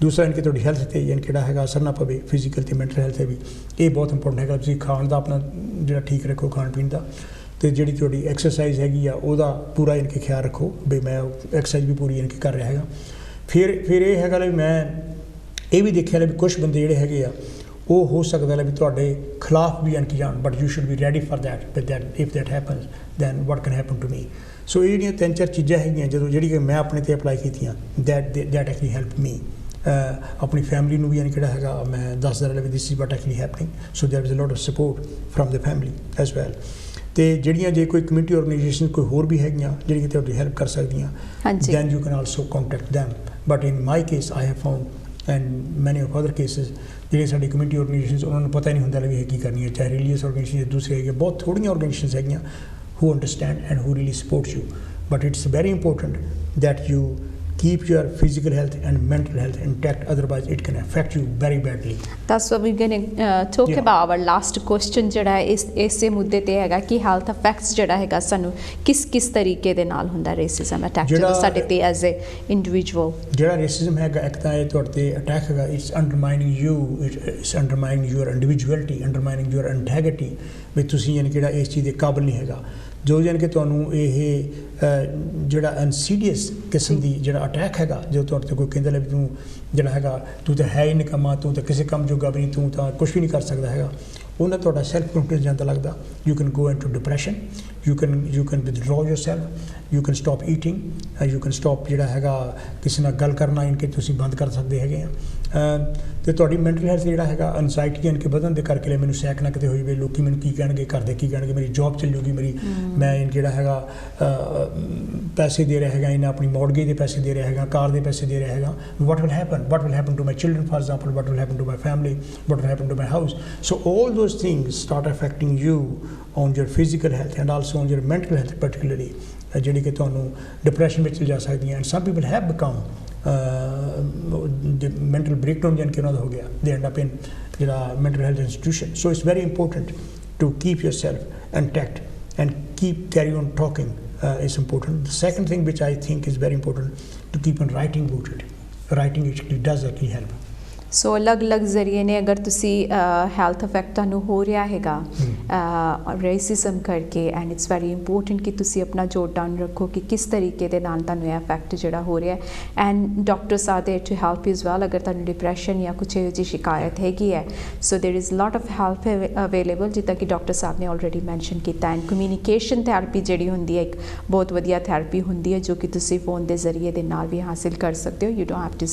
ਦੂਸਰਾ ਯਾਨੀ ਕਿ ਤੁਹਾਡੀ ਹੈਲਥ 'ਤੇ ਯਾਨੀ ਕਿਹੜਾ ਹੈਗਾ ਅਸਰ ਨਾ ਪਵੇ, ਫਿਜ਼ੀਕਲ ਅਤੇ ਮੈਂਟਲ ਹੈਲਥ 'ਤੇ ਵੀ ਇਹ ਬਹੁਤ ਇੰਪੋਰਟੈਂਟ ਹੈਗਾ। ਤੁਸੀਂ ਖਾਣ ਦਾ ਆਪਣਾ ਜਿਹੜਾ ਠੀਕ ਰੱਖੋ, ਖਾਣ ਪੀਣ ਦਾ, ਅਤੇ ਜਿਹੜੀ ਤੁਹਾਡੀ ਐਕਸਰਸਾਈਜ਼ ਹੈਗੀ ਆ ਉਹਦਾ ਪੂਰਾ ਯਾਨੀ ਕਿ ਖਿਆਲ ਰੱਖੋ ਵੀ ਮੈਂ ਐਕਸਰਸਾਈਜ਼ ਵੀ ਪੂਰੀ ਯਾਨੀ ਕਿ ਕਰ ਰਿਹਾ ਹੈਗਾ। ਫਿਰ ਇਹ ਹੈਗਾ ਵੀ ਮੈਂ ਇਹ ਵੀ ਦੇਖਿਆ ਵੀ ਕੁਛ ਬੰਦੇ ਜਿਹੜੇ ਹੈਗੇ ਆ ਉਹ ਹੋ ਸਕਦਾ ਵੀ ਤੁਹਾਡੇ ਖਿਲਾਫ ਵੀ ਯਾਨੀ ਕਿ ਜਾਣ, but you should be ready for that if that happens then what can happen to me. So ਇਹ ਜਿਹੜੀਆਂ 3-4 ਚੀਜ਼ਾਂ ਹੈਗੀਆਂ ਜਦੋਂ ਜਿਹੜੀ ਕਿ ਮੈਂ ਆਪਣੇ 'ਤੇ ਅਪਲਾਈ ਕੀਤੀਆਂ ਦੈਟ ਐਕਚੁਅਲੀ ਹੈਲਪ ਮੀ। ਆਪਣੀ ਫੈਮਿਲੀ ਨੂੰ ਵੀ ਯਾਨੀ ਕਿਹੜਾ ਹੈਗਾ ਮੈਂ ਦੱਸਦਾ ਰਿਹਾ ਵੀ this is what actually happening, so there is a lot of support from the family as well. ਅਤੇ ਜਿਹੜੀਆਂ ਜੇ ਕੋਈ ਕਮਿਊਨਿਟੀ ਆਰਗੇਨਾਈਜੇਸ਼ਨ ਕੋਈ ਹੋਰ ਵੀ ਹੈਗੀਆਂ ਜਿਹੜੀਆਂ ਤੁਹਾਡੀ ਹੈਲਪ ਕਰ ਸਕਦੀਆਂ, then you can also contact them. But in my case I have found and many of other cases ਜਿਹੜੀਆਂ ਸਾਡੀ ਕਮਿਊਨਿਟੀ ਆਰਗੇਨਾਈਜੇਸ਼ਨ ਉਹਨਾਂ ਨੂੰ ਪਤਾ ਹੀ ਨਹੀਂ ਹੁੰਦਾ ਵੀ ਇਹ ਕੀ ਕਰਨੀ ਹੈ, ਚਾਹੇ ਰਿਲੀਜੀਅਸ ਆਰਗੇਨਾਈਜੇਸ਼ਨ ਦੂਸਰੇ ਹੈਗੇ, ਬਹੁਤ ਥੋੜ੍ਹੀਆਂ ਆਰਗੇਨਾਈਜੇਸ਼ਨਸ ਹੈਗੀਆਂ who understand and who really support you, but it's very important that you keep your physical health and mental health intact, otherwise it can affect you very badly. That's what we're going to talk about. Our last question ਜਿਹੜਾ ਇਸੇ ਮੁੱਦੇ ਤੇ ਹੈਗਾ ਕਿ health effects ਜਿਹੜਾ ਹੈਗਾ ਸਾਨੂੰ ਕਿਸ ਤਰੀਕੇ ਦੇ ਨਾਲ ਹੁੰਦਾ ਰੇਸਿਜ਼ਮ ਅਟੈਕ ਜਦੋਂ ਸਾਡੇ ਤੇ ਐਜ਼ ਅ ਇੰਡੀਵਿਜੂਅਲ। ਜਿਹੜਾ ਰੇਸਿਜ਼ਮ ਹੈਗਾ ਇੱਕ ਤਾਂ ਇਹ ਤੁਹਾਡੇ ਤੇ ਅਟੈਕ ਹੈਗਾ, it's undermining you, it's undermining your individuality, undermining your integrity, ਵੀ ਤੁਸੀਂ ਯਾਨੀ ਕਿਹੜਾ ਇਸ ਚੀਜ਼ ਦੇ ਕਾਬਲ ਨਹੀਂ ਹੈਗਾ। ਜੋ ਯਾਨੀ ਕਿ ਤੁਹਾਨੂੰ ਇਹ ਜਿਹੜਾ ਇਨਸੀਡੀਅਸ ਕਿਸਮ ਦੀ ਜਿਹੜਾ ਅਟੈਕ ਹੈਗਾ, ਜੋ ਤੁਹਾਡੇ 'ਤੇ ਕੋਈ ਕਹਿੰਦਾ ਵੀ ਤੂੰ ਜਿਹੜਾ ਹੈਗਾ ਤੂੰ ਤਾਂ ਹੈ ਹੀ ਨਿਕੰਮਾ, ਤੂੰ ਤਾਂ ਕਿਸੇ ਕੰਮ ਜੋਗਾ ਵੀ ਨਹੀਂ, ਤੂੰ ਤਾਂ ਕੁਛ ਵੀ ਨਹੀਂ ਕਰ ਸਕਦਾ ਹੈਗਾ, ਉਹਨਾਂ ਤੁਹਾਡਾ ਸੈਲਫ ਕੰਫੀਡੈਂਸ ਜਾਂਦਾ ਲੱਗਦਾ। You can go into depression, you can withdraw yourself, you can stop eating, you can stop ਜਿਹੜਾ ਹੈਗਾ ਕਿਸੇ ਨਾਲ ਗੱਲ ਕਰਨਾ ਇਨਕੇ ਤੁਸੀਂ ਬੰਦ ਕਰ ਸਕਦੇ ਹੈਗੇ ਆ ਤੇ ਤੁਹਾਡੀ ਮੈਂਟਲ ਹੈਲਥ ਜਿਹੜਾ ਹੈਗਾ ਐਨਜ਼ਾਈਟੀ ਇਨਕੇ ਵਧਣ ਦੇ ਕਰਕੇ ਲਈ ਮੈਨੂੰ ਸੈਕ ਨਾ ਕਿਤੇ ਹੋਈ ਵੀ ਲੋਕੀ ਮੈਨੂੰ ਕੀ ਕਹਿਣਗੇ, ਘਰ ਦੇ ਕੀ ਕਹਿਣਗੇ, ਮੇਰੀ ਜੌਬ ਚੱਲ ਜੂਗੀ ਮੇਰੀ, ਮੈਂ ਜਿਹੜਾ ਹੈਗਾ ਪੈਸੇ ਦੇ ਰਿਹਾ ਹੈਗਾ ਇਹਨਾਂ ਆਪਣੀ ਮੌਰਗੇਜ ਦੇ ਪੈਸੇ ਦੇ ਰਿਹਾ ਹੈਗਾ, ਕਾਰ ਦੇ ਪੈਸੇ ਦੇ ਰਿਹਾ ਹੈਗਾ, what will happen to my children, for example, what will happen to my family, what will happen to my house. So all those things start affecting you on your physical health and also on your mental health particularly, ਜਿਹੜੀ ਕਿ ਤੁਹਾਨੂੰ depression ਵਿੱਚ ਜਾ ਸਕਦੀਆਂ। And some people have become mental breakdown ਜਾਨ ਕਿ ਉਹਨਾਂ ਦਾ ਹੋ ਗਿਆ, ਦੇ ਐਂਡ ਅਪ ਇਨ ਜਿਹੜਾ mental health institution. So it's very important to keep yourself intact and carry on talking is important. The second thing which I think is very important, to keep on writing about it. Writing actually does actually help. ਸੋ ਅਲੱਗ-ਅਲੱਗ ਜ਼ਰੀਏ ਨੇ ਅਗਰ ਤੁਸੀਂ health effect ਤੁਹਾਨੂੰ ਹੋ ਰਿਹਾ ਹੈਗਾ racism ਕਰਕੇ, ਐਂਡ ਇਟਸ ਵੈਰੀ ਇੰਪੋਰਟੈਂਟ ਕਿ ਤੁਸੀਂ ਆਪਣਾ ਜੋਰ ਡਾਊਨ ਰੱਖੋ ਕਿ ਕਿਸ ਤਰੀਕੇ ਦੇ ਨਾਲ ਤੁਹਾਨੂੰ ਇਹ ਇਫੈਕਟ ਜਿਹੜਾ ਹੋ ਰਿਹਾ, and doctors are there to help you as well ਅਗਰ ਤੁਹਾਨੂੰ ਡਿਪਰੈਸ਼ਨ ਜਾਂ ਕੁਛ ਇਹੋ ਜਿਹੀ ਸ਼ਿਕਾਇਤ ਹੈਗੀ ਹੈ। So there is lot of help available, ਜਿੱਦਾਂ ਕਿ ਡਾਕਟਰ ਸਾਹਿਬ ਨੇ ਆਲਰੇਡੀ ਮੈਂਸ਼ਨ ਕੀਤਾ। ਐਂਡ ਕਮਿਊਨੀਕੇਸ਼ਨ ਥੈਰੇਪੀ ਜਿਹੜੀ ਹੁੰਦੀ ਹੈ ਇੱਕ ਬਹੁਤ ਵਧੀਆ ਥੈਰੇਪੀ ਹੁੰਦੀ ਹੈ ਜੋ ਕਿ ਤੁਸੀਂ ਫੋਨ ਦੇ ਜ਼ਰੀਏ ਦੇ ਨਾਲ ਵੀ ਹਾਸਿਲ ਕਰ ਸਕਦੇ ਹੋ। You don't have to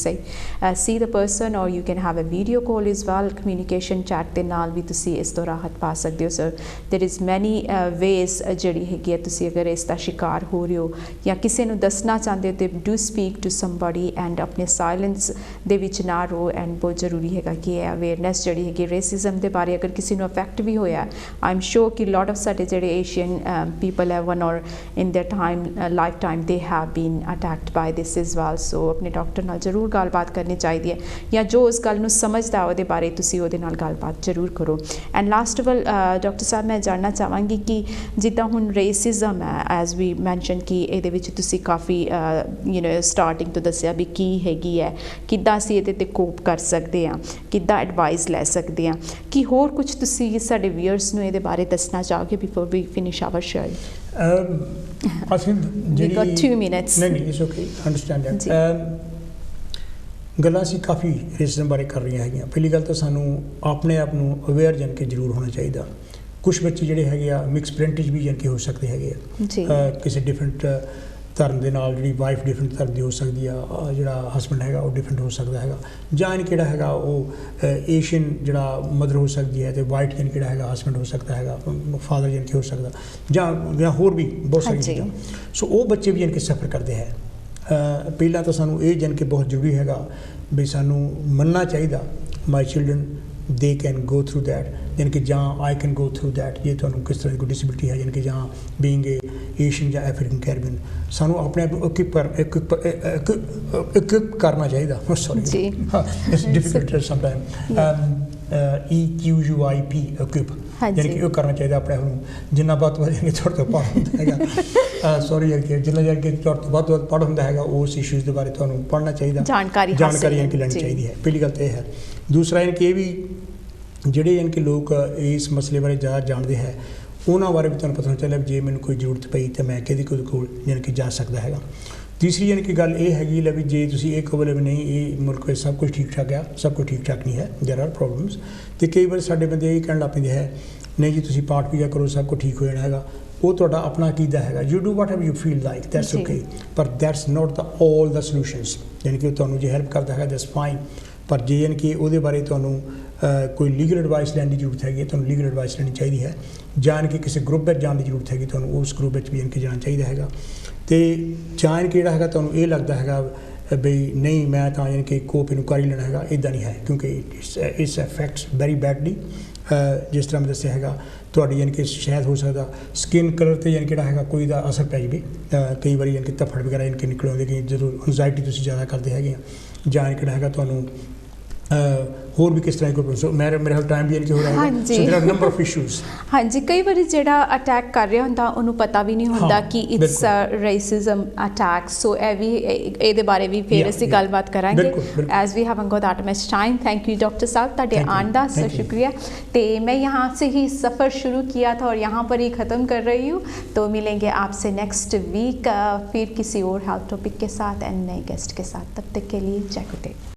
see the person or you can have a video call as well, communication chat ਦੇ ਨਾਲ ਵੀ ਤੁਸੀਂ ਇਸ ਤੋਂ ਰਾਹਤ ਪਾ ਸਕਦੇ ਹੋ। Sir there is many ways ਜਿਹੜੀ ਹੈਗੀ ਹੈ, ਤੁਸੀਂ ਅਗਰ ਇਸ ਦਾ ਸ਼ਿਕਾਰ ਹੋ ਰਹੇ ਹੋ ਜਾਂ ਕਿਸੇ ਨੂੰ ਦੱਸਣਾ ਚਾਹੁੰਦੇ ਹੋ ਤੇ do speak to somebody and ਆਪਣੇ ਸਾਇਲੈਂਸ ਦੇ ਵਿੱਚ ਨਾ ਰਹੋ। ਐਂਡ ਬਹੁਤ ਜ਼ਰੂਰੀ ਹੈਗਾ ਕਿ ਇਹ ਅਵੇਅਰਨੈਸ ਜਿਹੜੀ ਹੈਗੀ ਰੇਸਿਜ਼ਮ ਦੇ ਬਾਰੇ ਅਗਰ ਕਿਸੇ ਨੂੰ ਅਫੈਕਟ ਵੀ ਹੋਇਆ, ਆਈ ਐਮ ਸ਼ੋਰ ਕਿ ਲੋਟ ਆਫ ਸਾਡੇ ਜਿਹੜੇ ਏਸ਼ੀਅਨ ਪੀਪਲ ਹੈ one or in their time life time they have been attacked by this is well. So ਆਪਣੇ ਡਾਕਟਰ ਨਾਲ ਜ਼ਰੂਰ ਗੱਲਬਾਤ ਕਰਨੀ ਚਾਹੀਦੀ ਹੈ, ਜਾਂ ਜੋ ਉਸ ਗੱਲ ਨੂੰ ਸਮਝਦਾ ਉਹਦੇ ਬਾਰੇ ਤੁਸੀਂ ਉਹਦੇ ਨਾਲ ਗੱਲਬਾਤ ਜ਼ਰੂਰ ਕਰੋ। And last of all doctor ਸਾਹਿਬ ਮੈਂ ਜਾਣਨਾ ਚਾਹਾਂਗੀ ਕਿ ਜਿੱਦਾਂ ਹੁਣ ਰੇਸਿਜ਼ਮ ਹੈ ਐਜ਼ ਵੀ ਮੈਂਸ਼ਨ ਕਿ ਇਹਦੇ ਵਿੱਚ ਤੁਸੀਂ ਕਾਫੀ ਸਟਾਰਟਿੰਗ ਤੋਂ ਦੱਸਿਆ ਵੀ ਕੀ ਹੈਗੀ ਹੈ, ਕਿੱਦਾਂ ਅਸੀਂ ਇਹਦੇ 'ਤੇ ਕੋਪ ਕਰ ਸਕਦੇ ਹਾਂ, ਕਿੱਦਾਂ ਐਡਵਾਈਸ ਲੈ ਸਕਦੇ ਹਾਂ, ਕਿ ਹੋਰ ਕੁਝ ਤੁਸੀਂ ਸਾਡੇ ਵੀਅਰਸ ਨੂੰ ਇਹਦੇ ਬਾਰੇ ਦੱਸਣਾ ਚਾਹੋਗੇ before we finish our show? I think we got 2 minutes. ਨਹੀਂ it's okay, understand that. ਗੱਲਾਂ ਅਸੀਂ ਕਾਫੀ ਰੇਸਿਜ਼ਮ ਬਾਰੇ ਕਰ ਰਹੀਆਂ ਹੈਗੀਆਂ। ਪਹਿਲੀ ਗੱਲ ਤਾਂ ਸਾਨੂੰ ਆਪਣੇ ਆਪ ਨੂੰ ਅਵੇਅਰ ਜਾਣ ਕੇ ਜ਼ਰੂਰ ਹੋਣਾ ਚਾਹੀਦਾ। ਕੁਛ ਬੱਚੇ ਜਿਹੜੇ ਹੈਗੇ ਆ ਮਿਕਸ ਪੈਰੈਂਟੇਜ ਵੀ ਜਾਣ ਕੇ ਹੋ ਸਕਦੇ ਹੈਗੇ ਆ, ਕਿਸੇ ਡਿਫਰੈਂਟ ਧਰਮ ਦੇ ਨਾਲ ਜਿਹੜੀ ਵਾਈਫ ਡਿਫਰੈਂਟ ਧਰਮ ਦੀ ਹੋ ਸਕਦੀ ਆ, ਜਿਹੜਾ ਹਸਬੈਂਡ ਹੈਗਾ ਉਹ ਡਿਫਰੈਂਟ ਹੋ ਸਕਦਾ ਹੈਗਾ, ਜਾਂ ਇਹਨ ਕਿਹੜਾ ਹੈਗਾ ਉਹ ਏਸ਼ੀਅਨ ਜਿਹੜਾ ਮਦਰ ਹੋ ਸਕਦੀ ਹੈ ਤੇ ਵਾਈਟ ਜਨ ਕਿਹੜਾ ਹੈਗਾ ਹਸਬੈਂਡ ਹੋ ਸਕਦਾ ਹੈਗਾ, ਫਾਦਰ ਜਨ ਕੀ ਹੋ ਸਕਦਾ, ਜਾਂ ਹੋਰ ਵੀ ਬਹੁਤ ਸਾਰੀਆਂ ਚੀਜ਼ਾਂ। ਸੋ ਉਹ ਬੱਚੇ ਵੀ ਜਨ ਕੇ ਸਫਰ ਕਰਦੇ ਹੈ। ਪਹਿਲਾਂ ਤਾਂ ਸਾਨੂੰ ਇਹ ਜਾਣ ਕੇ ਬਹੁਤ ਜ਼ਰੂਰੀ ਹੈਗਾ ਵੀ ਸਾਨੂੰ ਮੰਨਣਾ ਚਾਹੀਦਾ my children they can go through that, ਯਾਨੀ ਕਿ ਜਾਂ I can go through that. ਜੇ ਤੁਹਾਨੂੰ ਕਿਸ ਤਰ੍ਹਾਂ ਦੀ ਕੋਈ ਡਿਸੇਬਿਲਿਟੀ ਹੈ, ਯਾਨੀ ਕਿ ਜਾਂ ਬੀਇੰਗ ਏ ਏਸ਼ੀਅਨ ਜਾਂ ਅਫਰੀਕਨ ਕੈਰੀਬੀਅਨ, ਸਾਨੂੰ ਆਪਣੇ ਆਪ ਨੂੰ ਇਕੁਇਪ ਕਰਨਾ ਚਾਹੀਦਾ। Sorry it's difficult sometime, EQUIP ਇਕੁਇਪ, ਯਾਨੀ ਕਿ ਉਹ ਕਰਨਾ ਚਾਹੀਦਾ ਆਪਣੇ ਆਪ ਨੂੰ ਜਿੰਨਾ ਵੱਧ ਤੋਂ ਵੱਧ ਤੁਹਾਡੇ ਤੋਂ ਪੜ੍ਹ ਹੁੰਦਾ ਹੈਗਾ। ਸੌਰੀ ਯਾਨੀ ਕਿ ਜਿੰਨਾ ਯਾਨੀ ਕਿ ਤੁਹਾਡੇ ਤੋਂ ਵੱਧ ਤੋਂ ਵੱਧ ਪੜ੍ਹ ਹੁੰਦਾ ਹੈਗਾ ਉਸ ਇਸ਼ੂਜ਼ ਦੇ ਬਾਰੇ ਤੁਹਾਨੂੰ ਪੜ੍ਹਨਾ ਚਾਹੀਦਾ, ਜਾਣਕਾਰੀ ਯਾਨੀ ਕਿ ਲੈਣੀ ਚਾਹੀਦੀ ਹੈ। ਪਹਿਲੀ ਗੱਲ ਤਾਂ ਇਹ ਹੈ। ਦੂਸਰਾ ਯਾਨੀ ਕਿ ਇਹ ਵੀ ਜਿਹੜੇ ਯਾਨੀ ਕਿ ਲੋਕ ਇਸ ਮਸਲੇ ਬਾਰੇ ਜ਼ਿਆਦਾ ਜਾਣਦੇ ਹੈ ਉਹਨਾਂ ਬਾਰੇ ਵੀ ਤੁਹਾਨੂੰ ਪਤਾ ਚੱਲਿਆ ਜੇ ਮੈਨੂੰ ਕੋਈ ਜ਼ਰੂਰਤ ਪਈ ਤਾਂ ਮੈਂ ਕਿਹਦੇ ਕੋਲ ਯਾਨੀ ਕਿ ਜਾ ਸਕਦਾ ਹੈਗਾ। ਤੀਸਰੀ ਯਾਨੀ ਕਿ ਗੱਲ ਇਹ ਹੈਗੀ ਵੀ ਜੇ ਤੁਸੀਂ ਇਹ ਕਹੋ ਵੀ ਨਹੀਂ ਇਹ ਮੁਲਕ ਵਿੱਚ ਸਭ ਕੁਝ ਠੀਕ ਠਾਕ ਆ, ਸਭ ਕੁਝ ਠੀਕ ਠਾਕ ਨਹੀਂ ਹੈ, ਦੇਅਰ ਆਰ ਪ੍ਰੋਬਲਮਸ। ਅਤੇ ਕਈ ਵਾਰ ਸਾਡੇ ਬੰਦੇ ਇਹ ਕਹਿਣ ਲੱਗ ਪੈਂਦੇ ਹੈ ਨਹੀਂ ਜੀ ਤੁਸੀਂ ਪਾਠ ਪੂਜਾ ਕਰੋ ਸਭ ਕੁਝ ਠੀਕ ਹੋ ਜਾਣਾ ਹੈਗਾ। ਉਹ ਤੁਹਾਡਾ ਆਪਣਾ ਅਕੀਦਾ ਹੈਗਾ, you do what ever you feel like, that's okay, ਪਰ that's not the all the solutions. ਯਾਨੀ ਕਿ ਤੁਹਾਨੂੰ ਜੇ ਹੈਲਪ ਕਰਦਾ ਹੈਗਾ ਦੈਟਸ ਫਾਈਨ, ਪਰ ਜੇ ਯਾਨੀ ਕਿ ਉਹਦੇ ਬਾਰੇ ਤੁਹਾਨੂੰ ਕੋਈ ਲੀਗਲ ਐਡਵਾਈਸ ਲੈਣ ਦੀ ਜ਼ਰੂਰਤ ਹੈਗੀ ਹੈ, ਤੁਹਾਨੂੰ ਲੀਗਲ ਐਡਵਾਈਸ ਲੈਣੀ ਚਾਹੀਦੀ ਹੈ। ਜਾਂ ਕਿ ਕਿਸੇ ਗਰੁੱਪ ਵਿੱਚ ਜਾਣ ਦੀ ਜ਼ਰੂਰਤ ਹੈਗੀ, ਤੁਹਾਨੂੰ ਉਸ ਗਰੁੱਪ ਵਿੱਚ ਵੀ ਯਾਨੀ ਕਿ ਜਾਣਾ ਚਾਹੀਦਾ ਹੈਗਾ। ਅਤੇ ਜਾਂ ਕਿ ਜਿਹੜਾ ਹੈਗਾ ਤੁਹਾਨੂੰ ਇਹ ਲੱਗਦਾ ਹੈਗਾ ਬਈ ਨਹੀਂ ਮੈਂ ਤਾਂ ਯਾਨੀ ਕਿ ਕੋਪ ਇਹਨੂੰ ਕਰ ਹੀ ਲੈਣਾ ਹੈਗਾ, ਇੱਦਾਂ ਨਹੀਂ ਹੈ, ਕਿਉਂਕਿ ਇਟਸ ਅਫੈਕਟਸ ਵੈਰੀ ਬੈਡਲੀ। ਜਿਸ ਤਰ੍ਹਾਂ ਮੈਂ ਦੱਸਿਆ ਹੈਗਾ ਤੁਹਾਡੀ ਯਾਨੀ ਕਿ ਸ਼ਾਇਦ ਹੋ ਸਕਦਾ ਸਕਿਨ ਕਲਰ 'ਤੇ ਯਾਨੀ ਕਿਹੜਾ ਹੈਗਾ ਕੋਈ ਦਾ ਅਸਰ ਪੈ ਜਾਵੇ। ਕਈ ਵਾਰੀ ਯਾਨੀ ਕਿ ਧੱਫੜ ਵਗੈਰਾ ਯਾਨੀ ਕਿ ਨਿਕਲ ਆਉਂਦੇ ਕਿ ਜਦੋਂ ਐਨਜ਼ਾਈਟੀ ਤੁਸੀਂ ਜ਼ਿਆਦਾ ਕਰਦੇ ਹੈਗੇ ਆ, ਜਾਂ ਯਾਨੀ ਕਿਹੜਾ ਹੈਗਾ ਤੁਹਾਨੂੰ ਹੋਰ ਵੀ ਕਿਸ ਤਰ੍ਹਾਂ ਕੋਈ ਮੇਰਾ ਟਾਈਮ ਵੀ ਯਾਨੀ ਕਿ ਹੋ ਰਿਹਾ ਹੈ। ਸੋ ਦੇयर ਆਰ ਨੰਬਰ ਆਫ ਇਸ਼ੂਜ਼। ਹਾਂਜੀ, ਕਈ ਵਾਰੀ ਜਿਹੜਾ ਅਟੈਕ ਕਰ ਰਿਹਾ ਹੁੰਦਾ ਉਹਨੂੰ ਪਤਾ ਵੀ ਨਹੀਂ ਹੁੰਦਾ ਕਿ ਇਟਸ ਰੇਸਿਜ਼ਮ ਅਟੈਕ। ਸੋ ਇਹ ਵੀ ਇਹਦੇ ਬਾਰੇ ਵੀ ਫਿਰ ਅਸੀਂ ਗੱਲਬਾਤ ਕਰਾਂਗੇ as we haven't got that much time. Thank you doctor साहब, ਤੁਹਾਡੇ आने का सर शुक्रिया। तो मैं यहाँ से ही सफ़र शुरू किया था और यहाँ पर ही ख़त्म कर रही हूँ। तो मिलेंगे आपसे नेक्स्ट वीक फिर किसी और हेल्थ टॉपिक के साथ एंड नए गेस्ट के साथ। तब तक के लिए जय गुरुदेव।